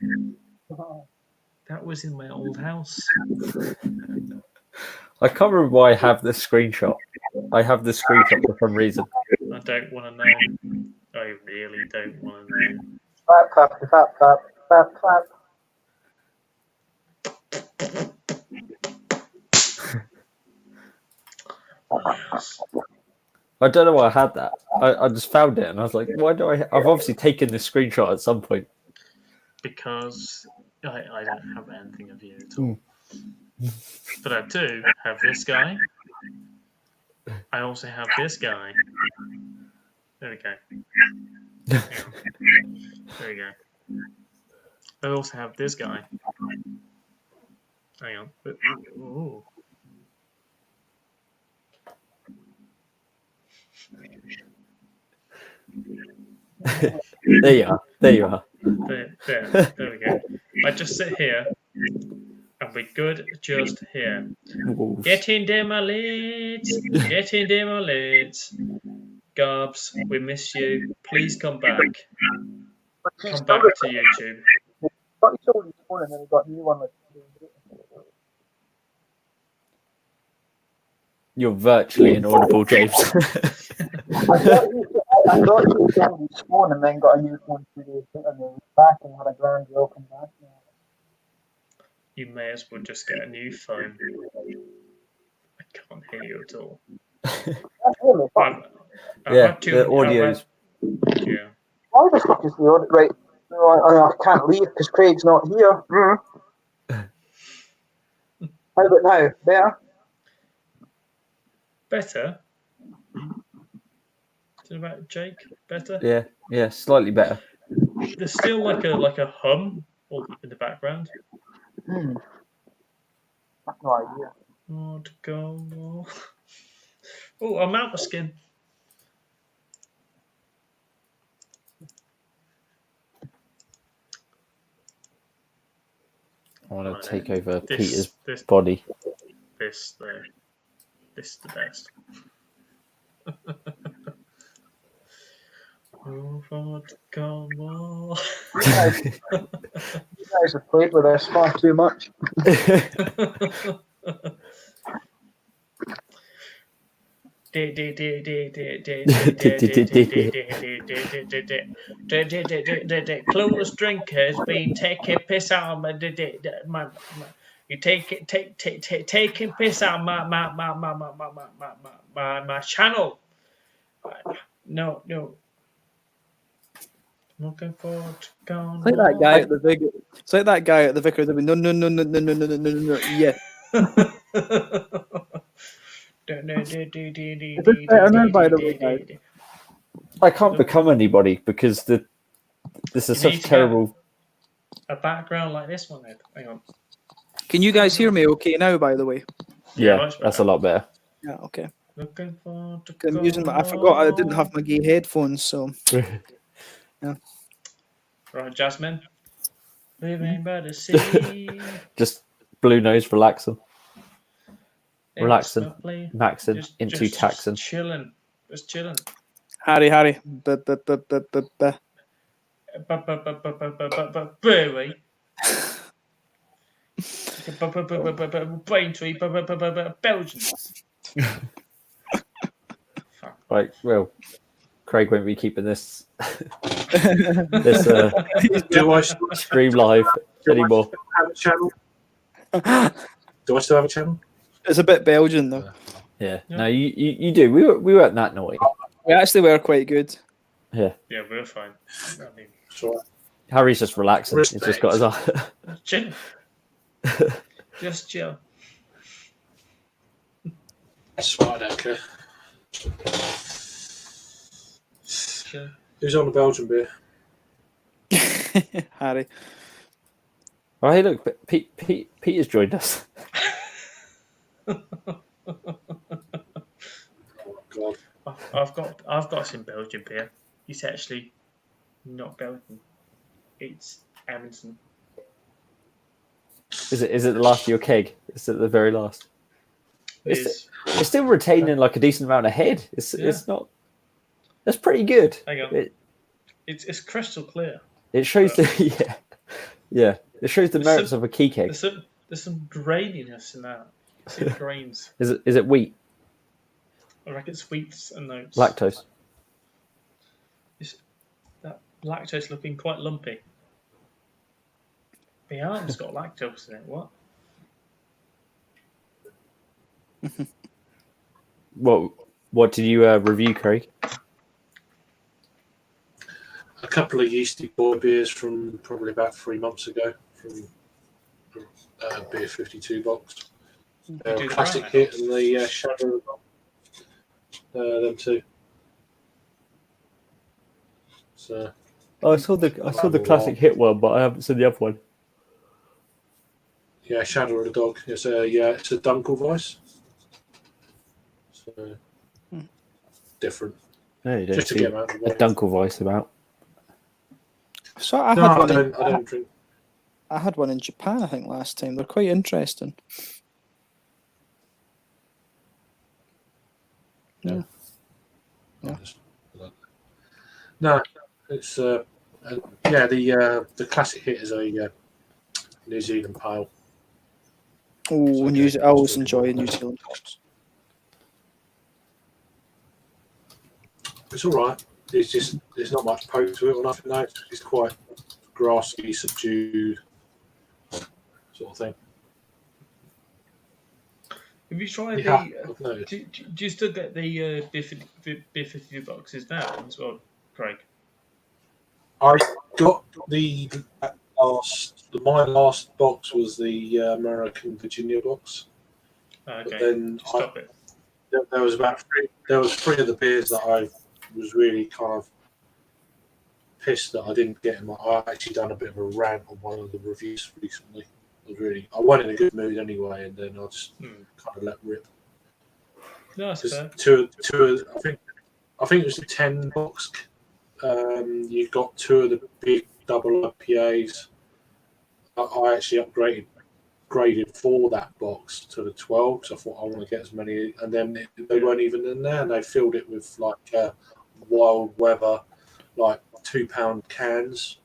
That was in my old house. I can't remember why I have this screenshot. I have this screenshot for some reason. I don't want to know. I really don't want to know. Clap, clap, clap, clap, clap, Yes. I don't know why I had that. I just found it and I was like, why do I? I've obviously taken this screenshot at some point. Because I don't have anything of you at all. But I do have this guy. I also have this guy. There we go. There we go. I also have this guy. Hang on. Ooh. There you are. There you are. There we go. I just sit here and we're good just here. Wolves. Get in there, my lads. Get in there, my lads. Garbs, we miss you. Please come back. Come back to YouTube. Got his old phone and then he got a new one. You're virtually inaudible, James. I thought he was on his phone and then got a new phone 2 days later and then was back and had a grand welcome back. You may as well just get a new phone. I can't hear you at all. The audio's... Yeah. Why the fuck is the audio? Right. No, I can't leave because Craig's not here. How about now? Better? Better? Is it about Jake? Better? Yeah, slightly better. There's still like a hum in the background. I've no idea. Oh, to go. Oh, I'm out of skin. I want to take over This- Peter's this- body. This is the best. Oh, come on. You guys have played with us far too much. Clueless drinkers been taking piss out of my you taking piss out of my channel. No. Looking forward to going. It's like that guy at the vicar. It's like that guy at the vicar. No. Yeah. Is this better now, by the way, guys? I can't become anybody because this is You such need to terrible. A background like this one, Ed. Hang on. Can you guys hear me okay now, by the way? Yeah, much that's a lot better. Yeah, okay. Looking forward to I'm using I forgot I didn't have my gay headphones, so Right, Jasmine. Living by the sea. Just blue nose, relaxing, It's Relaxing. lovely. maxing into taxing. Just chilling. Just chilling. Harry. Brewery. Braintree. Belgium. Right, well, Craig won't be keeping this this Do I stream live anymore. have a channel? Do I still have a channel? It's a bit Belgian though. Yeah, no, you do. We weren't that naughty. We actually were quite good. Yeah, Yeah, we're fine. I mean, It's all right. Harry's just relaxing. He's just got his eye. chill. Just chill. That's fine, I don't care. Chill. Who's on the Belgian beer? Harry. Oh, hey, look, Peter's joined us. Oh, God. I've got some Belgian beer. It's actually not Belgian. It's Amundsen. Is it the last of your keg? Is it the very last? It's It's still retaining like a decent amount of head. It's not. That's pretty good. hang on. It's crystal clear. It shows the yeah. It shows the There's merits some- of a key keg. There's some graininess in that. It's in grains. Is it wheat, I reckon it's wheats and notes. lactose? That lactose looking quite lumpy. The arm's got lactose in it. What? What did you review, Craig? A couple of yeasty boy beers from probably about 3 months ago from Beer 52 box. Do the Classic brown Hit ales. and the Shadow. Them two. So Oh, I saw the classic hit one, but I haven't seen the other one. yeah, Shadow of the Dog. It's a Dunkelweiss. So different. No, you don't Just to see get them out of the a way. Dunkel voice about. So I No, had I one. don't drink. I had one in Japan, I think, last time. They're quite interesting. Yeah. Yeah. No, it's the Classic Hit is a New Zealand pale. Oh, okay. I always enjoy New Zealand pops. It's all right. There's not much poke to it or nothing. No, it's quite grassy, subdued sort of thing. Have you tried Yeah, the? I've noticed. Do you still get the beer 52 boxes now as well, Craig? I got my last box was the American Virginia box. Okay. But then Stop it. there was three of the beers that I was really kind of pissed that I didn't get them. I actually done a bit of a rant on one of the reviews recently. I wasn't in a good mood anyway, and then I just kind of let rip. No, that's fair. I think it was a 10 box. You got 2 of the big double IPAs. I actually graded for that box to the 12, so I thought I want to get as many, and then they weren't even in there, and they filled it with like wild weather, like £2 cans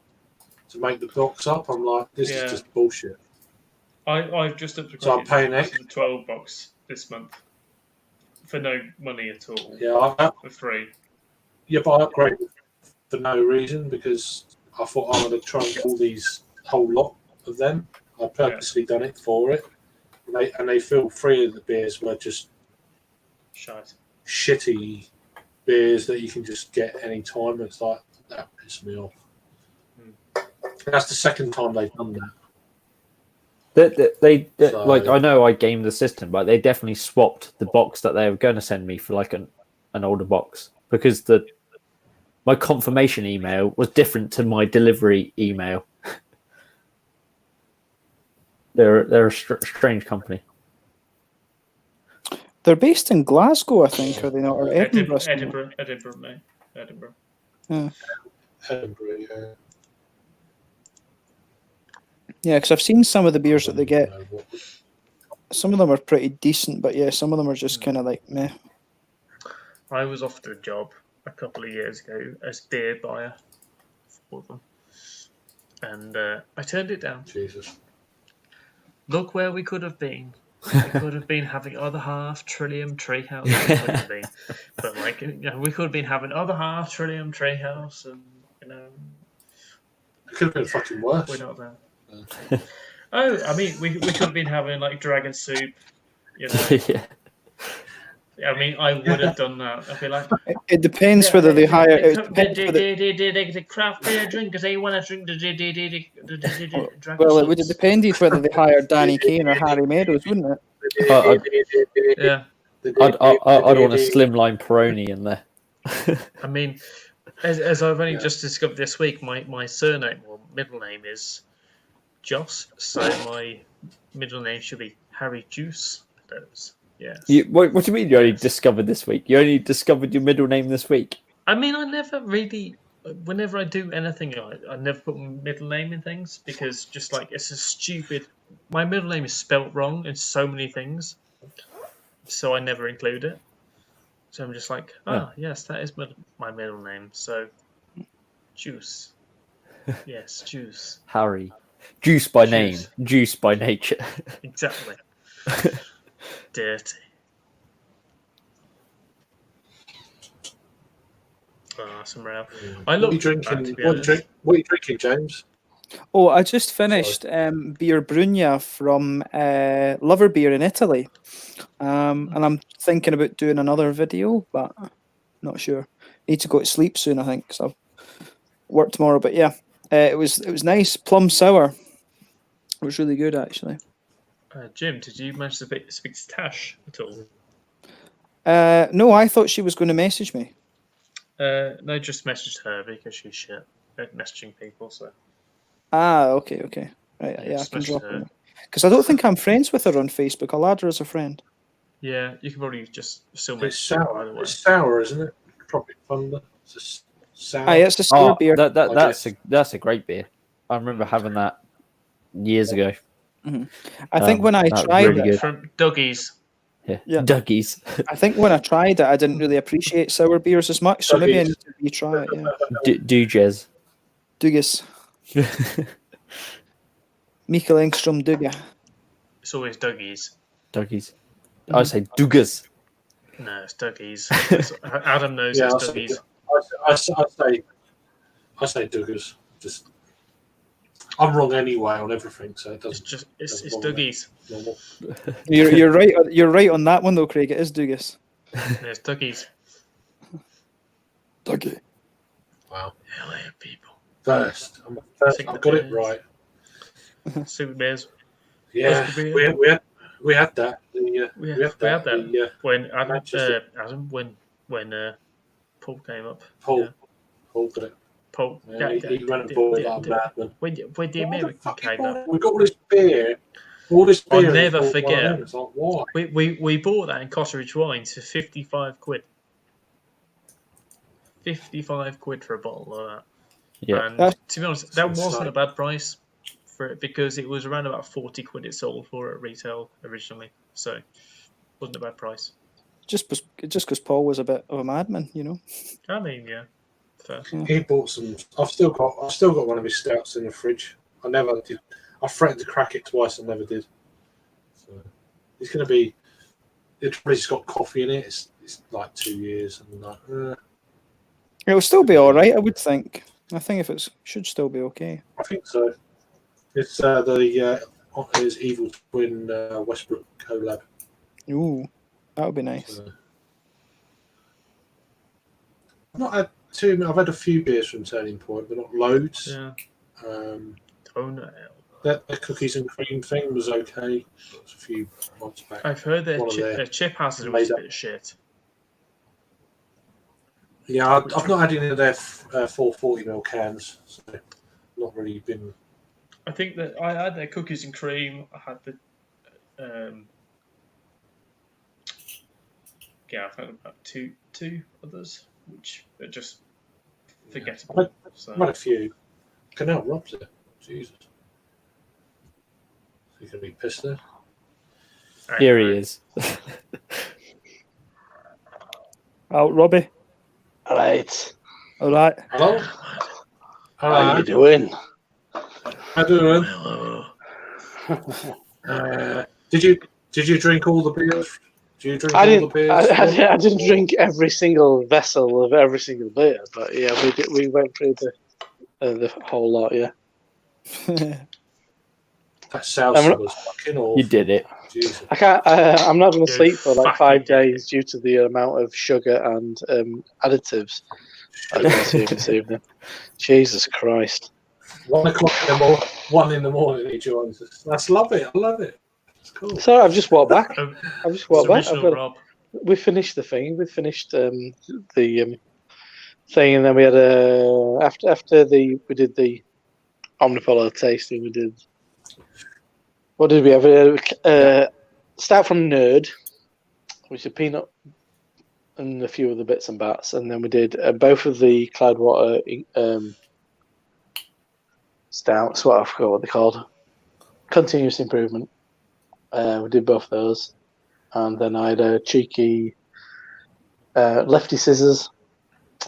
to make the box up. I'm like, this is just bullshit. I've just upgraded So I'm paying to the 12 box this month for no money at all. Yeah, for free. Yeah, but I upgraded for no reason because I thought I'm going to try and get all these whole lot of them. I purposely done it for it, and they feel 3 of the beers were just shitty beers that you can just get any time. It's like that pissed me off. That's the second time they've done that. They like, I know I gamed the system, but they definitely swapped the box that they were going to send me for like an older box because my confirmation email was different to my delivery email. They're a strange company. They're based in Glasgow, I think, are they not? Or Edinburgh? Edinburgh, mate. Edinburgh. Yeah. Edinburgh, yeah. Yeah, because I've seen some of the beers that they get. Some of them are pretty decent, but yeah, some of them are just kind of like meh. I was offered a job a couple of years ago as beer buyer for them, and I turned it down. Jesus. Look where we could have been. We could have been having other half Trillium Treehouse. We could have been, but like we could have been having other half Trillium Treehouse, and it could have been fucking worse. We're not there. I mean, we could have been having like dragon soup. Yeah. I mean, I would have done that. I'd be like, it depends whether they hire. The craft beer drinkers, they want to drink the dragon. Well, it would have depended whether they hired Danny Kane or Harry Meadows, wouldn't it? Yeah. I'd want a slimline Peroni in there. I mean, as I've only just discovered this week, my surname or middle name is Joss, so my middle name should be Harry Juice. Yes. What do you mean you only discovered this week? You only discovered your middle name this week? I mean, I never really, whenever I do anything, I never put my middle name in things because just like, it's a stupid, my middle name is spelt wrong in so many things, so I never include it. So I'm just like, yes, that is my middle name, so Juice. Yes, Juice. Harry. Juice by name, juice by nature. Exactly. Dirty. Some row. What are you drinking? What are you drinking, James? Oh, I just finished Beer Brugna from Lover Beer in Italy, and I'm thinking about doing another video, but not sure. Need to go to sleep soon, I think, so I'll work tomorrow. But yeah, it was nice, plum sour. It was really good, actually. Jim, did you manage to speak to Tash at all? No, I thought she was going to message me. No, just messaged her because she's shit at messaging people. So. Okay. Right, yeah, I can drop her. Because I don't think I'm friends with her on Facebook. I'll add her as a friend. Yeah, you can probably just still message. It's sour. It's sour, isn't it? Tropic Thunder. It's sour. It's a sour beer. That's a great beer. I remember having that years ago. Mm-hmm. I think when I tried it from Dougie's. Yeah. Dougie's. I think when I tried it, I didn't really appreciate sour beers as much, so maybe I need to retry it. Yeah. Duges. Dugas. Mikael Engström Duga. It's always Dougie's. Dougie's. I say Dugas. No, it's Dougie's. Adam knows it's Dougie's. I say Dugas. Just. I'm wrong anyway on everything, so it doesn't. It's Dougie's. You're right. You're right on that one though, Craig. It is Dugas. It's Dougie's. Dougie. Wow. LA people. First. I got it right. Super Bears. Yeah, we had that. We had that. When Adam when Paul came up. Paul got it. Paul, he ran a ball like a madman. When the American came up. We got all this beer. All this beer. I'll and never it's all one of forget. them. It's like, why? We bought that in Cotteridge Wines for 55 quid. 55 quid for a bottle of that. Yeah. And to be honest, that It's wasn't like- a bad price for it because it was around about 40 quid it sold for at retail originally. So it wasn't a bad price. Just because Paul was a bit of a madman, you know. I mean, yeah. Fair. He bought some. I've still got one of his stouts in the fridge. I never did. I threatened to crack it twice and never did. So it's going to be. It's probably just got coffee in it. It's like 2 years and like. It'll still be all right, I would think. I think if it should still be okay. I think so. It's his Evil Twin Westbrook collab. Ooh, that would be nice. So. I've not had I've had a few beers from Turning Point, but not loads. Yeah. That the cookies and cream thing was okay. That was a few months back. I've heard One of their chip hazard was a bit shit. Yeah, I've not had any of their 440ml cans, so not really been. I think that I had their cookies and cream. I had the I've had about two others, which are just forgettable. So. I've had a few. Canal robs it. Jesus. You're going to be pissed there. Here he is. Oh, Robbie. All right. All right. Hello? How you doing? How you doing? Did you drink all the beers? Did you drink I all didn't. the beers? I didn't drink every single vessel of every single beer, but yeah, we went through the whole lot. Yeah. That salsa was fucking awful. You did it. Jesus. I can't. I'm not going to Dude, sleep for like fucking 5 days due to the amount of sugar and additives I consumed this evening. Jesus Christ! 1 o'clock in the morning. 1 in the morning. He joins us. I love it. I love it. It's cool. So I've just walked back. Um, I've just walked back. original Rob. We finished the thing. We finished the thing, and then we had after we did the Omnipolo tasting. We did. What did we have? Start from Nerd, which is peanut and a few other bits and bats, and then we did both of the Cloudwater stouts. What I forgot what they're called. Continuous improvement. We did both those, and then I had a cheeky Lefty Scissors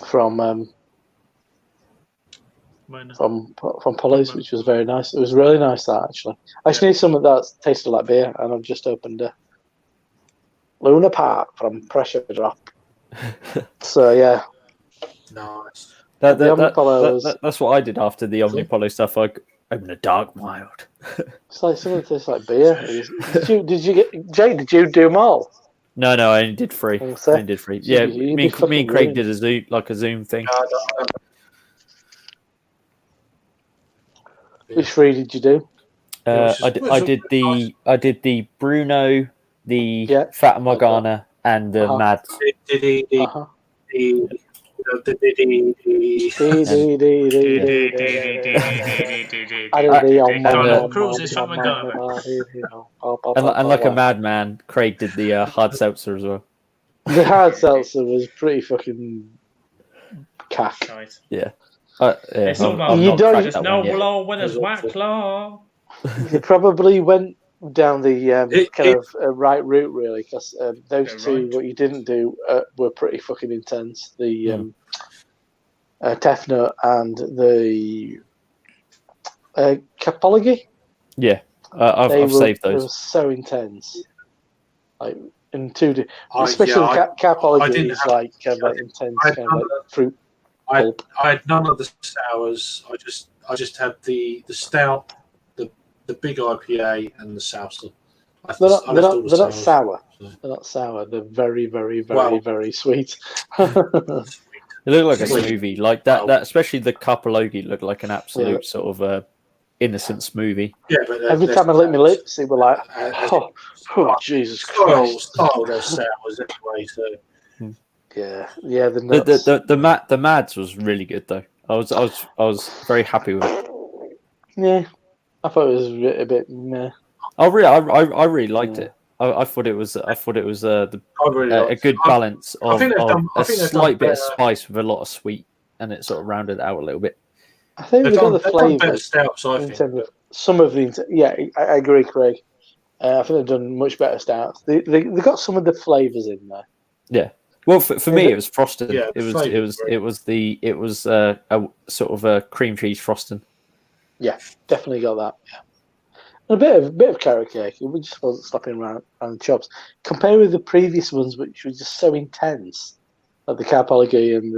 from Polly's, which was very nice. It was really nice, that actually. I just need something that tasted like beer, and I've just opened a Luna Park from Pressure Drop. So yeah, Nice. That's what I did after the Omnipolo stuff. I opened a Dark Mild. it's like something that tastes like beer. Did you get Jay? Did you do them all? No, I only did 3. Oh, so- I only did 3. Yeah, you'd me be and fucking Craig ruined. did a Zoom thing. Which 3 did you do? I did the Bruno, the Yeah. Fata Morgana, and the Uh-huh. Mads. Did he? Uh-huh. Tom Cruise is from Ghana. And like a madman, Craig did the hard seltzer as well. The hard seltzer was pretty fucking cack. Nice. Yeah. It's all about You don't- just no blow when it's white claw. You probably went down the right route, really, because those Yeah, two, right. what you didn't do, were pretty fucking intense. The Tefnut and the Capology. Yeah. I've saved They were those. so intense. Like in 2D, I especially Capology didn't is have- like very intense, I kind of like fruit. I pulp. had none of the sours. I just had the stout, the big IPA, and the salsa. They're not sours. sour. So. They're not sour. They're very, very, very, Well- very sweet. It looked like a Sweet. smoothie. Like that especially the Capology looked like an absolute Yeah. sort of innocent smoothie. Yeah, but Every time I licked my lips, it was like, oh, Jesus Christ. those sours anyway. So Yeah, the nuts. The Mads was really good though. I was very happy with it. Yeah, I thought it was a bit meh. I really liked it. I thought it was I really a liked good it. balance of, think they've done- I a think they've done slight bit of better. spice with a lot of sweet, and it sort of rounded it out a little bit. I think They've they've got done, the they've done better flavours stouts, I in think. terms of some of the. Yeah, I agree, Craig. I think they've done much better stouts. They got some of the flavours in there. Yeah. Well, for me, it was frosting. Yeah, it was flavour's great. a sort of a cream cheese frosting. Yeah, definitely got that. Yeah. And a bit of carrot cake. We just wasn't slapping around the chops. Compared with the previous ones, which were just so intense, like the Carpaligy and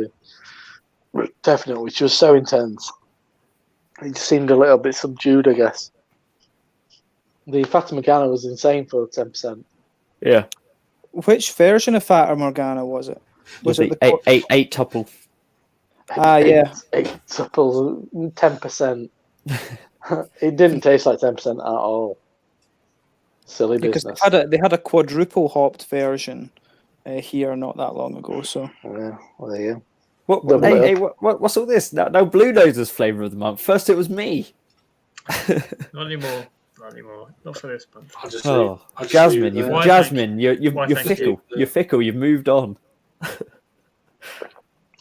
the Definite, which was so intense, it just seemed a little bit subdued, I guess. The Fata Morgana was insane for 10%. Yeah. Which version of Fata Morgana was it? Was it the eight tuple? Yeah. 8 supples, 10%. It didn't taste like 10% at all. Silly Because business. they had a quadruple hopped version here not that long ago. So Yeah, well, there you What? Double it Hey, what's all this? No, Blue Nose's flavour of the month. First, it was me. Not anymore. Not anymore. Not for this month. I just Oh, I just Jasmine, leave it Why there. Jasmine, you're Why, thank fickle. you. You're fickle. You've moved on.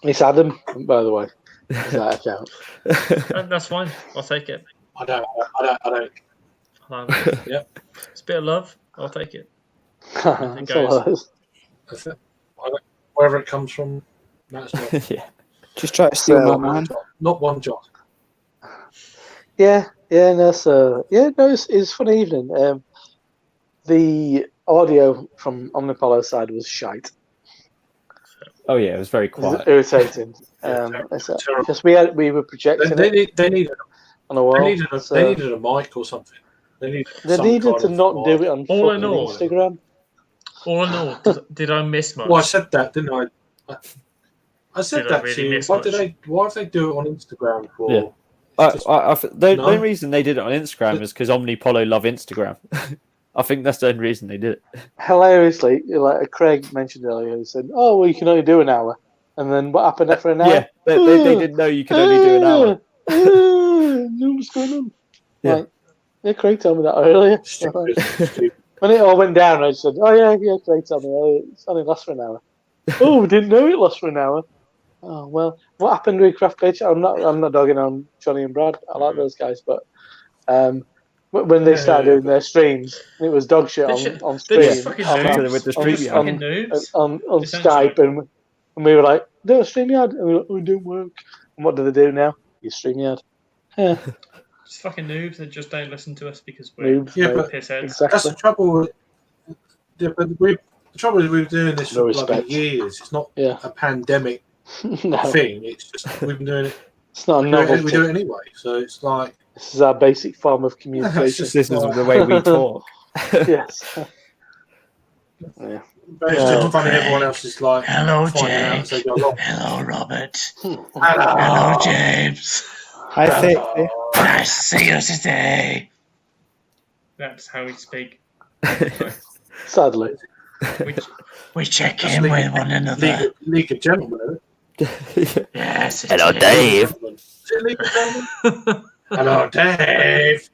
It's Adam, by the way. Does that account? That's fine. I'll take it. I don't. Yep. It's a bit of love. I'll take it. That's all it is. That's it. Wherever it comes from, that's not. Yeah. just try to steal So, my man. Not one jot. Yeah, no, it's fun evening. The audio from Omnipolo's side was shite. Oh yeah, it was very It was quiet. irritating. Terrible. Because we were projecting They it needed on a wall. they needed a mic or something. They needed to not do it on All in fucking all. Instagram. All in all, did I miss much? Well, I said that, didn't I? I said Did I that really to you. miss Why much? did they? Why have they do it on Instagram for? Yeah. The No. only reason they did it on Instagram is because Omnipolo love Instagram. I think that's the only reason they did it. Hilariously, like Craig mentioned earlier, he said, "Oh, well, you can only do an hour." And then what happened after an hour? Yeah, they didn't know you could only do an hour. What's going on? Yeah. Like, yeah, Craig told me that earlier. Stupid. When it all went down, I said, "Oh yeah, Craig told me it only lasts for an hour." Oh, we didn't know it lasts for an hour. Oh well, what happened with Craft Pitch? I'm not dogging on Johnny and Brad. I like those guys, but when they started doing their streams, it was dog shit on stream, They're just fucking on, noobs. with the They're just StreamYard. fucking noobs. on Essentially. Skype, and we were like, "No, StreamYard," and we were like, "Oh, it didn't work." And what do they do now? Use StreamYard. Yeah, Just fucking noobs that just don't listen to us because we're noobs. Yeah, mate. but pissheads. Exactly. that's the trouble. Yeah, but the trouble is we've been doing this No for bloody respect. years. It's not Yeah. a pandemic No, thing. It's just we've been doing it. it's not a We novelty. do it anyway. So it's like This is our basic form of it's communication. just This is the way we talk. Yes. Yeah. But it's just funny. Everyone else is like Hello, finding out as they go along. Hello, Robert. Hello. James. I think Nice to see you today. That's how we speak. Sadly. We check That's in League- with one another. League of Gentlemen. Yes. Hello, Dave. Is it League of Gentlemen? Hello, Dave.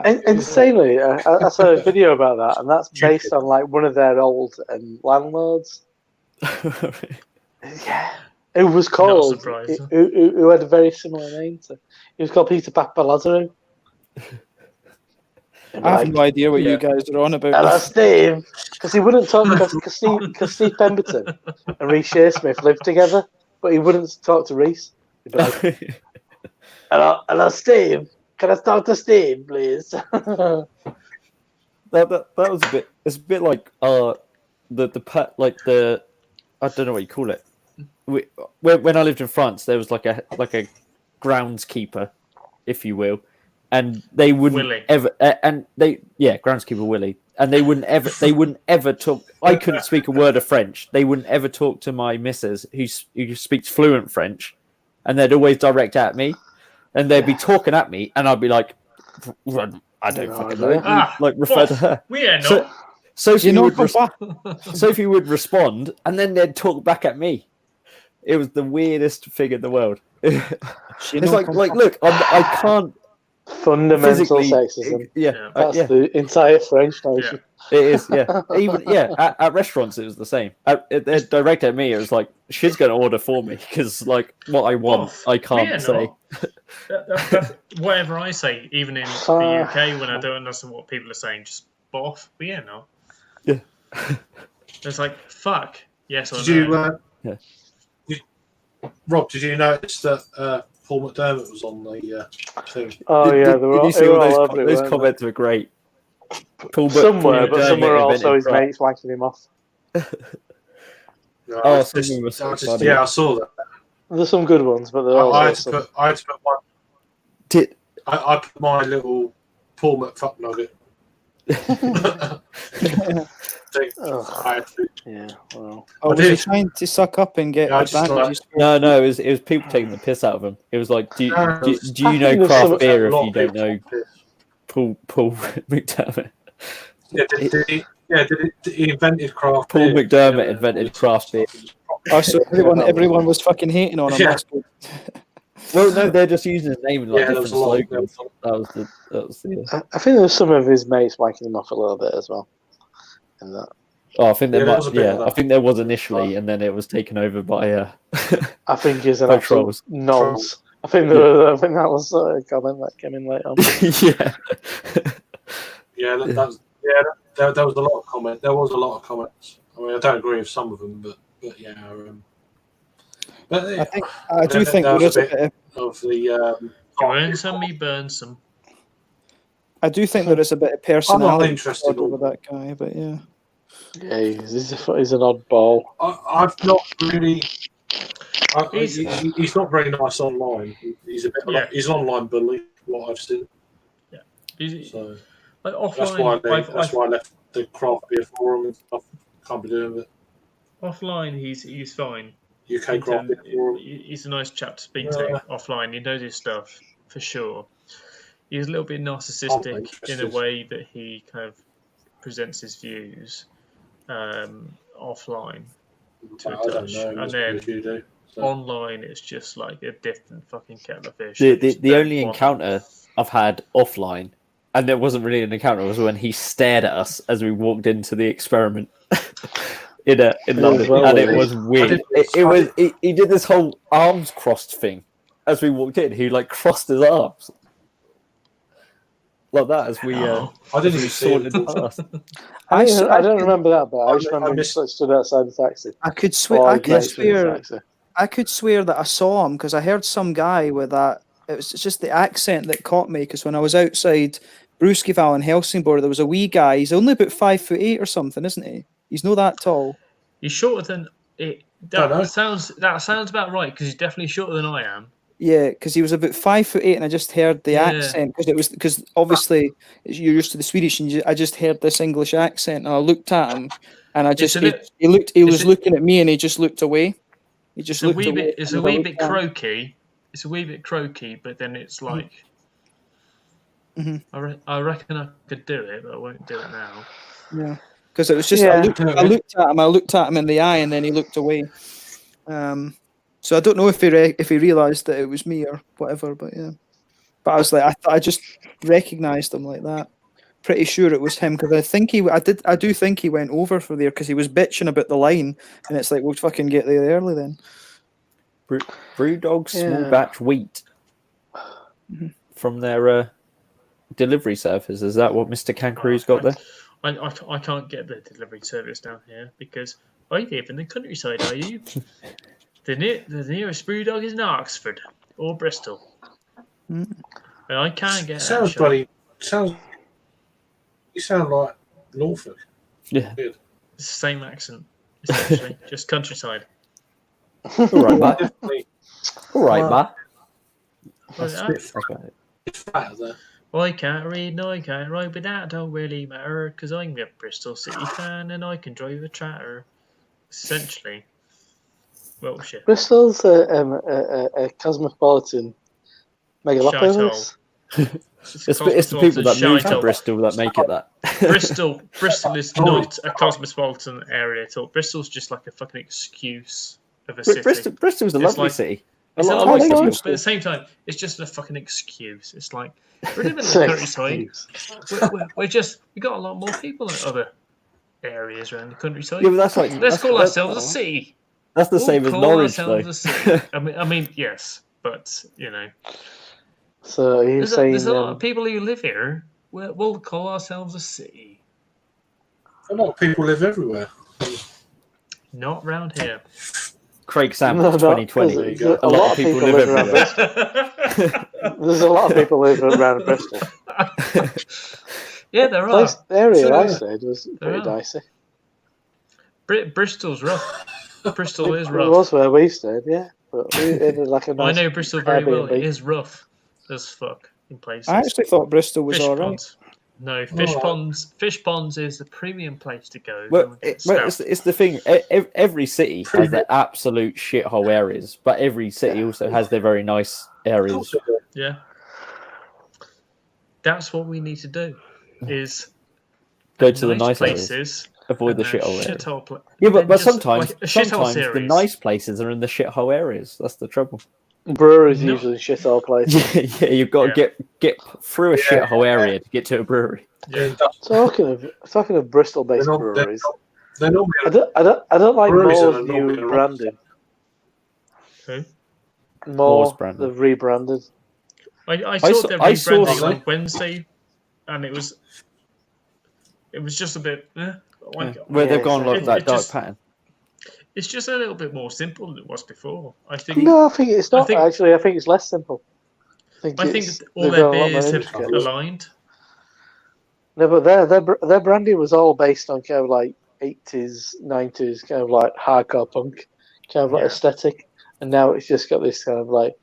Insanely, I saw a video about that, and that's based on like one of their old landlords. Yeah, it was called. surprised. Who had a very similar name to. He was called Peter Papalazaro. I have no idea what you guys are on about. Hello, Steve. Because he wouldn't talk because Steve Pemberton and Reece Shearsmith lived together, but he wouldn't talk to Reece. He'd be like, hello, Steve. Can I talk to Steve, please? that was a bit. It's a bit like the I don't know what you call it. When I lived in France, there was like a groundskeeper, if you will, and they wouldn't Willie. ever groundskeeper Willie, and they wouldn't ever talk. I couldn't speak a word of French. They wouldn't ever talk to my missus who speaks fluent French, and they'd always direct at me, and they'd be talking at me, and I'd be like, I don't fucking know, like refer to her. We are So- not. Sophie You know, Sophie would respond, and then they'd talk back at me. It was the weirdest thing in the world. It's like, look, I fundamental physically, sexism. yeah, That's yeah, the entire French nation. it is. Yeah, even at restaurants it was the same. They're direct at me. It was like she's going to order for me because like what I want Off. I can't Yeah, say. no. That's whatever I say, even in the UK when I don't understand what people are saying, just boff. But yeah, no. Yeah. It's like fuck. Yes or Did no. Rob? Did you notice that Paul McDermott was on the thing? Oh yeah, they were Did you see all all over it, those weren't they? comments were great. Somewhere, but somewhere McDermott also his invented mates whacking him off. No, Oh, I some of them were so funny. yeah, I saw that. There's some good ones, but there are I also had to put one. Did I put my little Paul McFuck nugget. thing. I had to. yeah. Well, Oh, I was he did. trying to suck up and get Yeah, I just advantages? no, it was people taking the piss out of him. It was like, do you I know think there's craft some- beer A if lot you of don't people know took this. Paul McDermott? Yeah, did he invented craft Paul beer? McDermott Yeah, invented craft beer. Oh, so everyone was fucking hating on him. Yeah. That's good. Well, no, they're just using his name in like Yeah, there different was a lot. There slogans. was a lot. That was the. I think there was some of his mates whacking him off a little bit as well. In that, Oh, I think there Yeah, there was a might. bit Yeah, of that. I think there was initially, and then it was taken over by. I think he's an By absolute trolls. nonce. I think that was a comment that came in later on. yeah. Yeah, there was a lot of comment. There was a lot of comments. I mean, I don't agree with some of them, but yeah. But yeah, I do think there there was is a bit. of the. You earn some, me burn some. I do think there is a bit of I'm not personality interested over in. that guy, but yeah. Yeah, he's an oddball. I've not really. He's- He's not very nice online. He's a bit. Yeah. He's an online bully. What I've seen. He's- So Like that's why offline, that's why I left the craft beer forum and stuff. Can't be doing it. offline, he's fine. UK craft beer forum. He's a nice chap to speak Yeah. to offline. He knows his stuff for sure. He's a little bit I'm narcissistic in a interested. way that he kind of presents his views offline to a I don't touch, know. and Must be then if you do. So. online it's just like a different fucking kettle of fish. The I just the don't only want- encounter I've had offline, and it wasn't really an encounter, was when he stared at us as we walked into the experiment in London, well, and it really. was weird. He did this whole arms crossed thing as we walked in. He like crossed his arms like that as we Oh, I didn't as we even see it. sauntered past. I I don't remember that, but I just I remember he missed- stood outside the taxi. I could swear. Or I his could mates were in the swear. taxi. I could swear that I saw him because I heard some guy with that. It was just the accent that caught me. Because when I was outside Bruskival in Helsingborg, there was a wee guy. He's only about 5'8" or something, isn't he? He's not that tall. he's shorter than it. Don't know. That sounds about right because he's definitely shorter than I am. Yeah, because he was about 5'8", and I just heard the Yeah. accent because obviously you're used to the Swedish, and I just heard this English accent, and I looked at him, and I just a bit- he was it- looking at me, and he just looked away. He just It's a looked wee away. bit. It's and a I wee looked bit at him. croaky. It's a wee bit croaky, but then it's like. Mhm. I reckon I could do it, but I won't do it now. Yeah, because it was just Yeah. I looked at him in the eye, and then he looked away. So I don't know if he realised that it was me or whatever, but yeah. But I was like, I just recognised him like that. Pretty sure it was him because I do think he went over for there because he was bitching about the line, and it's like we'll fucking get there early then. Brewdog small Yeah. batch wheat from their delivery service. Is that what Mr. Kangaroo's got there? I can't get the delivery service down here because I live in the countryside. Are you? The nearest Brewdog is in Oxford or Bristol, and I can't get. Sounds that shop. bloody. You sound like Norfolk. Yeah. It's the same accent, essentially, just countryside. All right, Matt. Definitely, All right, Well, Matt. Well, That's about it. it's fat there. I can't read and I can't write, but that don't really matter because I'm a Bristol City fan and I can drive a tractor. Essentially, well, shit. Bristol's a cosmopolitan megalopolis. It's the people that move to Shite-hole. Bristol that make it that. Bristol is not a cosmopolitan area at all. Bristol's just like a fucking excuse of a city. Bristol's a It's lovely like- city. It's a lot lot of of people excuse, but at the same time, it's just a fucking excuse. It's like we're living in the countryside. We got a lot more people in other areas around the countryside. Yeah, but that's like Let's call ourselves a city. That's the same as call Norwich, though. ourselves a city. I mean, yes, but you know, So he's saying there's a lot of people who live here. We'll call ourselves a city. A lot of people live everywhere. Not round here. Craig Sam, No, 2020. There you go. a lot of people live around Bristol. There's a lot of people live around Bristol. Yeah, there are. Place, the area So, I stayed was pretty are. dicey. Bristol's rough. Bristol is It rough. was where we stayed, yeah. But we had like a nice I know Bristol very well. Airbnb. It is rough as fuck in places. I actually thought Bristol was Fish all right. ponds. No, fish Alright. ponds. Fish ponds is the premium place to go. Well, it's the thing. Every city has their absolute shithole areas, but every city also has their very nice areas. Yeah. That's what we need to do. Is Go to the nice areas. places. Avoid the and then shithole areas. shithole pla- Yeah, but then just, sometimes, like, a shithole sometimes the series. nice places are in the shithole areas. That's the trouble. Breweries No. usually shit all places. Yeah, you've got to get through a Yeah. shithole area to get to a brewery. Yeah. Talking of Bristol-based They're not- breweries, They're normally I don't like Breweries Moore's are new normally around. branding. Who? More branding. they've rebranded. I saw the I saw rebranding some- on Wednesday, and it was just a bit. Where they've gone exactly. like that It dark just- pattern. It's just a little bit more simple than it was before. I think. No, I think it's not think- actually. I think it's less simple. I think it's- all they've their got a lot more beers have intricate. aligned. No, but their branding was all based on kind of like 80s, 90s, kind of like hardcore punk, kind of like Yeah. aesthetic, and now it's just got this kind of like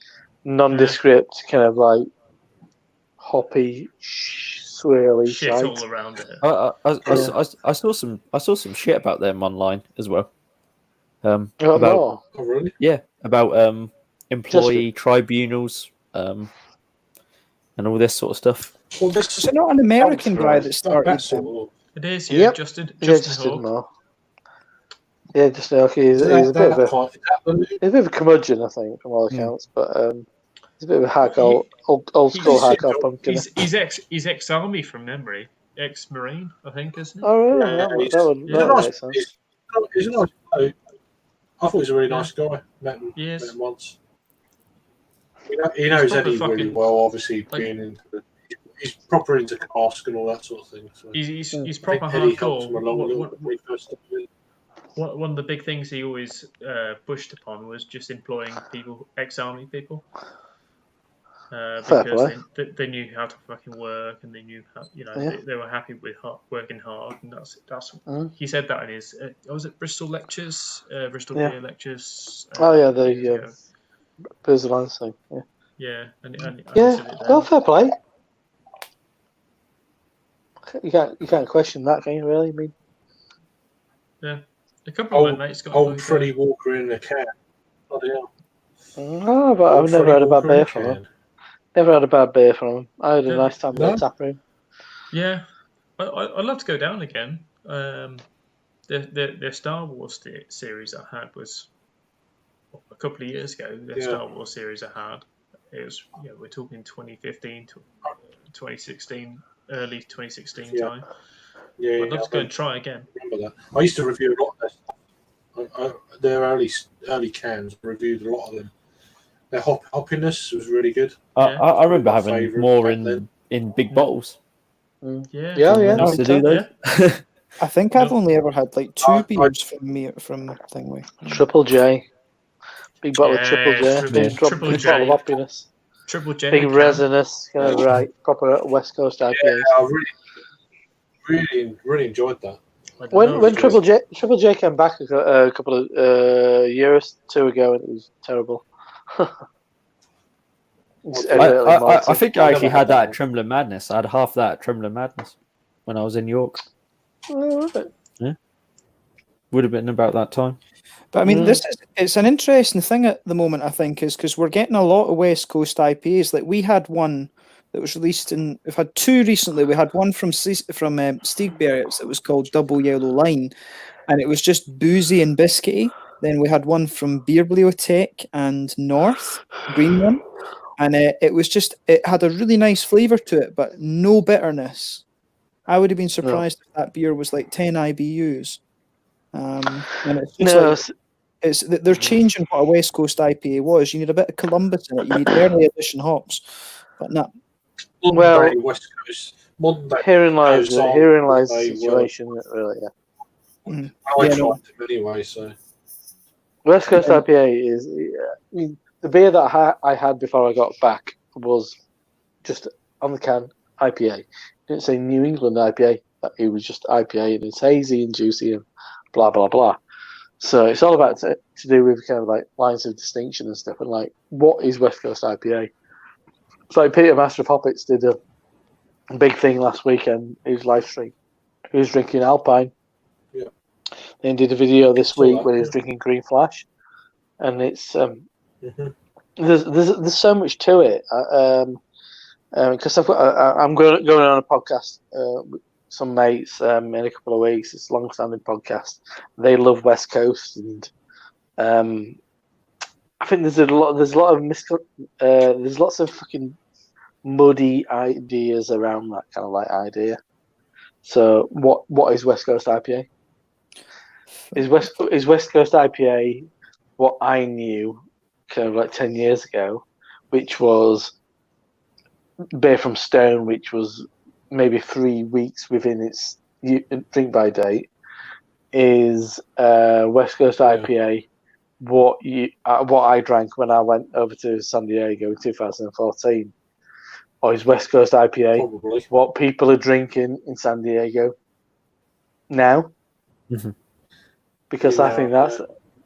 nondescript, kind of like hoppy, swirly Shit shite. all around it. I saw some shit about them online as well. Oh, About no. Oh, really? about employee tribunals, and all this sort of stuff. Well, this Was it not an American guy that started that sort them? of. It is, Yep. Justin Yeah, just Hawke. didn't know. Yeah, just okay. He's a That- bit of that a quite- that- he's a bit of a curmudgeon, I think, from all accounts. But he's a bit of a hardcore, old school he's- hardcore punk. Isn't He's ex-army from memory, ex-marine, I think, isn't he? Oh, really? Yeah, that would he's- that would He's a that would nice. make sense. He's a nice bloke. I thought he was a really nice guy. Met him, Yes. met him once. He knows proper Eddie really fucking- well. Obviously, like- being into he's proper into cask and all that sort of thing. So He's I proper think Eddie helped him along a hardcore. little bit when he first started. One of the big things he always pushed upon was just employing people, ex-army people, Fair because play. they knew how to fucking work, and they knew how, Yeah. they were happy with working hard, and that's Mm. he said that in his was it Bristol lectures, Bristol Yeah. beer lectures. Oh yeah, years the ago. Booze Alliance thing. Yeah, Yeah, and he said yeah. it Well, then. fair play. You can't question that, can you? Really? I mean, A couple of my mates got Old fucking- Freddie Walker in the can. Bloody hell. no, but Old I've never Freddie had a bad Walker in beer the from him. can. Never had a bad beer from him. I had a Yeah. nice time in No? the tap room. Yeah, I'd love to go down again. Their Star Wars series I had was a couple of years ago. Their Yeah. Star Wars series I had, it was we're talking 2015 to 2016, early 2016 Yeah. time. Yeah, I'd love to go and try again. remember that. I used to review a lot of their stuff. Their early cans, reviewed a lot of them. Their hoppiness was really good. Yeah. I remember My having favourite more back in then. big bottles. Yeah, Yeah, When yeah. I used to do those. I think I've No. only ever had like two I- beers from Thingy. Triple J. Big bottle of Yeah, Triple J. Triple- Big, Triple big J. bottle of happiness. Triple J. Big can. resinous, kind of right. Proper West Coast IPAs. Yeah, I really enjoyed that. I don't When know. when Triple J came back a couple of years, 2 ago, and it was terrible. It's evidently I malty. think I actually had that at Trembling Madness. I had half that at Trembling Madness when I was in York. Oh, right. Would have been about that time. But I mean, Mm. it's an interesting thing at the moment, I think, is because we're getting a lot of West Coast IPAs. Like we had one that was released we've had two recently. We had one from Stigbergs that was called Double Yellow Line, and it was just boozy and biscuity. Then we had one from Bibliothek and North, green one. And it had a really nice flavour to it, but no bitterness. I would have been surprised if that beer was like 10 IBUs. And it's just they're changing what a West Coast IPA was. You need a bit of Columbus in it. You need early edition hops, but no. Well, West Coast. Modern herein lies the situation. Really, yeah. I tried them anyway, so. West Coast IPA is. I mean, the beer that I had before I got back was just on the can IPA. It didn't say New England IPA. It was just IPA, and it's hazy and juicy and blah blah blah. So it's all about to do with kind of like lines of distinction and stuff. And like, what is West Coast IPA? It's like Peter Master of Hoppets did a big thing last weekend. His live stream. He was drinking Alpine. Yeah. Then did a video this week where he was drinking Green Flash, and it's there's so much to it. Because I'm going on a podcast with some mates in a couple of weeks. It's a long-standing podcast. They love West Coast, and I think there's lots of fucking muddy ideas around that kind of like idea. So what is West Coast IPA? Is West Coast IPA what I knew kind of like 10 years ago, which was beer from Stone, which was maybe 3 weeks within its drink by date? Is West Coast IPA what I drank when I went over to San Diego in 2014? Or is West Coast IPA Probably what people are drinking in San Diego now? Mm-hmm. Because I think that's,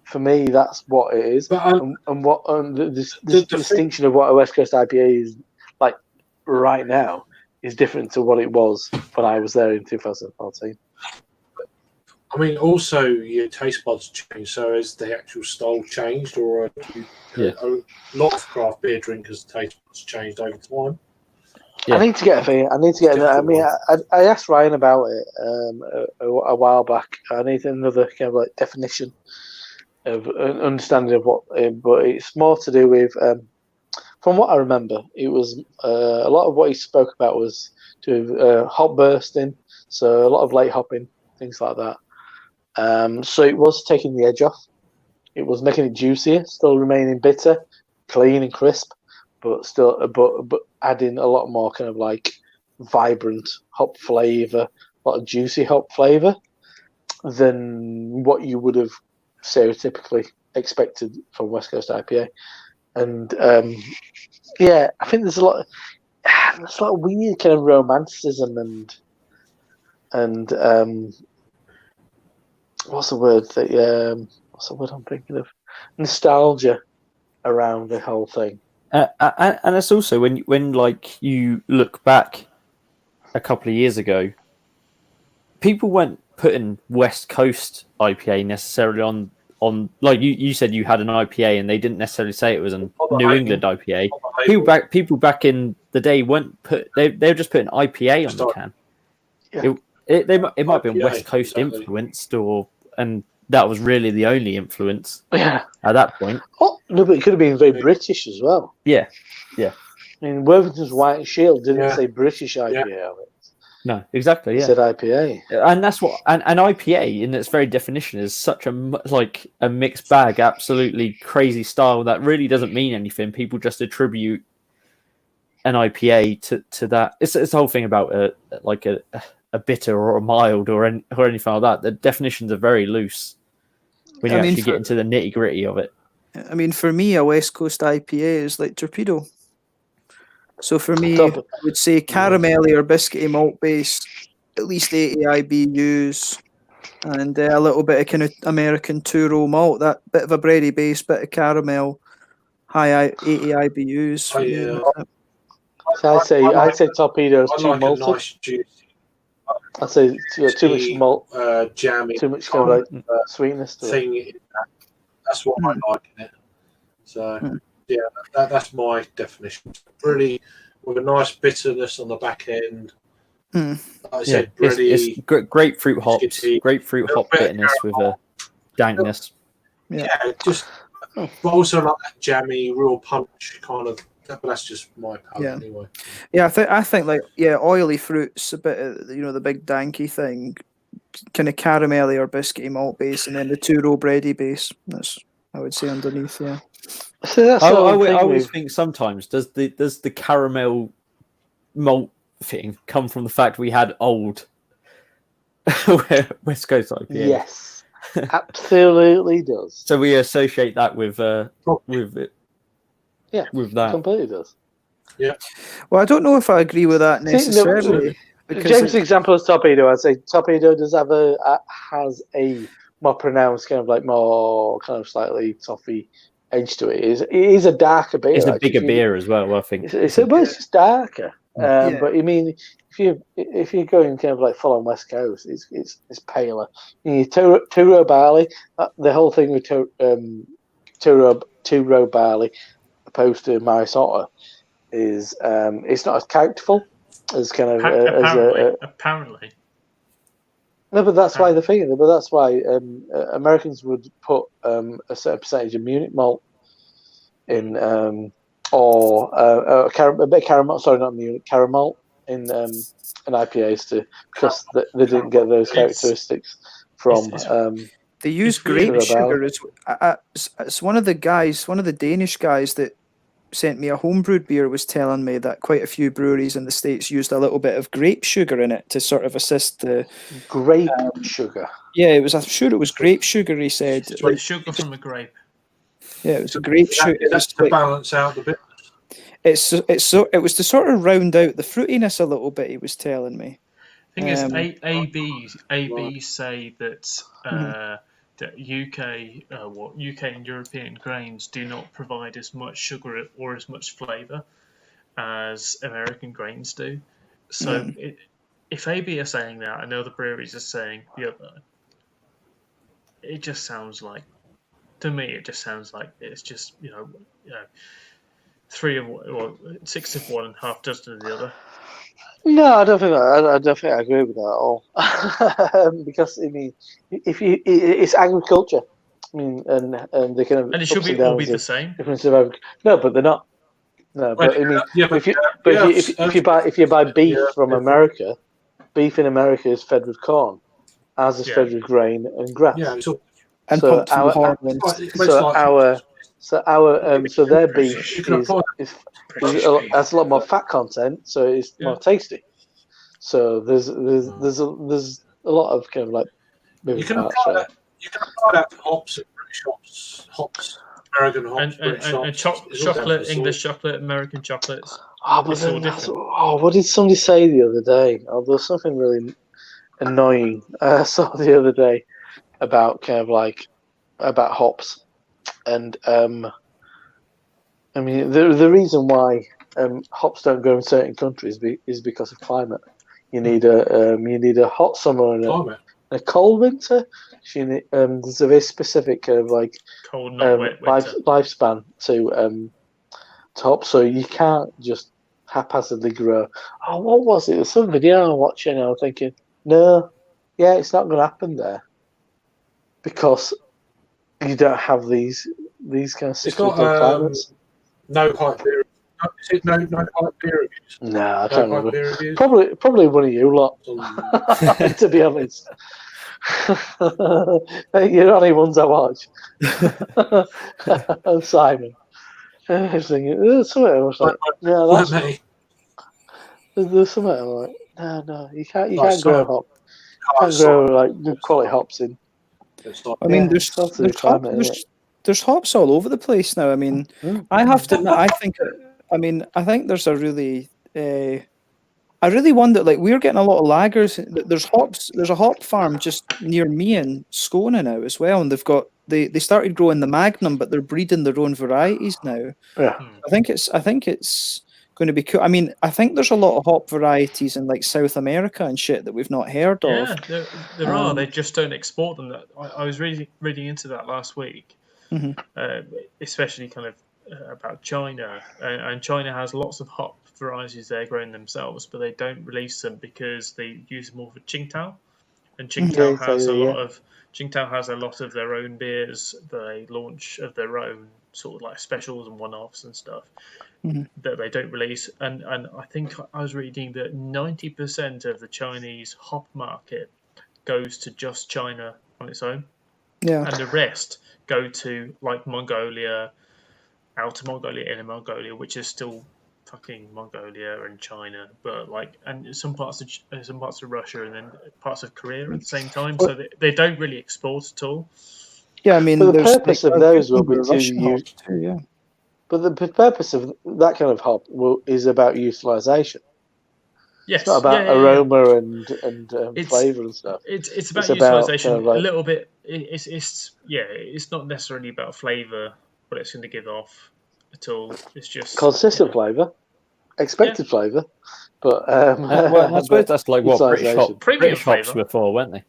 for me, that's what it is. But, the distinction of what a West Coast IPA is like right now is different to what it was when I was there in 2014. I mean, also your taste buds change. So has the actual style changed, or a lot of craft beer drinkers' taste buds changed over time? Yeah. I need to get I mean, I asked Ryan about it a while back. I need another kind of like definition of understanding of what, but it's more to do with. From what I remember, it was a lot of what he spoke about was to hop bursting, so a lot of late hopping, things like that. So it was taking the edge off. It was making it juicier, still remaining bitter, clean and crisp, but still, but adding a lot more kind of like vibrant hop flavor, a lot of juicy hop flavor than what you would have stereotypically expected from West Coast IPA. And I think there's a lot of weird kind of romanticism and what's the word I'm thinking of? Nostalgia around the whole thing. And it's also when like you look back a couple of years ago, people weren't putting West Coast IPA necessarily on like you said you had an IPA and they didn't necessarily say it was a New England IPA. People back in the day weren't they were just putting IPA on the can. Yeah. It might have been West Coast influenced, and that was really the only influence at that point. Oh no, but it could have been very British as well. Yeah. I mean, Worthington's White Shield didn't say British IPA on it. No, exactly. It said IPA, and that's what an IPA in its very definition is such a mixed bag, absolutely crazy style that really doesn't mean anything. People just attribute an IPA to that. It's the whole thing about a bitter or a mild or anything like that. The definitions are very loose when you actually get into the nitty gritty of it. I mean, for me, a West Coast IPA is like Torpedo. So for me, I would say caramelly or biscuity malt base, at least 80 IBUs, and a little bit of kind of American two-row malt, that bit of a bready base, bit of caramel, high 80 IBUs. So I'd say Torpedo's too malty. Nice juicy. I'd say too much malt, jammy, too much kind of like sweetness to it. Thing. That's what I like in it. So. Yeah, that's my definition. Really, with a nice bitterness on the back end. Like I said, it's grapefruit hops, grapefruit hop bitterness with a dankness. Yeah. just but also like that jammy, real punch kind of. But that's just my palate Yeah. anyway. Yeah, I think like oily fruits, a bit of, the big danky thing, kind of caramelly or biscuity malt base, and then the two-row bready base. That's I would say underneath. Yeah. So that's I the whole thing always with- think sometimes does the caramel malt thing come from the fact we had old West Coast IPAs? Yes, absolutely does. So we associate that with it. Yeah, with that. completely does. Well, I don't know if I agree with that no, necessarily. Because James' example is Torpedo. I'd say Torpedo does have has a more pronounced kind of like more kind of slightly toffee edge to it. It is a darker beer. It's a actually. bigger beer as well, I think. It's just darker. Yeah. But I mean, if you're going kind of like full on West Coast, it's paler. You need two-row barley. The whole thing with two-row barley opposed to Maris Otter is it's not as characterful as kind of apparently. No, but that's why the thing. But that's why Americans would put a certain percentage of Munich malt in, or a bit of caramel. Sorry, not Munich caramel in an IPAs because they didn't get those characteristics from. they use it's really grape sugar. about- It's one of the Danish guys that sent me a homebrewed beer was telling me that quite a few breweries in the States used a little bit of grape sugar in it to sort of assist the grape sugar. Yeah, I'm sure it was grape sugar. He said, It's like sugar from a grape. yeah, it was a grape sugar. That's to balance out the bit. It was to sort of round out the fruitiness a little bit. He was telling me. Thing is, ABs say that that UK and European grains do not provide as much sugar or as much flavour as American grains do. So if AB are saying that and other breweries are saying the other, it just sounds like, to me, it just sounds like it's just six of one and half dozen of the other. No, I don't think I agree with that at all. Because I mean, it's agriculture. I mean, and they kind of And it should all be the same. No, but they're not. No, but I mean, if you buy beef from America, beef in America is fed with corn, ours is fed with grain and grass. Yeah, it's all, And So pumped from hormones. so their beef has a lot more fat content, so it's more tasty. So there's a lot of kind of like moving you can parts apply there. that. You can apply that to hops and British hops, American hops, British And hops. It's all down chocolate, to English chocolate, American chocolates. Oh, but It's all then different. what did somebody say the other day? Oh, there was something really annoying I saw the other day about kind of like about hops, and I mean the reason why hops don't grow in certain countries is because of climate. You need a hot summer and climate. a cold winter. There's a very specific kind of like Cold, not wet winter. lifespan to hops, so you can't just haphazardly grow. Oh, what was it? There's some video I'm watching and I'm thinking, no, yeah, it's not going to happen there because you don't have these kind of It's cyclical got climates. no pipe beer. Is it no pipe beer reviews? No, I No can't pipe remember. beer reviews. Probably one of you lot, On- to be honest. You're the only ones I watch. And Simon. I was thinking, there's something I was like, no, that's me. there's something I'm like, no, you can't Like grow Simon. hop. You can't grow like good quality hops in. It's like, I mean, Yeah, there's it's not to the climate, isn't it? there's hops all over the place now. I mean, I have to admit, I think there's a really, I really wonder. Like, we're getting a lot of lagers. There's hops. There's a hop farm just near me in Skåne now as well, and they started growing the Magnum, but they're breeding their own varieties now. Yeah. I think it's going to be cool. I mean, I think there's a lot of hop varieties in like South America and shit that we've not heard of. Yeah, there are. They just don't export them. I was reading into that last week, especially kind of about China. And China has lots of hop varieties they're growing themselves, but they don't release them because they use more for Qingdao. And Qingdao Yeah, has a yeah. lot of Qingdao has a lot of their own beers. They launch of their own sort of like specials and one-offs and stuff that they don't release. And I think I was reading that 90% of the Chinese hop market goes to just China on its own, Yeah. and the rest go to like Mongolia, Outer Mongolia, Inner Mongolia, which is still fucking Mongolia and China, but like, and some parts of Russia, and then parts of Korea at the same time. So they don't really export at all. Yeah, I mean, But the there's purpose like of a good those will number be of to Russian use. hops too, yeah. But the purpose of that kind of hop is about utilization. Yes, It's not about aroma and flavor and stuff. It's about It's about utilization kind of like- a little bit. It's not necessarily about flavor, what it's going to give off at all. It's just consistent flavor, expected flavor, but well, I suppose that's like what British utilisation. Premium hops flavour. were for, weren't they?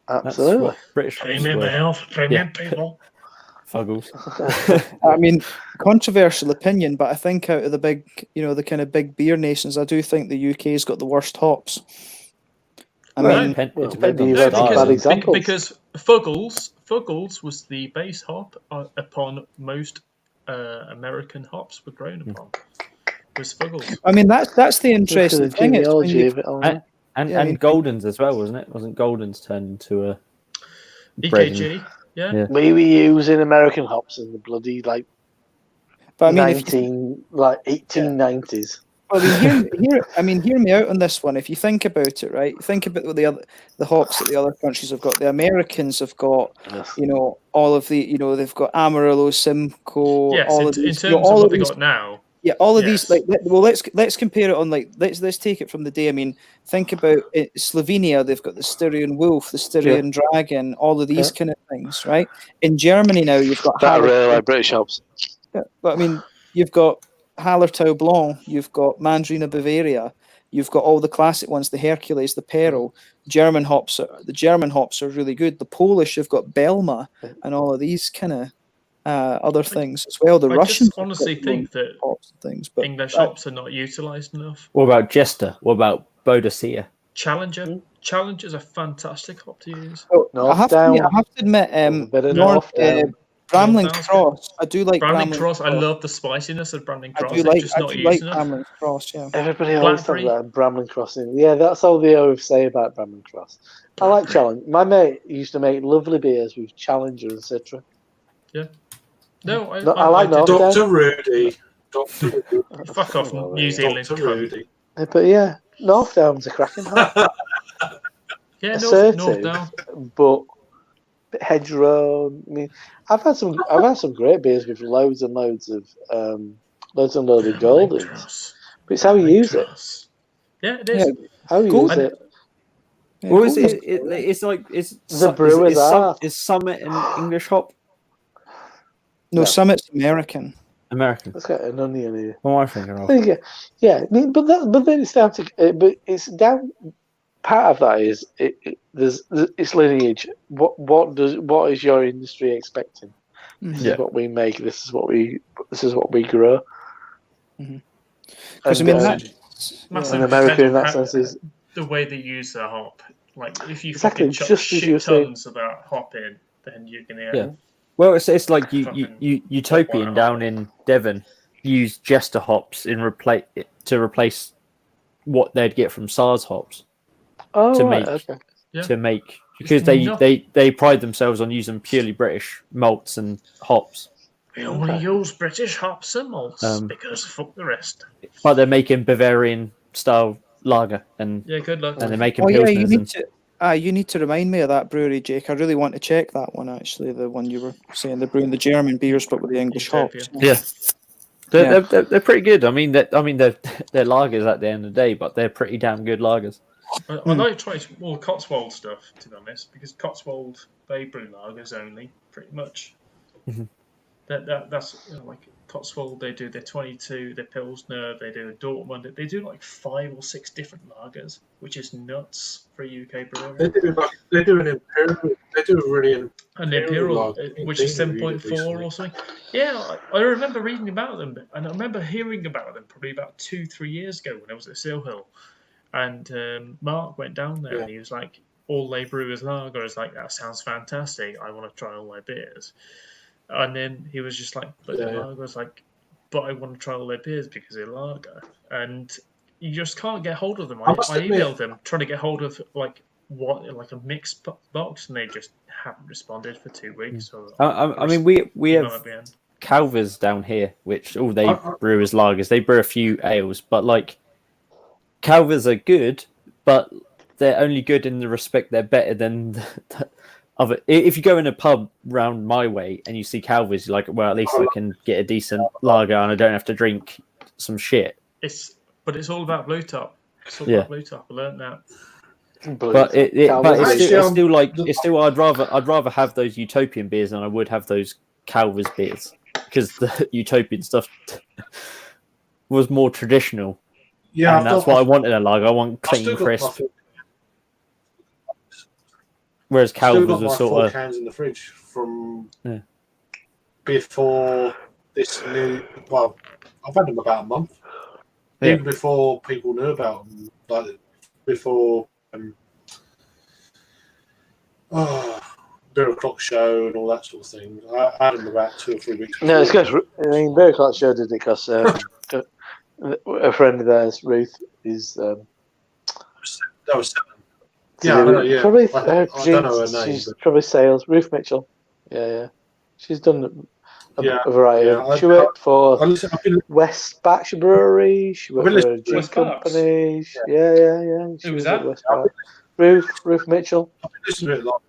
That's Absolutely. what British hops premium were. health, premium people. Fuggles. I mean, controversial opinion, but I think out of the big, the kind of big beer nations, I do think the UK's got the worst hops. I Well, mean, It well, depends maybe on you've the had some bad style. examples. Because Fuggles was the base hop upon most American hops were grown upon. Was Fuggles. I mean that's the interesting the thing. It's when genealogy you, of it all, yeah. And Yeah, I mean- Goldens as well, wasn't it? Wasn't Goldens turned into a bread and- EKG, yeah. Yeah. We were using American hops in the bloody but I mean, if you, 1890s. I mean, hear me out on this one. If you think about it, right? Think about what the hops that the other countries have got. The Americans have got, Yes. all of the, they've got Amarillo, Simcoe, Yes, all in of these, terms of all what of they these, got now. yeah, all of yes. these. Let's compare it on let's take it from the day. I mean, think about it, Slovenia. They've got the Styrian Wolf, the Styrian Dragon, all of these kind of things, right? In Germany now, you've got That I really Hallertau. like British hops. Yeah, but I mean, you've got Hallertau Blanc, you've got Mandarina Bavaria, you've got all the classic ones, the Hercules, the Peril. The German hops are really good. The Polish have got Belma and all of these kind of other things as well. The I Russians just honestly have got their own think that hops and things, but English hops are not utilised enough. What about Jester? What about Boadicea? Challenger's a fantastic hop to use. well, I have to admit, Bit of North, North Down. Bramlin North Down's Cross. I do like Brandling Cross, I love the spiciness of Brandling I Cross. do It's like just not I do used like enough. Bramlin Cross. Yeah. Everybody always talks Blackberry. about Bramlin Crossing. Yeah, that's all they always say about Bramlin Cross. I like Challenge. My mate used to make lovely beers with Challenger and Citra. No, I like did- North Dr. Rudy. Dr. Rudy. Fuck off, New Zealand. Dr. cunt. Rudy. But yeah, North Down's a cracking hop. Yeah, Assertive. North Down. But hedgerow. I mean, I've had some great beers with loads and loads of Goldens. Cross. But it's how you use it. Cross. Yeah, it is. How you Gold- use it. Yeah, Well, is Goldens- it's like The brewer's art. is Summit an English hop? No, No. Summit's American. American. Let's get an onion here. What am I thinking of? Yeah. I mean, but then it's down to. But it's down. Part of that is it's lineage. What is your industry expecting? This Yeah. is what we make. This is what we grow. Because I And, mean, Massive and America in that metal sense is the way they use their hop. Like if you Exactly, fucking chuck just as you shit say. tons of that hop in, then you're gonna Yeah. Well, it's like Fucking Utopian wild. down in Devon use Jester hops to replace what they'd get from SARS hops to right, make- okay. Yeah. to make because It's they pride themselves on using purely British malts and hops, We only use British hops and malts because fuck the rest. but they're making Bavarian style lager and Yeah, good luck. they're making Oh yeah, pilsners you need to remind me of that brewery, Jake. I really want to check that one actually. The one you were saying, they're brewing the German beers, but with the English Utopia. hops. They're pretty good. I mean they're lagers at the end of the day, but they're pretty damn good lagers. I'd like to try more Cotswold stuff, to be honest, because Cotswold, they brew lagers only, pretty much. Mhm. That's like Cotswold, they do their 22, their Pilsner, they do a Dortmund, they do like 5 or 6 different lagers, which is nuts for a UK brewery. They do an imperial. They do a really. And the Imperial, lager, which is they really 7.4 recently. or something. Yeah, I remember reading about them, and I remember hearing about them probably about 2-3 years ago when I was at Seal Hill. And Mark went down there and he was like, all they brew is lager. I was like, that sounds fantastic. I want to try all their beers. And then he was just like, but Yeah, they're yeah. lager. I was like, but I want to try all their beers because they're lager. And you just can't get hold of them. I must admit- emailed them trying to get hold of like a mixed box, and they just haven't responded for 2 weeks. So I mean, we email have at the end. Calvers down here, which all they I- brew is lagers. They brew a few ales, but like Calvers are good, but they're only good in the respect they're better than the other. If you go in a pub round my way and you see Calvers, you're like, well, at least I can get a decent lager and I don't have to drink some shit. But it's all about Blue Top. It's all Yeah. about Blue Top. I learned that. But it's Actually, still I'd rather have those Utopian beers than I would have those Calvers beers, because the Utopian stuff was more traditional, Yeah, and that's what I want in a lager. I want I've clean, still got my crisp. four- Whereas still Calvers got my was 4 sort of cans in the fridge from Yeah. before this new. Well, I've had them about a month. Yeah. Even before people knew about them, like before Beer O'Clock Show and all that sort of thing. I had them about 2 or 3 weeks. No, it's before. because I mean, Bear Clark Show did it because a friend of theirs, Ruth, is That was 7. Yeah, I know, yeah. probably I don't know her name, she's but- probably sales. Ruth Mitchell, yeah. She's done Yeah, a variety. yeah, She worked for I've been West Berkshire Brewery. She worked I've been for a listening gin to West Parks. company. Yeah. She Who was at that? West Parks. Ruth Mitchell, listening to it like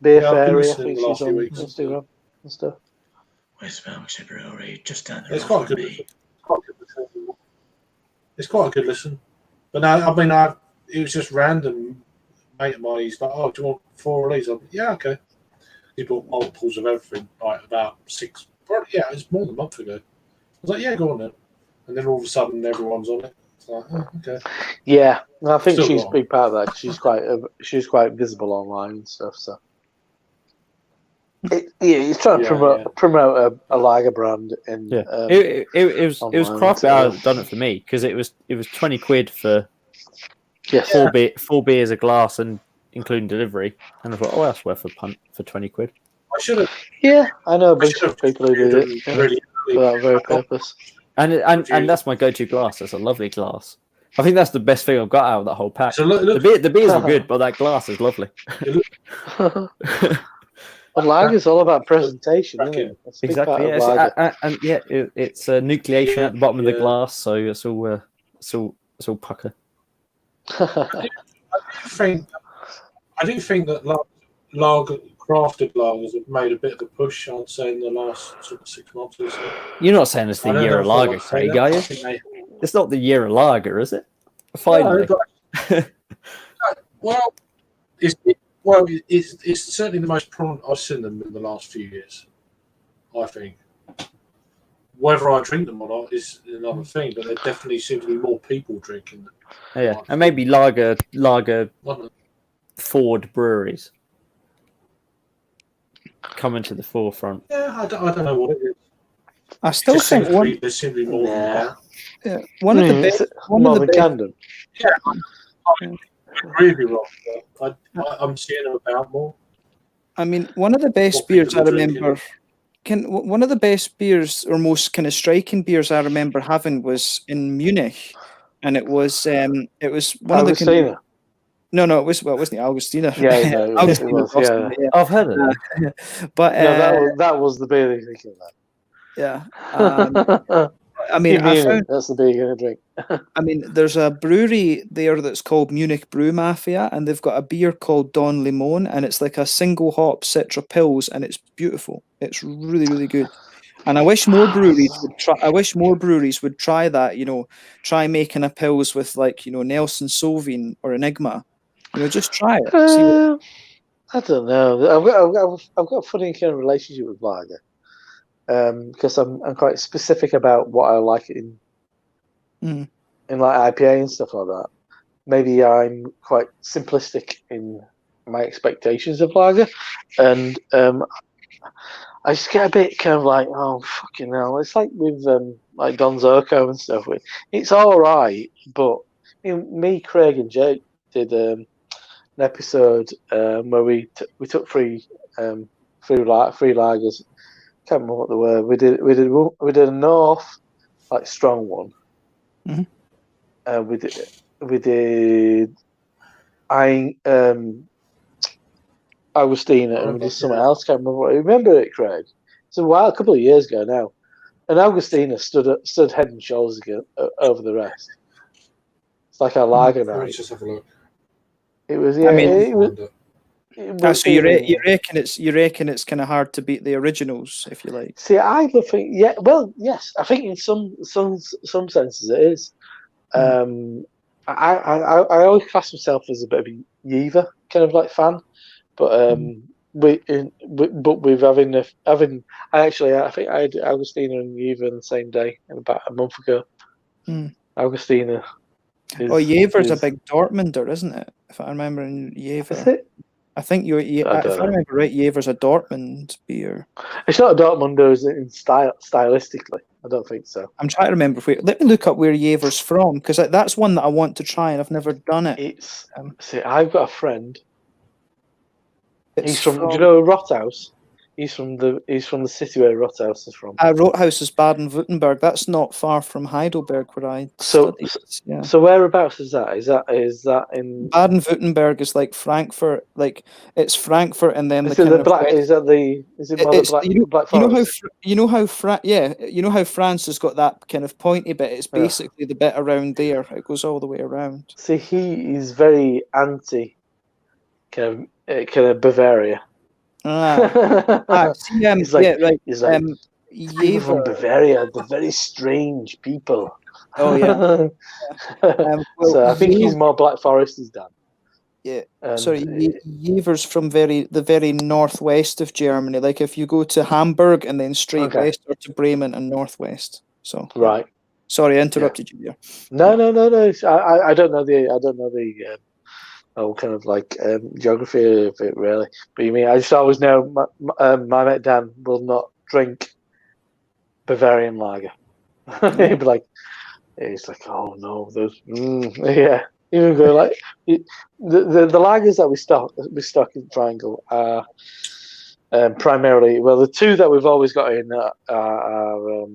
Beer Yeah, I've been Fairy. I listening think the last she's few on weeks. Instagram and stuff. West Berkshire Brewery, just down the it's road quite from good. me. It's quite a good listen. But no, I mean, it was just random. Mate of mine, he's like, "Oh, do you want 4 of these?" I'm like, "Yeah, okay." He bought multiples of everything, like about 6. Probably, yeah, it was more than a month ago. I was like, "Yeah, go on then." And then all of a sudden, everyone's on it. It's like, "Oh, okay." Yeah, I think Still she's got a big part of that. She's quite visible online and stuff. So he's trying to promote a lager brand. And yeah. It was online, Craft so- Beer that done it for me, because it was 20 quid for yes, 4 beers a glass and including delivery, and I thought, oh, that's worth a punt for 20 quid. I should have yeah, I know a bunch of people who did it really. for that very purpose. And that's my go-to glass. That's a lovely glass. I think that's the best thing I've got out of that whole pack. So look, The beers are good, but that glass is lovely. And lager's all about presentation, isn't it? That's a big Exactly. part of Yeah. lager. And yeah, it's nucleation at the bottom of the Yeah. glass, so it's all pucker. I do think that crafted lagers have made a bit of a push. I'd say in the last sort of 6 months or so. You're not saying it's the I don't year know of if I lager, would say Craig, that. are I you? think they- It's not the year of lager, is it? Finally. No, but- well, it's certainly the most prominent I've seen them in the last few years. I think. Whether I drink them or not is another thing, but there definitely seem to be more people drinking them. Yeah, and maybe lager Not- Ford breweries coming to the forefront. Yeah, I don't know what it is. I still Just think seems to be- there seem to be more. Yeah. one of the best. One More of the than best. Camden. I agree with you, Rob. but I'm seeing them about more. I mean, one of the best What beers I people drinking. remember. One of the best beers or most kind of striking beers I remember having was in Munich, and it was one of the. Augustina. No, it wasn't the Augustina. Yeah, no, it Augustina was, was yeah. awesome, yeah. I've heard of that. But No, that was the beer you're thinking yeah, about. I mean, I found. That's the beer you're going to drink. I mean, there's a brewery there that's called Munich Brew Mafia, and they've got a beer called Don Limon, and it's like a single hop Citra Pils, and it's beautiful. It's really, really good. And I wish more breweries would try. I wish more breweries would try that. Try making a Pils with Nelson Sauvin or Enigma. Just try it. See what, I don't know. I've got a funny kind of relationship with lager because I'm quite specific about what I like in like IPA and stuff like that. Maybe I'm quite simplistic in my expectations of lager, and I just get a bit kind of like, oh fucking hell! It's like with like Don Zerko and stuff. It's all right, but me, Craig, and Jake did episode where we took three lagers. Can't remember what they were. We did a North like strong one. Mhm. We did Augustina, and we did something else. Can't remember. Remember it, Craig? It's a couple of years ago now. And Augustina stood head and shoulders over the rest. It's like a lager Let me night. just have a look. It was. I mean, it was. So you reckon it's kind of hard to beat the originals, if you like. See, I think yes. I think in some senses it is. I always class myself as a bit of a Yeaver kind of like fan, but with having I think I had Augustina and Yeaver on the same day about a month ago. Augustina. Yeaver's a big Dortmunder, isn't it? If I remember, Yeaver. Is it? I think if I remember right, Yeaver's a Dortmund beer. It's not a Dortmunder in stylistically. I don't think so. I'm trying to remember. Let me look up where Yeaver's from, because that's one that I want to try and I've never done it. See, I've got a friend. He's from. Do you know Rothaus? He's from the city where Rothaus is from. Rothaus is Baden-Württemberg. That's not far from Heidelberg, where I studied. Yeah. So whereabouts is that? Is that in Baden-Württemberg? Is like Frankfurt. Like it's Frankfurt, and then is it more the Black Forest? You know how France has got that kind of pointy bit. It's basically the bit around there. It goes all the way around. See, he is very anti kind of Bavaria. He's like people from Bavaria, they're very strange people. Oh yeah. So I think he's more Black Forest is done. Yeah. Sorry, Yeaver's from the very northwest of Germany. Like if you go to Hamburg and then straight west, or to Bremen and northwest. So right. Sorry, I interrupted you there. No. I don't know the kind of like geography of it really. But you mean I just always know my mate Dan will not drink Bavarian lager. He'd be like, he's like, oh no, those yeah. Even go like the lagers that we stock in Triangle are primarily the two that we've always got in are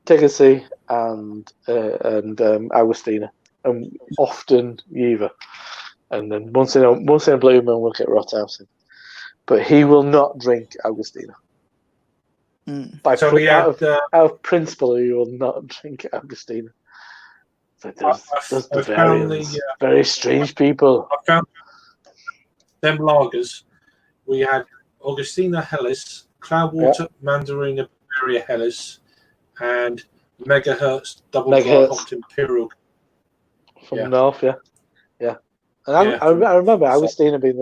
Tegernsee and Augustina, and often Yeaver, and then once in a blue moon we'll get Rothaus in, but he will not drink Augustina. Out of principle, he will not drink Augustina. Those Bavarians, very strange people. I found them lagers. We had Augustina Helles, Cloudwater Mandarina Bavaria Helles, and Megahertz Double Dry Hopped Imperial. From North, yeah. And I remember Augustina being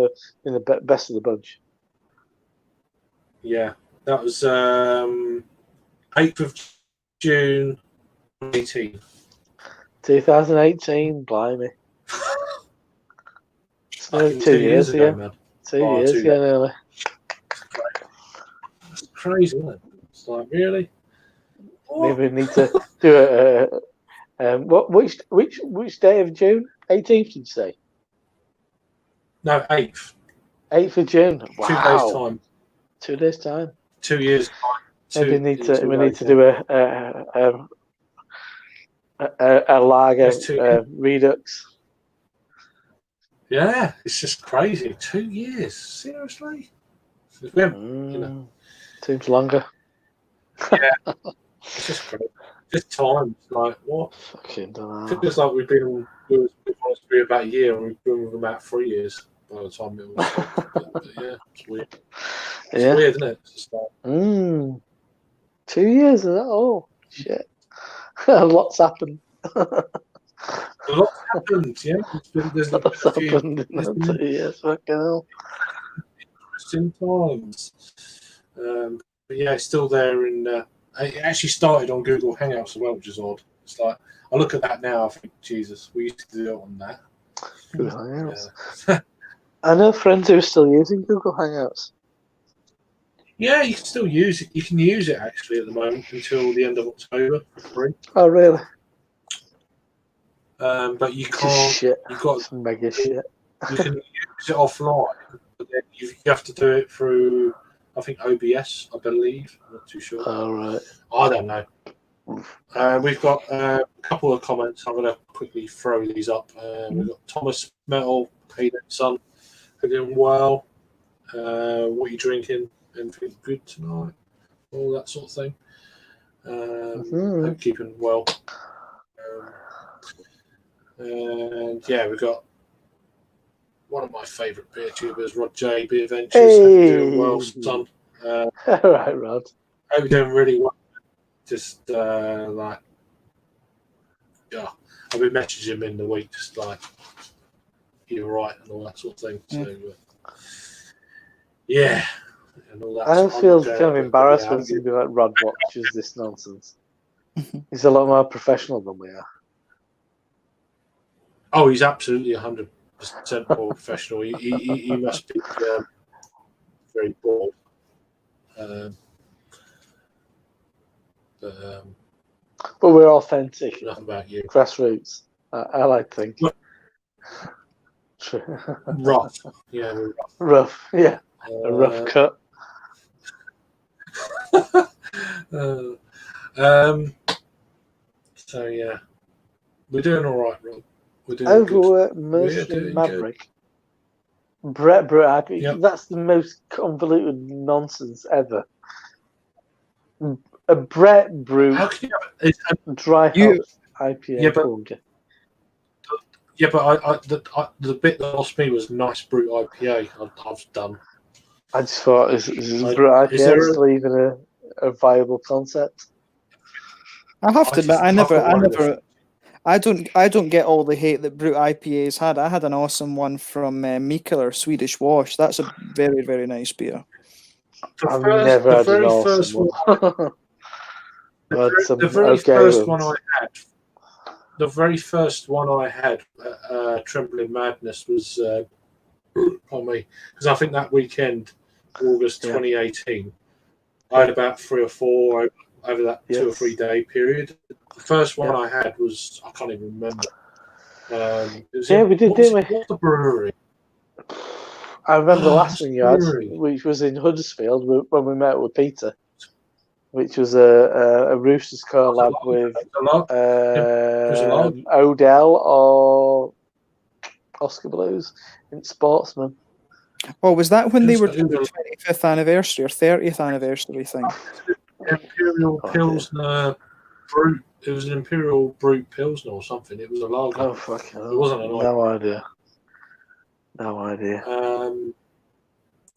the best of the bunch. Yeah, that was 8th of June, 2018. 2018, blimey. It's nearly 2 years ago, man. 2 years ago, nearly. That's crazy, isn't it? It's like, really? Maybe we need to do which day of June? 18th, did you say? No, 8th. 8th of June. Wow. 2 days time. 2 days time. 2 years time. We need to do a lager redux. Yeah, it's just crazy. 2 years, seriously. Seems longer. Yeah, it's just crazy. Just time, like what? Fucking don't know. It feels like we've been with us about a year, and we've been with them about 3 years by the time it was. but yeah, it's weird. It's weird, isn't it? It's just like, 2 years of that. Oh shit! A lot's happened. A lot's happened, yeah. There's lots happened in 2 years. Fucking hell. Interesting times. But yeah, it's still there. It actually started on Google Hangouts as well, which is odd. It's like I look at that now, I think, Jesus, we used to do it on that. Google Hangouts. I know friends who are still using Google Hangouts. Yeah, you can still use it. You can use it actually at the moment until the end of October for free. Oh, really? But you can't. Shit. You've got some mega shit. You can use it offline, but then you have to do it through, I think, OBS, I believe. I'm not too sure. All right. I don't know. We've got a couple of comments. I'm going to quickly throw these up. We've got Thomas Metal, hey son, hope you're doing well. What are you drinking? Anything good tonight? All that sort of thing. Hope you're keeping well. And yeah, we've got one of my favourite beer tubers, Rod J, Beer Ventures. Hope you're doing well, son. All right, Rod. Hope you're doing really well. Just like, yeah, I've been messaging him in the week, just like, you're right, and all that sort of thing. So, yeah, and all that. I feel kind of embarrassed when somebody like Rod watches this nonsense. He's a lot more professional than we are. Oh, he's absolutely 100% more professional. He must be very bored. But we're authentic. Enough about you. Grassroots. I like to think. Rough. Yeah, we're rough. Rough. Yeah. A rough cut. So yeah, we're doing all right, Rob. We're doing Overworked Mercy Maverick. Brett Brewer. Yep. That's the most convoluted nonsense ever. A Brett Brew How can you have dry hop IPA. Yeah, but the bit that lost me was Nice Brute IPA. I've done. I just thought, is Brett IPA still even a viable concept? I have to admit, I don't get all the hate that Brute IPAs had. I had an awesome one from Mikkeller Swedish Wash. That's a very, very nice beer. I've never had an awesome one. The very first one I had, Trembling Madness, was on me, because I think that weekend, August 2018, I had about 3 or 4 over that 2 or 3 day period. The first one I had was, I can't even remember. We did, didn't we? What's the brewery? I remember the last one you had, which was in Huddersfield when we met with Peter, which was a Roosters collab with Odell or Oscar Blues in Sportsman. Oh, was that when they were doing the 25th anniversary or 30th anniversary thing? Imperial Pilsner Brute. It was an Imperial Brute Pilsner or something. It was a lager. Oh, fucking hell. It wasn't an No idea.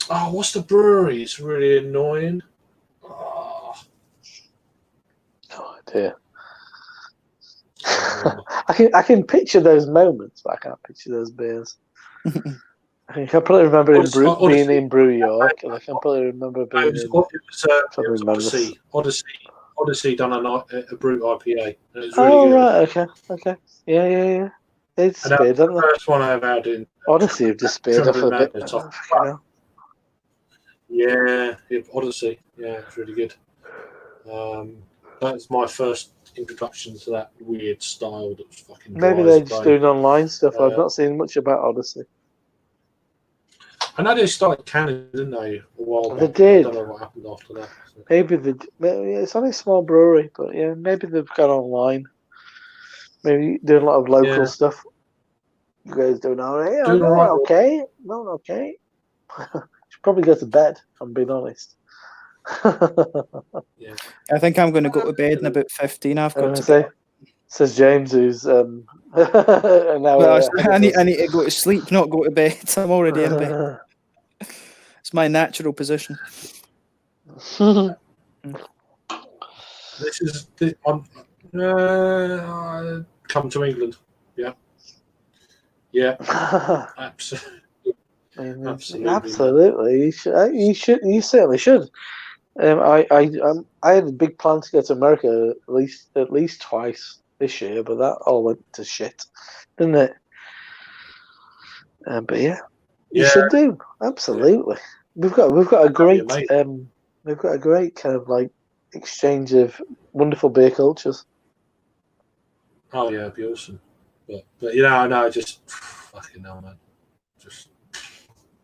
What's the brewery? It's really annoying. Oh. No idea. I can picture those moments, but I can't picture those beers. I can probably remember being in Brew York, and I can probably remember being in Odyssey done a Brute IPA. And it was really good. Right, okay. Yeah. They disappeared, didn't they? The first one I ever had in Odyssey have disappeared off a bit. Yeah, Odyssey. Yeah, it's really good. That's my first introduction to that weird style that was fucking dry. Maybe they're just doing online stuff. I've not seen much about Odyssey. I know they started Canada, didn't they? A while back. They did. I don't know what happened after that. So. Maybe it's only a small brewery, but yeah, maybe they've gone online. Maybe doing a lot of local stuff. You guys doing all right? Okay. Not okay. Should probably go to bed, if I'm being honest. Yeah. I think I'm going to go to bed in about 15. I've got to say, says James, who's an hour. I need to go to sleep, not go to bed. I'm already in bed. It's my natural position. This is come to England. Yeah. Absolutely. You certainly should. I had a big plan to go to America at least twice this year, but that all went to shit, didn't it? But you should do. Absolutely. We've got a great kind of like exchange of wonderful beer cultures. Oh yeah, it'd be awesome. But no, just fucking hell, man. just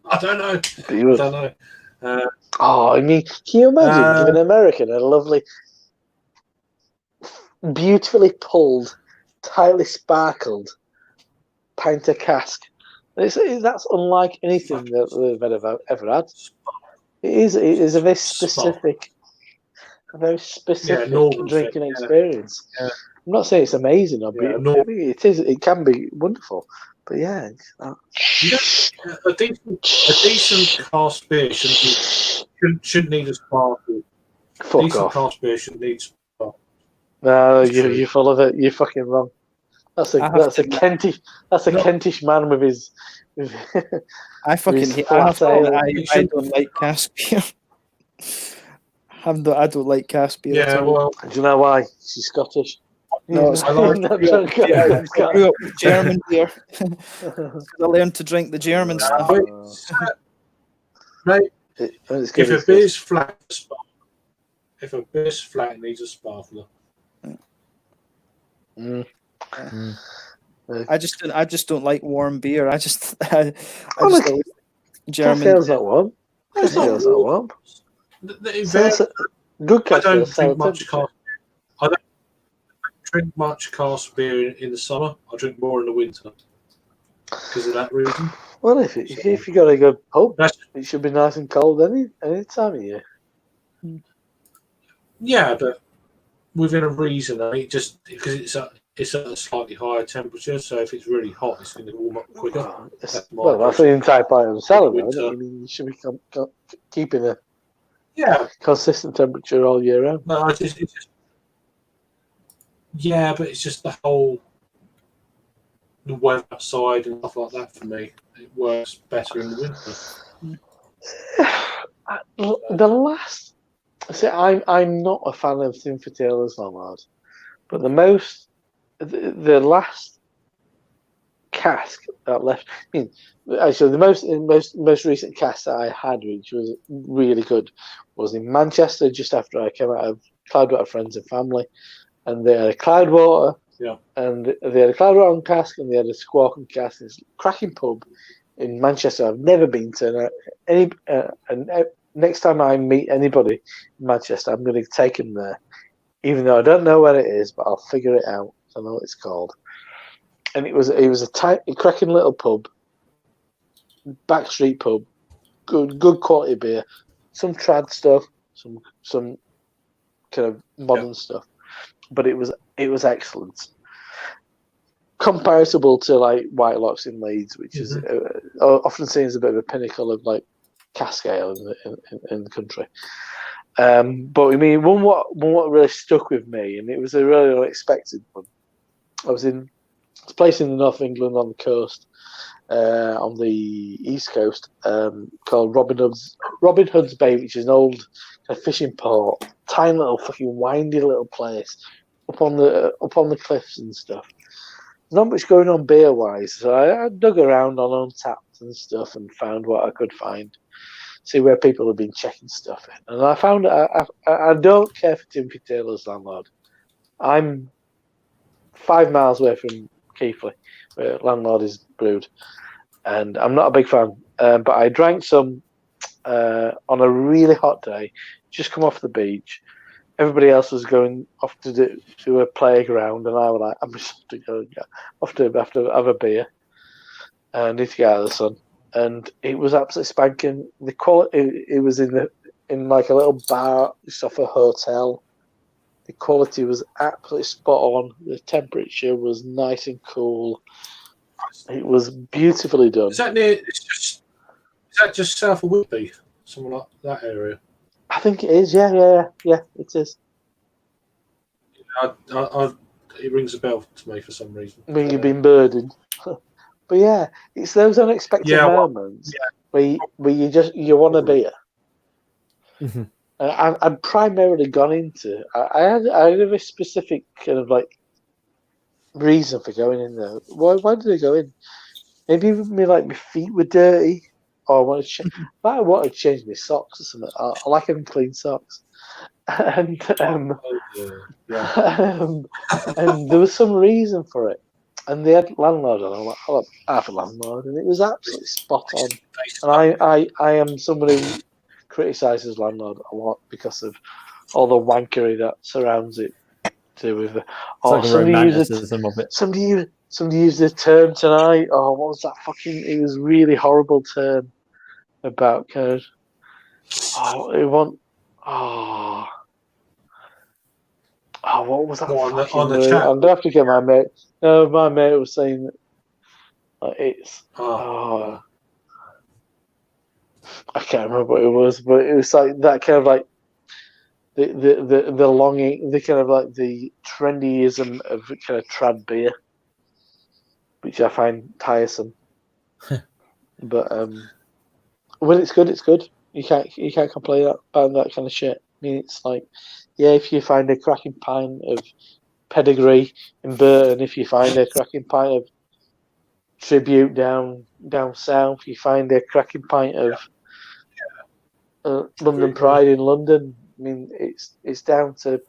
I don't know. But you I don't know. Oh, I mean, can you imagine giving an American a lovely, beautifully pulled, tightly sparkled pint of cask? That's unlike anything that they've ever had. It is a very specific, normal drinking thing, experience. Yeah. I'm not saying it's amazing or Yeah, beautiful. It is. It can be wonderful, but yeah, a decent cask beer shouldn't need a sparkle. fuck Decent off. cask beer shouldn't need sparkle. No, It's true. you're full of it. You're fucking wrong. That's a Kentish man with his. I fucking His hate. flat I have to ale. admit, I don't like cask beer. I don't like cask beer. at Yeah, all. well, Do you know why? She's Scottish. No, it's I like I grew up with German beer. I learned to drink the German stuff. mate, It's good, if a it's good. beer's flat, it needs a sparkler. Mm. I just don't like warm beer. I just don't look, like German. Cask ale's not warm. It's Cask not ale's not warm. Good I cask don't ale's drink sour much temperature. cask. I don't drink much cask beer in the summer. I drink more in the winter because of that reason. Well, if you got a good pub, That's, it should be nice and cold any time of year. yeah, but within a reason. I mean, just because it's at a slightly higher temperature, so if it's really hot, it's going to warm up quicker. That's the entire point of the salad, though. I mean, you should be keeping a consistent temperature all year round. No, it's just yeah, but it's just the weather outside and stuff like that for me. It works better in the winter. The last, I'm not a fan of Timothy Taylor's Landlord, but the last cask that left. I mean, actually, the most recent cask that I had, which was really good, was in Manchester just after I came out of Cloudwater Friends and Family, and they had a Cloudwater, and they had a Cloudwater cask, and they had a Squawk cask. It's a cracking pub in Manchester. I've never been to and next time I meet anybody in Manchester, I'm going to take them there, even though I don't know where it is, but I'll figure it out. I know what it's called. And it was a tight, cracking little pub, backstreet pub, good quality beer, some trad stuff, some kind of modern stuff, but it was excellent. Comparable to like White Locks in Leeds, which is often seen as a bit of a pinnacle of like cask ale in the country. But I mean, one what really stuck with me, and it was a really unexpected one. I was in a place in the north of England on the coast, on the east coast, called Robin Hood's Bay, which is an old kind of fishing port, tiny little fucking windy little place up on the cliffs and stuff. There's not much going on beer wise, so I dug around on Untapped and stuff and found what I could find, see where people have been checking stuff in, and I found I don't care for Timothy Taylor's Landlord. I'm 5 miles away from Keighley, where Landlord is brewed, and I'm not a big fan. But I drank some on a really hot day, just come off the beach. Everybody else was going off to a playground, and I was like, I'm just off to have a beer. I need to get out of the sun. And it was absolutely spanking. The quality, it was in like a little bar just off a hotel. The quality was absolutely spot on. The temperature was nice and cool. It was beautifully done. Is that just south of Whitby? Something like that area? I think it is. Yeah, it is. It rings a bell to me for some reason. I mean, you've been burdened. But yeah, it's those unexpected moments where you want a beer. Mm-hmm. I'd primarily gone into. I had a very specific kind of like reason for going in there. Why did I go in? Maybe my feet were dirty, or I wanted to change my socks or something. I like having clean socks, and and there was some reason for it. and they had landlord on. I'm like, I have a landlord, and it was absolutely spot on. And I am somebody who criticises landlord a lot because of all the wankery that surrounds it. To do with like a romanticism of it. Somebody used the term tonight. Oh, what was that fucking? It was a really horrible term about kind of. Oh, it want. Oh, what was that? On the chat. I'd have to get my mate. No, my mate was saying that it's. I can't remember what it was, but it was like that kind of like the longing, the kind of like the trendyism of kind of trad beer, which I find tiresome. But when it's good, it's good. You can't complain about that kind of shit. I mean, it's like, yeah, if you find a cracking pint of Pedigree in Burton, if you find a cracking pint of Tribute down south, you find a cracking pint of London Pride in London. I mean, it's down to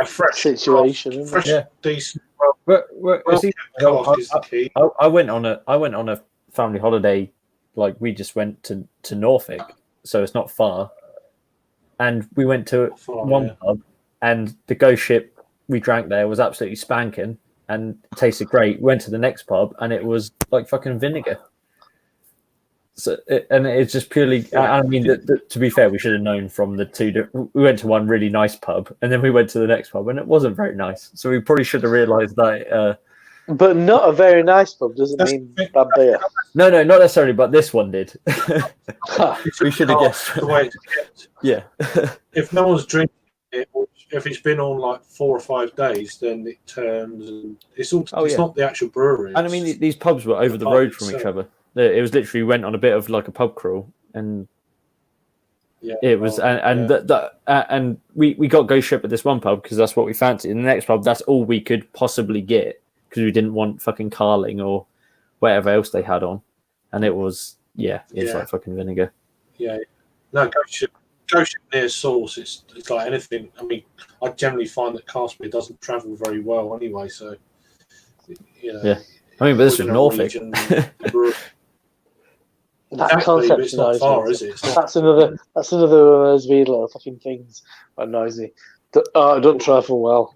fresh situation. Fresh, decent. I went on a family holiday. Like, we just went to Norfolk, so it's not far. And we went to one pub, and the Ghost Ship we drank there was absolutely spanking and tasted great. Went to the next pub, and it was like fucking vinegar. So, and it's just purely. I mean, to be fair, we should have known from the two. We went to one really nice pub, and then we went to the next pub, and it wasn't very nice. So we probably should have realised that. But not a very nice pub doesn't mean bad beer. No, not necessarily, but this one did. We should have guessed. The way it's kept. Yeah. If no one's drinking it, or if it's been on like 4 or 5 days, then it turns, and it's all. It's not the actual brewery. And I mean, these pubs were over the road from each other. It was literally went on a bit of like a pub crawl, and it was, and we got Ghost Ship at this one pub because that's what we fancied. In the next pub, that's all we could possibly get because we didn't want fucking Carling or whatever else they had on, and it was like fucking vinegar. Yeah, no, Ghost Ship near source. It's like anything. I mean, I generally find that cask beer doesn't travel very well anyway. So, yeah. I mean, but this was Norfolk. That concept it's not far, is it? That's another one of those weird little fucking things that annoys me. Don't travel well.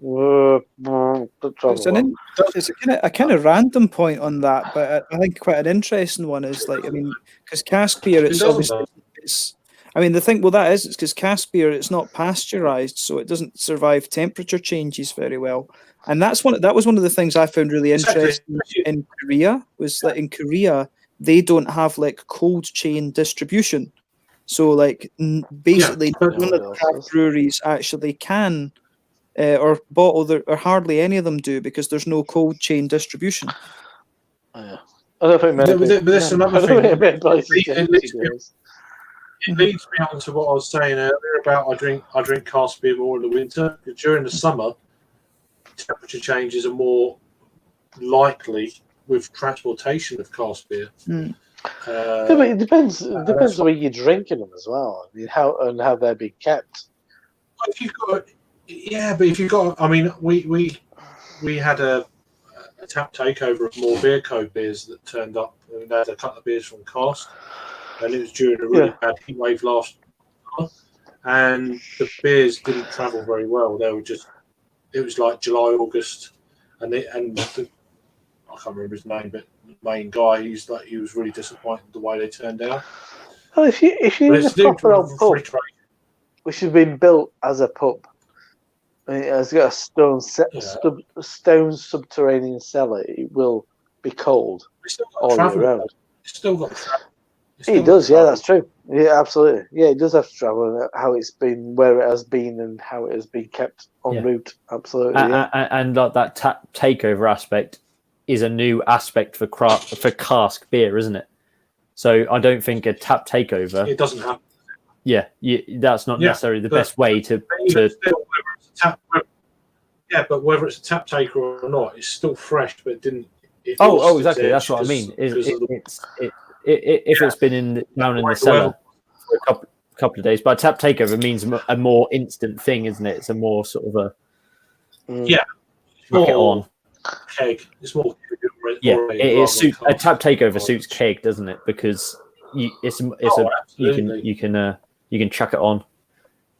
Don't travel It's a kind of random point on that, but I think quite an interesting one is like, I mean, because cask beer, it's obviously the thing. Well, that is, it's because cask beer, it's not pasteurized, so it doesn't survive temperature changes very well. And that was one of the things I found really interesting in Korea. Was that in Korea they don't have like cold chain distribution, so like basically none of the craft breweries actually can or bottle or hardly any of them do because there's no cold chain distribution. I don't think many. But that's another thing. It leads me on to what I was saying earlier about I drink cask beer more in the winter. During the summer, temperature changes are more likely with transportation of cask beer. But it depends. It depends where you're drinking them as well. I mean, how they're being kept. If you've got, I mean, we had a tap takeover of more Beer Co beers that turned up. And they had a couple of beers from cask, and it was during a really bad heat wave last summer, and the beers didn't travel very well. They were just. It was like July, August, and I can't remember his name, but the main guy, he was really disappointed the way they turned out. Well, if you're in a proper old pub, which has been built as a pub, I mean, it's got a stone subterranean cellar, it will be cold all year round. It's still got travel. It does, that's true. Yeah, absolutely. Yeah, it does have to travel. How it's been, where it has been, and how it has been kept en route. Absolutely. And that tap takeover aspect is a new aspect for cask beer, isn't it? So I don't think a tap takeover. It doesn't happen. Yeah, that's not necessarily the best way to. But whether it's a tap taker or not, it's still fresh, but it didn't. Exactly. That's what I mean. If it's been down in the cellar for a couple of days, but a tap takeover means a more instant thing, isn't it? It's a more sort of a it's more keg. It's more Yeah, rather it than suits a cask. tap takeover suits keg, doesn't it? Because Absolutely. you can chuck it on,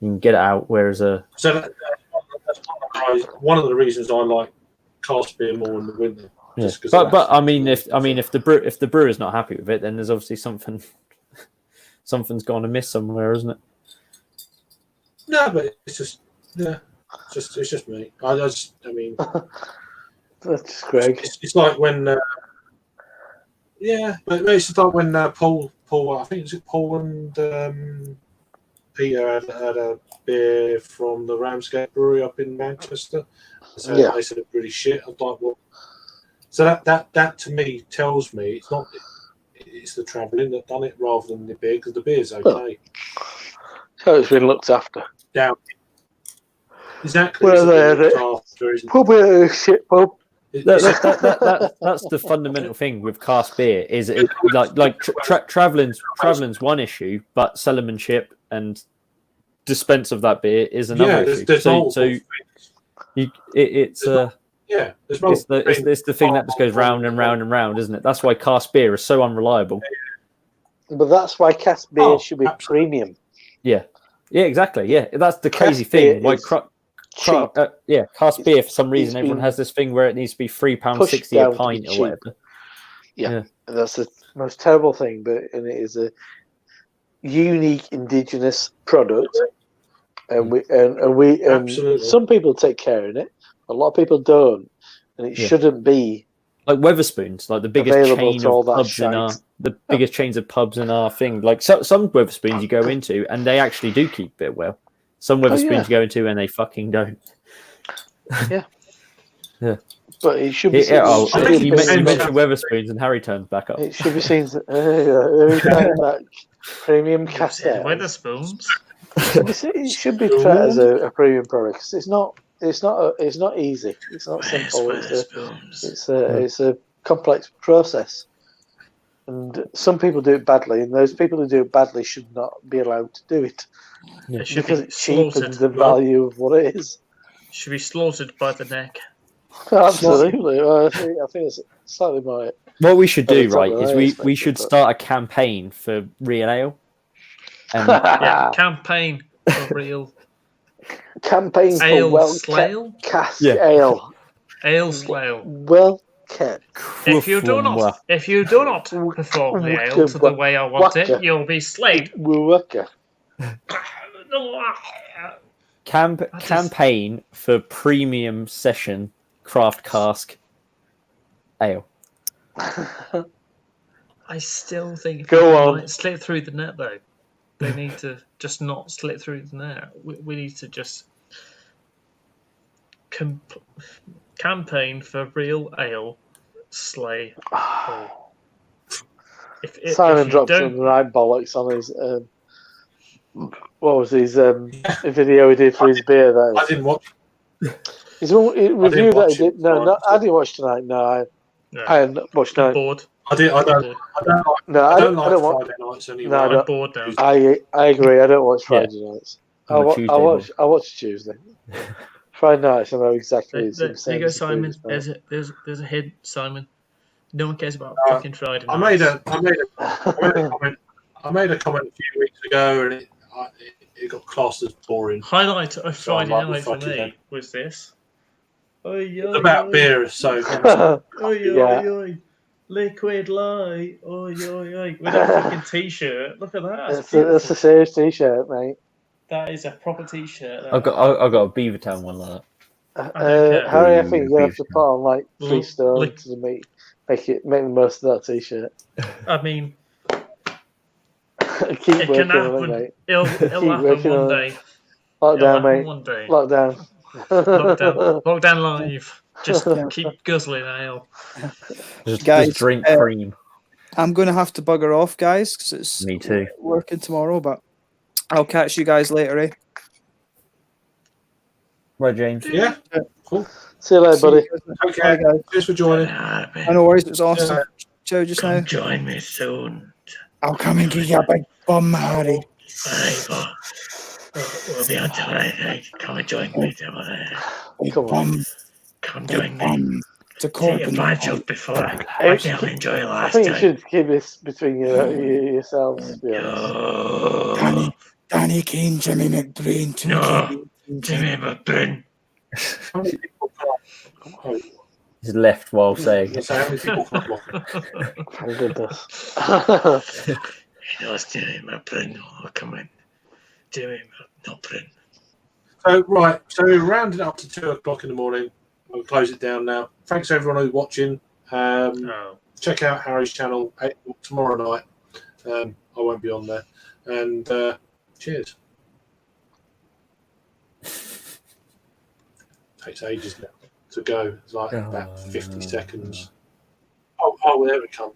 you can get it out. Whereas So that's one of the reasons I like cask beer more in the winter. yeah. Just 'cause But of I mean if the brewer's not happy with it, then there's obviously something's gone amiss somewhere, isn't it? No, but it's just it's just me. I mean, That's just Greg. it's like when but it's just like when Paul, I think it was Paul and Peter had a beer from the Ramsgate Brewery up in Manchester. So Yeah. they said it really shit. I was like, well, so that to me tells me it's the travelling that done it rather than the beer, because the beer's okay. So it's been looked after. Down. Exactly. Well, It's there, looked after, isn't it? Pub a shit pub. That's the fundamental thing with cask beer. Is it like traveling's one issue, but cellarmanship and dispense of that beer is another issue. There's it's the thing that just goes round and round and round, isn't it? That's why cask beer is so unreliable. But that's why cask beer should be absolutely. premium. Yeah, exactly. Yeah, that's the crazy Cask beer thing. Why is cheap. cask beer for some reason It's everyone been has this thing where it needs to be £3.60 pushed a down to pint be or cheap. whatever. Yeah, that's the most terrible thing. And it is a unique indigenous product, and Absolutely. some people take care of it. A lot of people don't, and it shouldn't be Like Weatherspoons, like the biggest available chain to all of that pubs in our shite. biggest chains of pubs in our thing. Like some Weatherspoons you go into and they actually do keep it well. Some Weatherspoons you go into and they fucking don't. But it should be. You mentioned mentioned Weatherspoons and Harry turns back up. It should be seen as every time back premium cask ale. Weatherspoons. It should be treated as a premium product. 'Cause it's not easy. It's not simple. It's a complex process, and some people do it badly, and those people who do it badly should not be allowed to do it It should because be it cheapens slaughtered. the value of what it is. Should be slaughtered by the neck. Absolutely, well, I think it's slightly more. What we should do, That's right, not is what I we expected, should but- start a campaign for real ale. And Yeah, campaign for real Campaign for ale well kept slail. cask Yeah. ale. Ale slail. Well kept. If you do not perform the ale to the way I want it, you'll be slayed. Worker. campaign for premium session craft cask ale. I still think Go people on. might slip through the net though. They need to just not slip through the net. We need to just campaign for real ale slay. Simon you dropped don't- some right bollocks on his. What was his video he did for his beer? That I is. didn't watch. His review that watch he did. it. No, I didn't watch tonight. No, No, I hadn't watched I'm tonight. bored. I don't Bored. No, I don't I like don't watch. Friday nights anyway. No, I I'm don't. bored now. I agree. I don't watch Friday nights. On a Tuesday, I watch Tuesday. Friday nights, I know exactly. It's the There same you go, as the Simon. previous night. There's a hint, Simon. No one cares about Uh, fucking Friday I nights. made a comment a few weeks ago, and it got classed as boring. Highlight of So I'm Friday like, night for fucking me hell. was this. It's about beer, so Yeah. Liquid light. Oi, oi, oi. With a fucking t-shirt. Look at that. That's That's a serious T-shirt, mate. That is a proper t-shirt. that. I've got a Beavertown one like that. I don't care. Harry, I Ooh, think you're gonna have to beef. put on like 3 Look- stones look- to make the most of that T-shirt. I mean, Keep it working can on it, happen. mate. It'll Keep happen working one on it. day. Lockdown, It'll happen mate. one day. Lockdown. Lockdown live. Just keep guzzling ale. Guys, Just drink cream. I'm going to have to bugger off, guys, because it's Me too. working tomorrow, but I'll catch you guys later, eh? Right, James. yeah. Cool. See you later, buddy. Okay. Bye, guys. Cheers for joining. I know worries, it's awesome. Yeah. Ciao just now. Join me soon. I'll come and get your big bum, Harry. We'll be on tonight. Come and join me tomorrow. Come on. Bum, Come big join me. bum. To Take your pants off before I shall enjoy I last think you time. should keep this between yourselves. To be honest. No, Danny Kane, Jimmy McBrain, two No. KB. Jimmy McBrain. How many people can I, oh, He's left while saying let's say how many people can I block him? Thank goodness. He knows Jimmy McBrain will come in. Jimmy McBrain. So right, so we're rounding up to 2 o'clock in the morning. We'll close it down now. Thanks everyone who's watching. Oh, Check out Harry's channel tomorrow night. I won't be on there. And cheers. Takes ages now to go. It's like about 50 seconds. Oh, there we come.